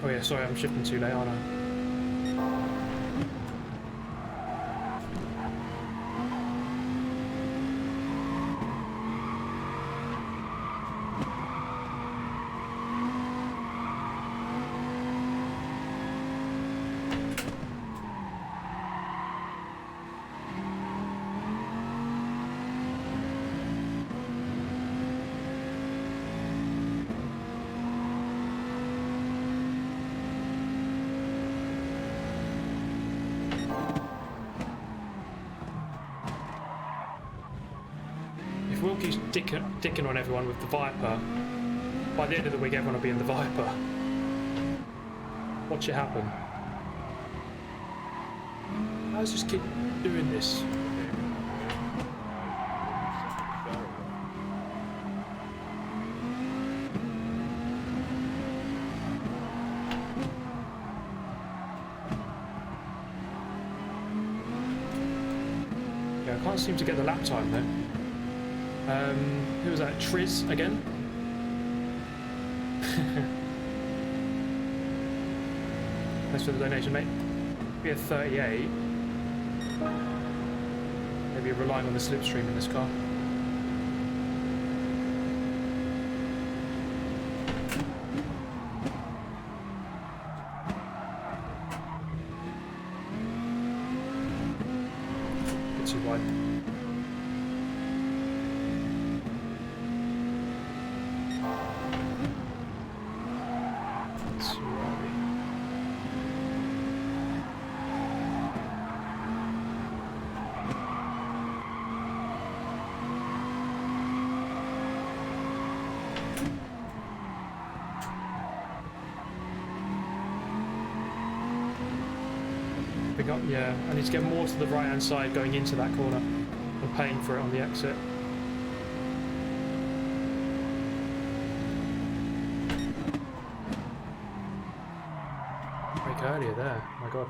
Oh yeah, sorry, I'm shifting too late, aren't I? If Will keeps dicking on everyone with the Viper, by the end of the week everyone will be in the Viper. Watch it happen. How does this kid doing this? Yeah, I can't seem to get the lap time though. Who was that? Triz again? Thanks for the donation, mate. Be a 38. Maybe relying on the slipstream in this car. Bit too wide. Yeah, I need to get more to the right hand side going into that corner. I'm paying for it on the exit. Brake earlier there, oh my god.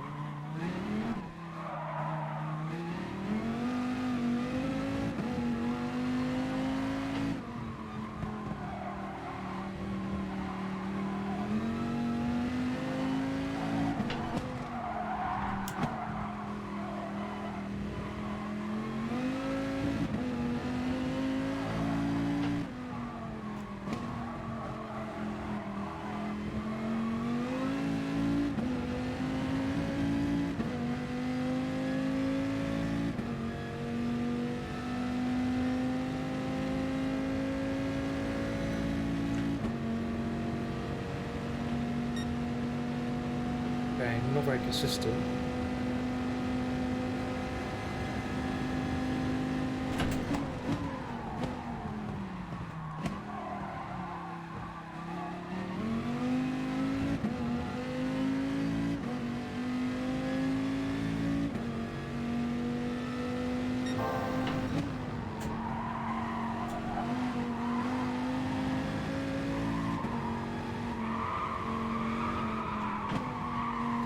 Not very consistent.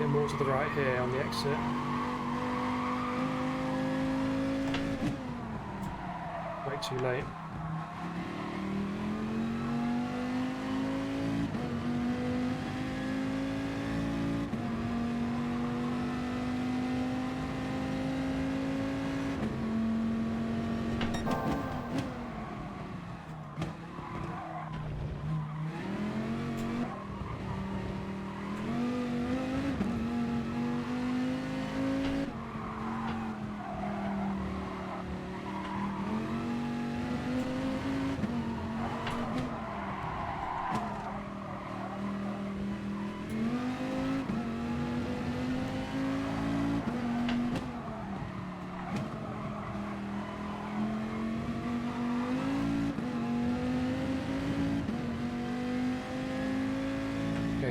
More to the right here on the exit. Way too late.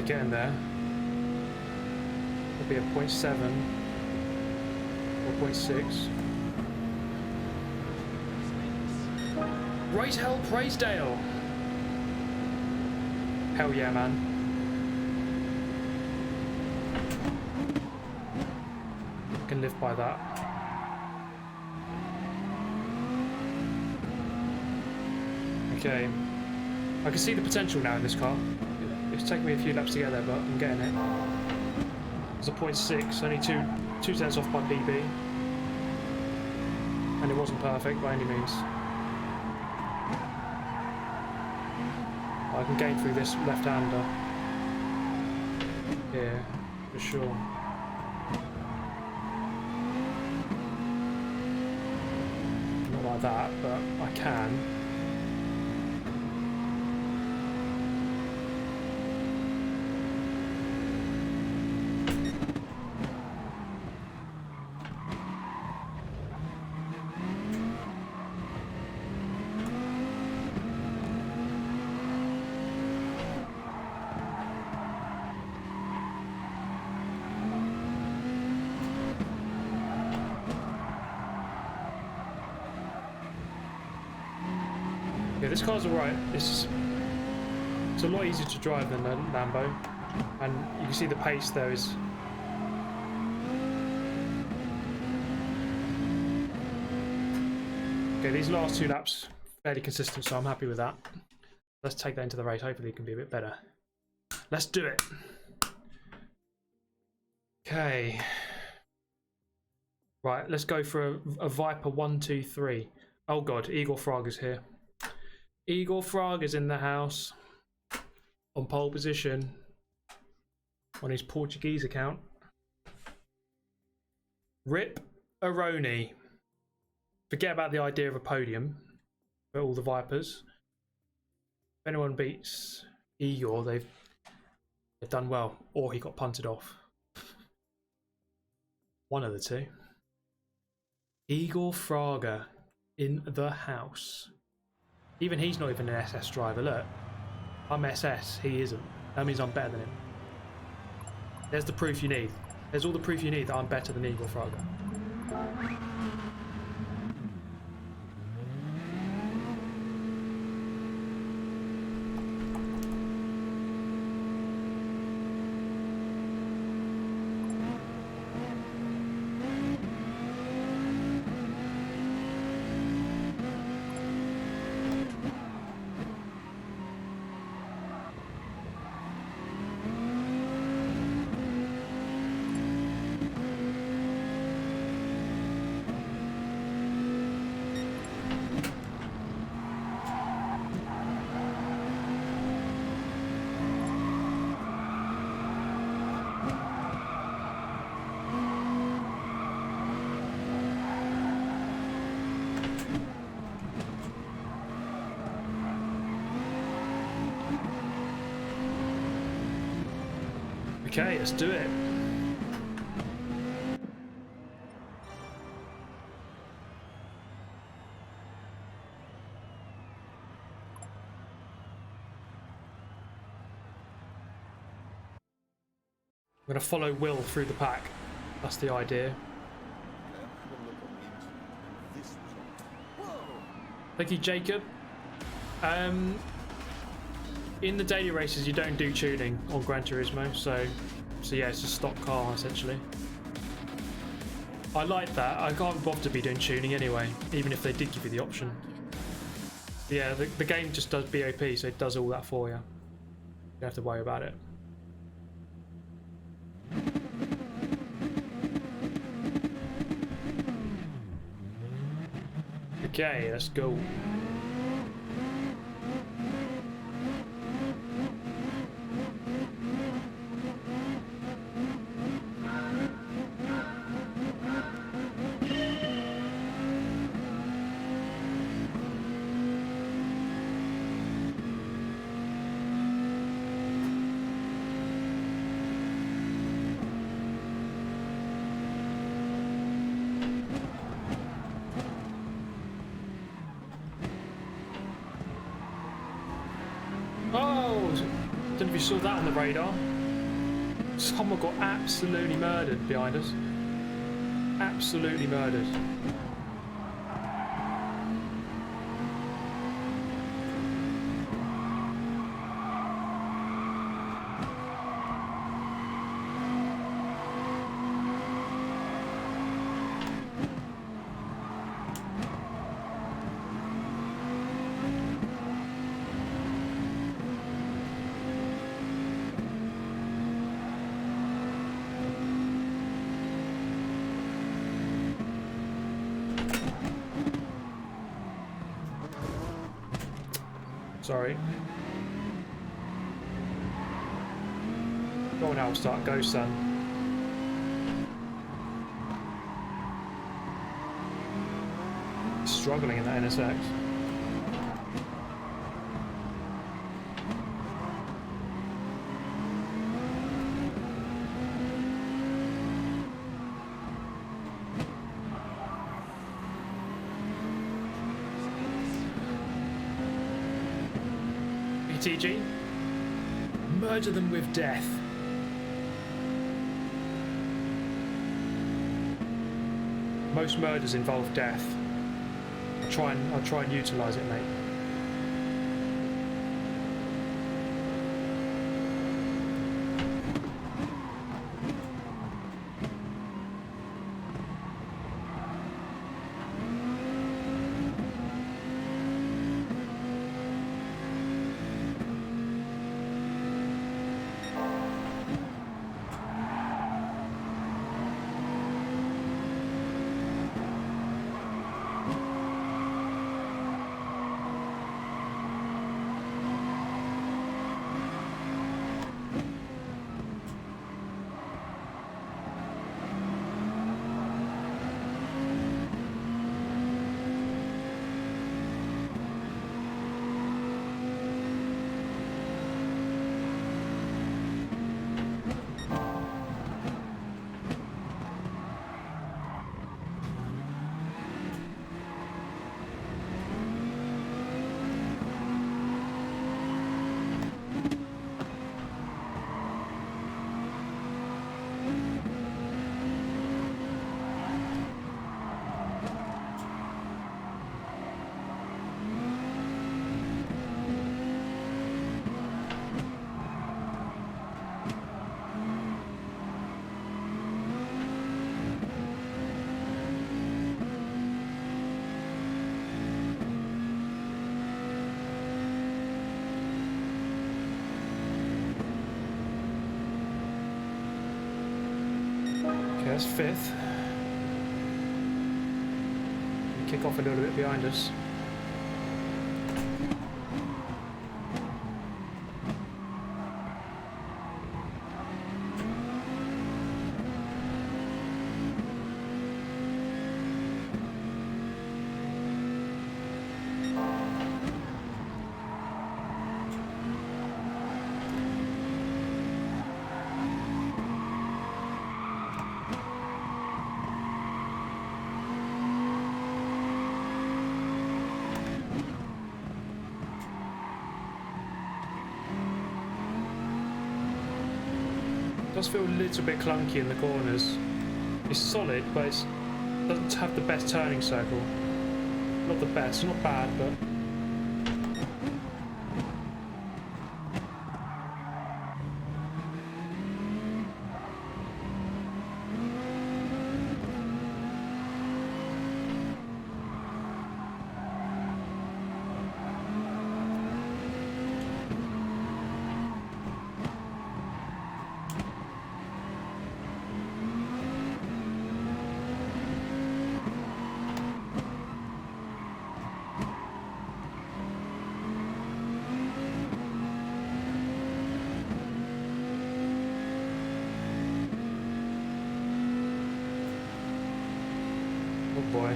Okay, getting there. It'll be a 0.7 or 0.6. RypeL Praisedale. Hell yeah, man. I can live by that. Okay. I can see the potential now in this car. It's taken me a few laps to get there, but I'm getting it. It's a 0.6, only two tenths off by PB. And it wasn't perfect by any means. I can gain through this left-hander here, for sure. Not like that, but I can. Yeah, this car's alright. It's a lot easier to drive than a Lambo, and you can see the pace there is. Okay, these last 2 laps fairly consistent, so I'm happy with that. Let's take that into the race. Hopefully, it can be a bit better. Let's do it. Okay. Right, let's go for a Viper 1, 2, 3. Oh god, Igor Fraga's here. Igor Fraga's in the house. On pole position. On his Portuguese account. Rip Aroni. Forget about the idea of a podium for all the Vipers. If anyone beats Igor, they've done well. Or he got punted off. One of the two. Igor Fraga in the house. Even he's not even an SS driver. Look, I'm SS, he isn't. That means I'm better than him. There's the proof you need. There's all the proof you need that I'm better than Igor Fraga. Okay, let's do it. I'm going to follow Will through the pack. That's the idea. Thank you, Jacob. In the daily races, you don't do tuning on Gran Turismo, so yeah, it's a stock car essentially. I like that. I can't bother to be doing tuning anyway, even if they did give you the option. Yeah, the game just does BOP, so it does all that for you. You don't have to worry about it. Okay, let's go. Oh, don't know if you saw that on the radar. Someone got absolutely murdered behind us. Absolutely murdered. Sorry. Go on, I'll start. Go, son. Struggling in that NSX. TG, murder them with death. Most murders involve death. I'll try and utilise it, mate. That's fifth. We kick off a little bit behind us. Does feel a little bit clunky in the corners. It's solid, but it doesn't have the best turning circle. Not the best, not bad, but boy.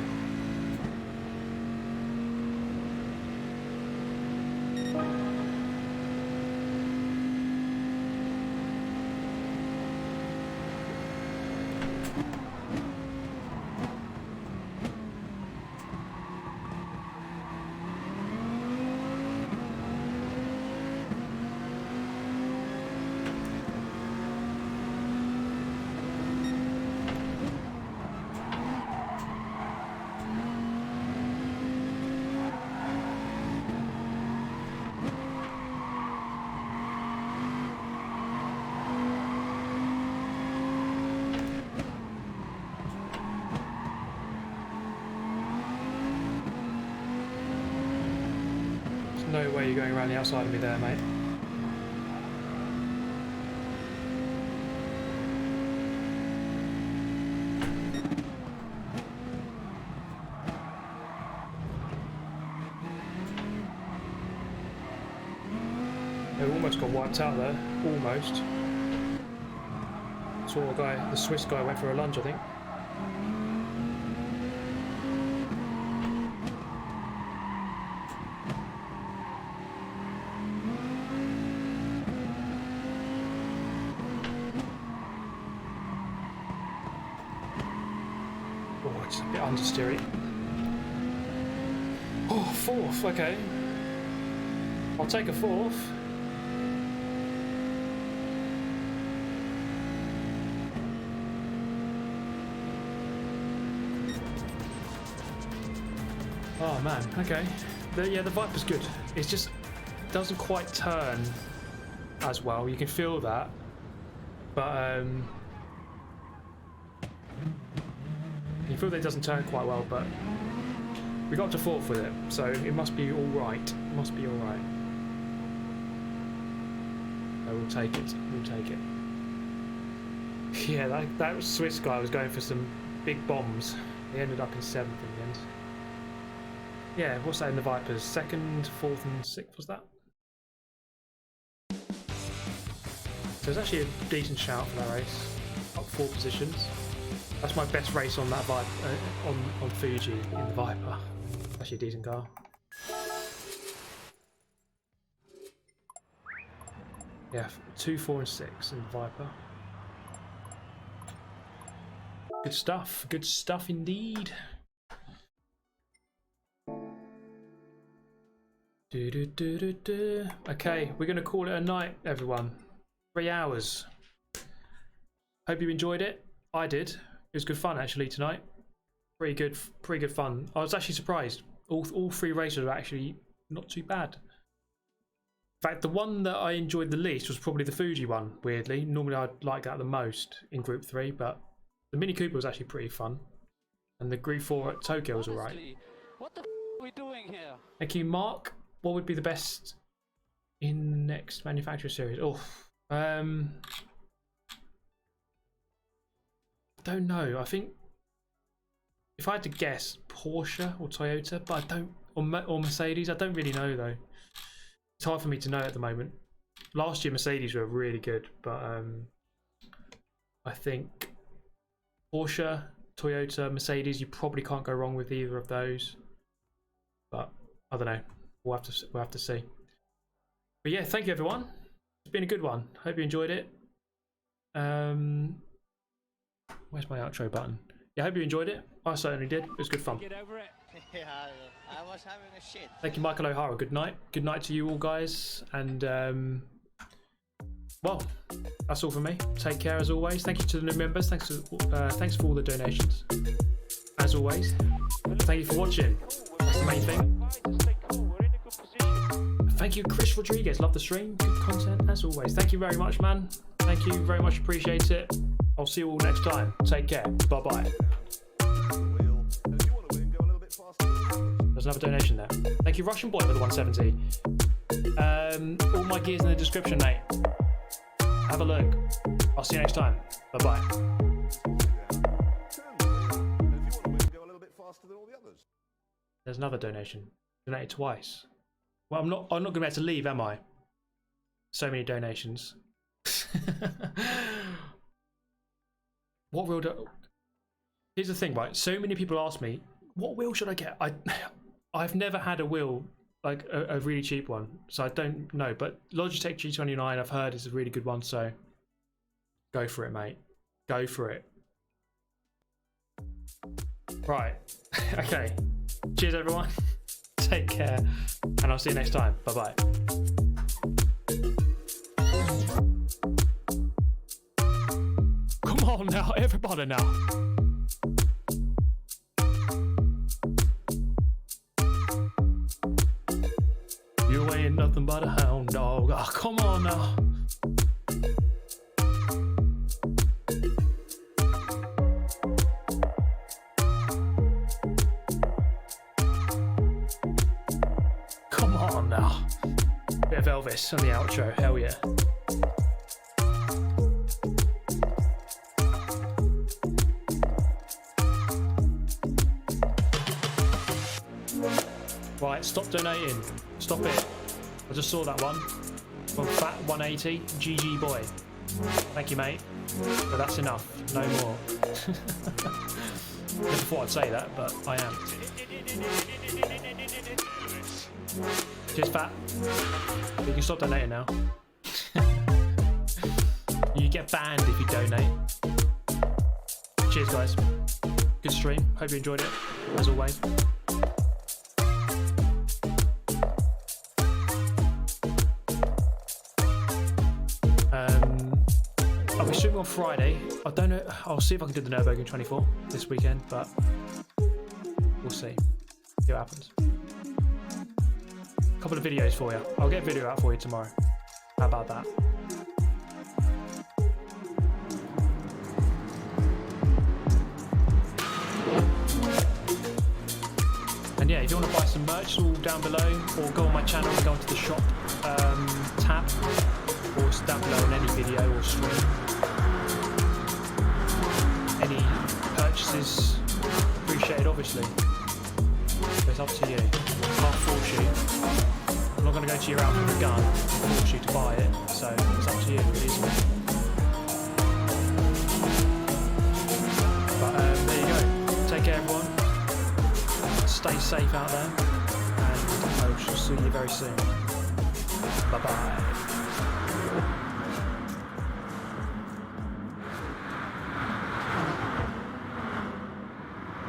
no way you're going around the outside of me there, mate. They almost got wiped out there. Almost. Saw a guy, the Swiss guy, went for a lunge, I think. Oh, it's a bit understeery. Oh, fourth, okay. I'll take a fourth. Oh man, okay. Yeah, the Viper's good. It's just doesn't quite turn as well. You can feel that, but you feel that it doesn't turn quite well. But we got to fourth with it, so it must be all right. It must be all right. So we'll take it. We'll take it. Yeah, that Swiss guy was going for some big bombs. He ended up in 7th in the end. Yeah, what's that in the Vipers? 2nd, 4th and 6th, was that? So it's actually a decent shout for that race. Up 4 positions. That's my best race on that on Fuji in the Viper. Actually a decent car. Yeah, 2, 4 and 6 in the Viper. Good stuff indeed. Okay, we're going to call it a night, everyone. 3 hours. Hope you enjoyed it. I did. It was good fun actually tonight. Pretty good fun. I was actually surprised. All 3 races were actually not too bad. In fact, the one that I enjoyed the least was probably the Fuji one, weirdly. Normally I'd like that the most in Group 3, but the Mini Cooper was actually pretty fun. And the Group 4 at Tokyo was alright. What the are we doing here? Thank you, Mark. What would be the best in the next manufacturer series? Oh, don't know. I think if I had to guess, Porsche or Toyota, but I don't, or Mercedes. I don't really know though. It's hard for me to know at the moment. Last year Mercedes were really good, but I think Porsche, Toyota, Mercedes, you probably can't go wrong with either of those. But I don't know. We'll have to see. But yeah, thank you everyone. It's been a good one. Hope you enjoyed it. Where's my outro button? Yeah, I hope you enjoyed it. I certainly did. It was good fun. Yeah, I was having a shit. Thank you, Michael O'Hara. Good night. Good night to you all, guys. And well, that's all from me. Take care as always. Thank you to the new members. Thanks for all the donations. As always, thank you for watching. That's the main thing. Thank you, Chris Rodriguez. Love the stream. Good content as always. Thank you very much, man. Thank you very much. Appreciate it. I'll see you all next time. Take care. Bye bye. There's another donation there. Thank you, Russian Boy, for the 170. All my gear's in the description, mate. Have a look. I'll see you next time. Bye bye. There's another donation. Donated twice. Well, I'm not gonna be able to leave, am I? So many donations. What wheel do... Here's the thing, right? So many people ask me, what wheel should I get? I've never had a wheel, like a really cheap one, so I don't know. But Logitech G29 I've heard is a really good one, so go for it, mate. Go for it. Right. Okay. Cheers, everyone. Take care, and I'll see you next time. Bye bye. Come on now, everybody now. You ain't nothing but a hound dog. Oh, come on now. Come on now. Bit of Elvis on the outro, hell yeah. Right, stop donating. Stop it. I just saw that one. From Fat 180, GG boy. Thank you, mate. But that's enough. No more. Never thought I'd say that, but I am. Cheers, Fat. You can stop donating now. You get banned if you donate. Cheers, guys. Good stream. Hope you enjoyed it, as always. I'll be streaming on Friday. I don't know. I'll see if I can do the Nürburgring 24 this weekend, but we'll see. See what happens. A couple of videos for you. I'll get a video out for you tomorrow. How about that? And yeah, if you want to buy some merch, it's all down below, or go on my channel and go into the shop tab, or it's down below in any video or stream. Any purchases appreciated, obviously. But it's up to you. Can't force you. I'm not going to go to your house with a gun and force you to buy it, so it's up to you, really, isn't it? But there you go. Take care, everyone. Stay safe out there, and I shall see you very soon. Bye bye.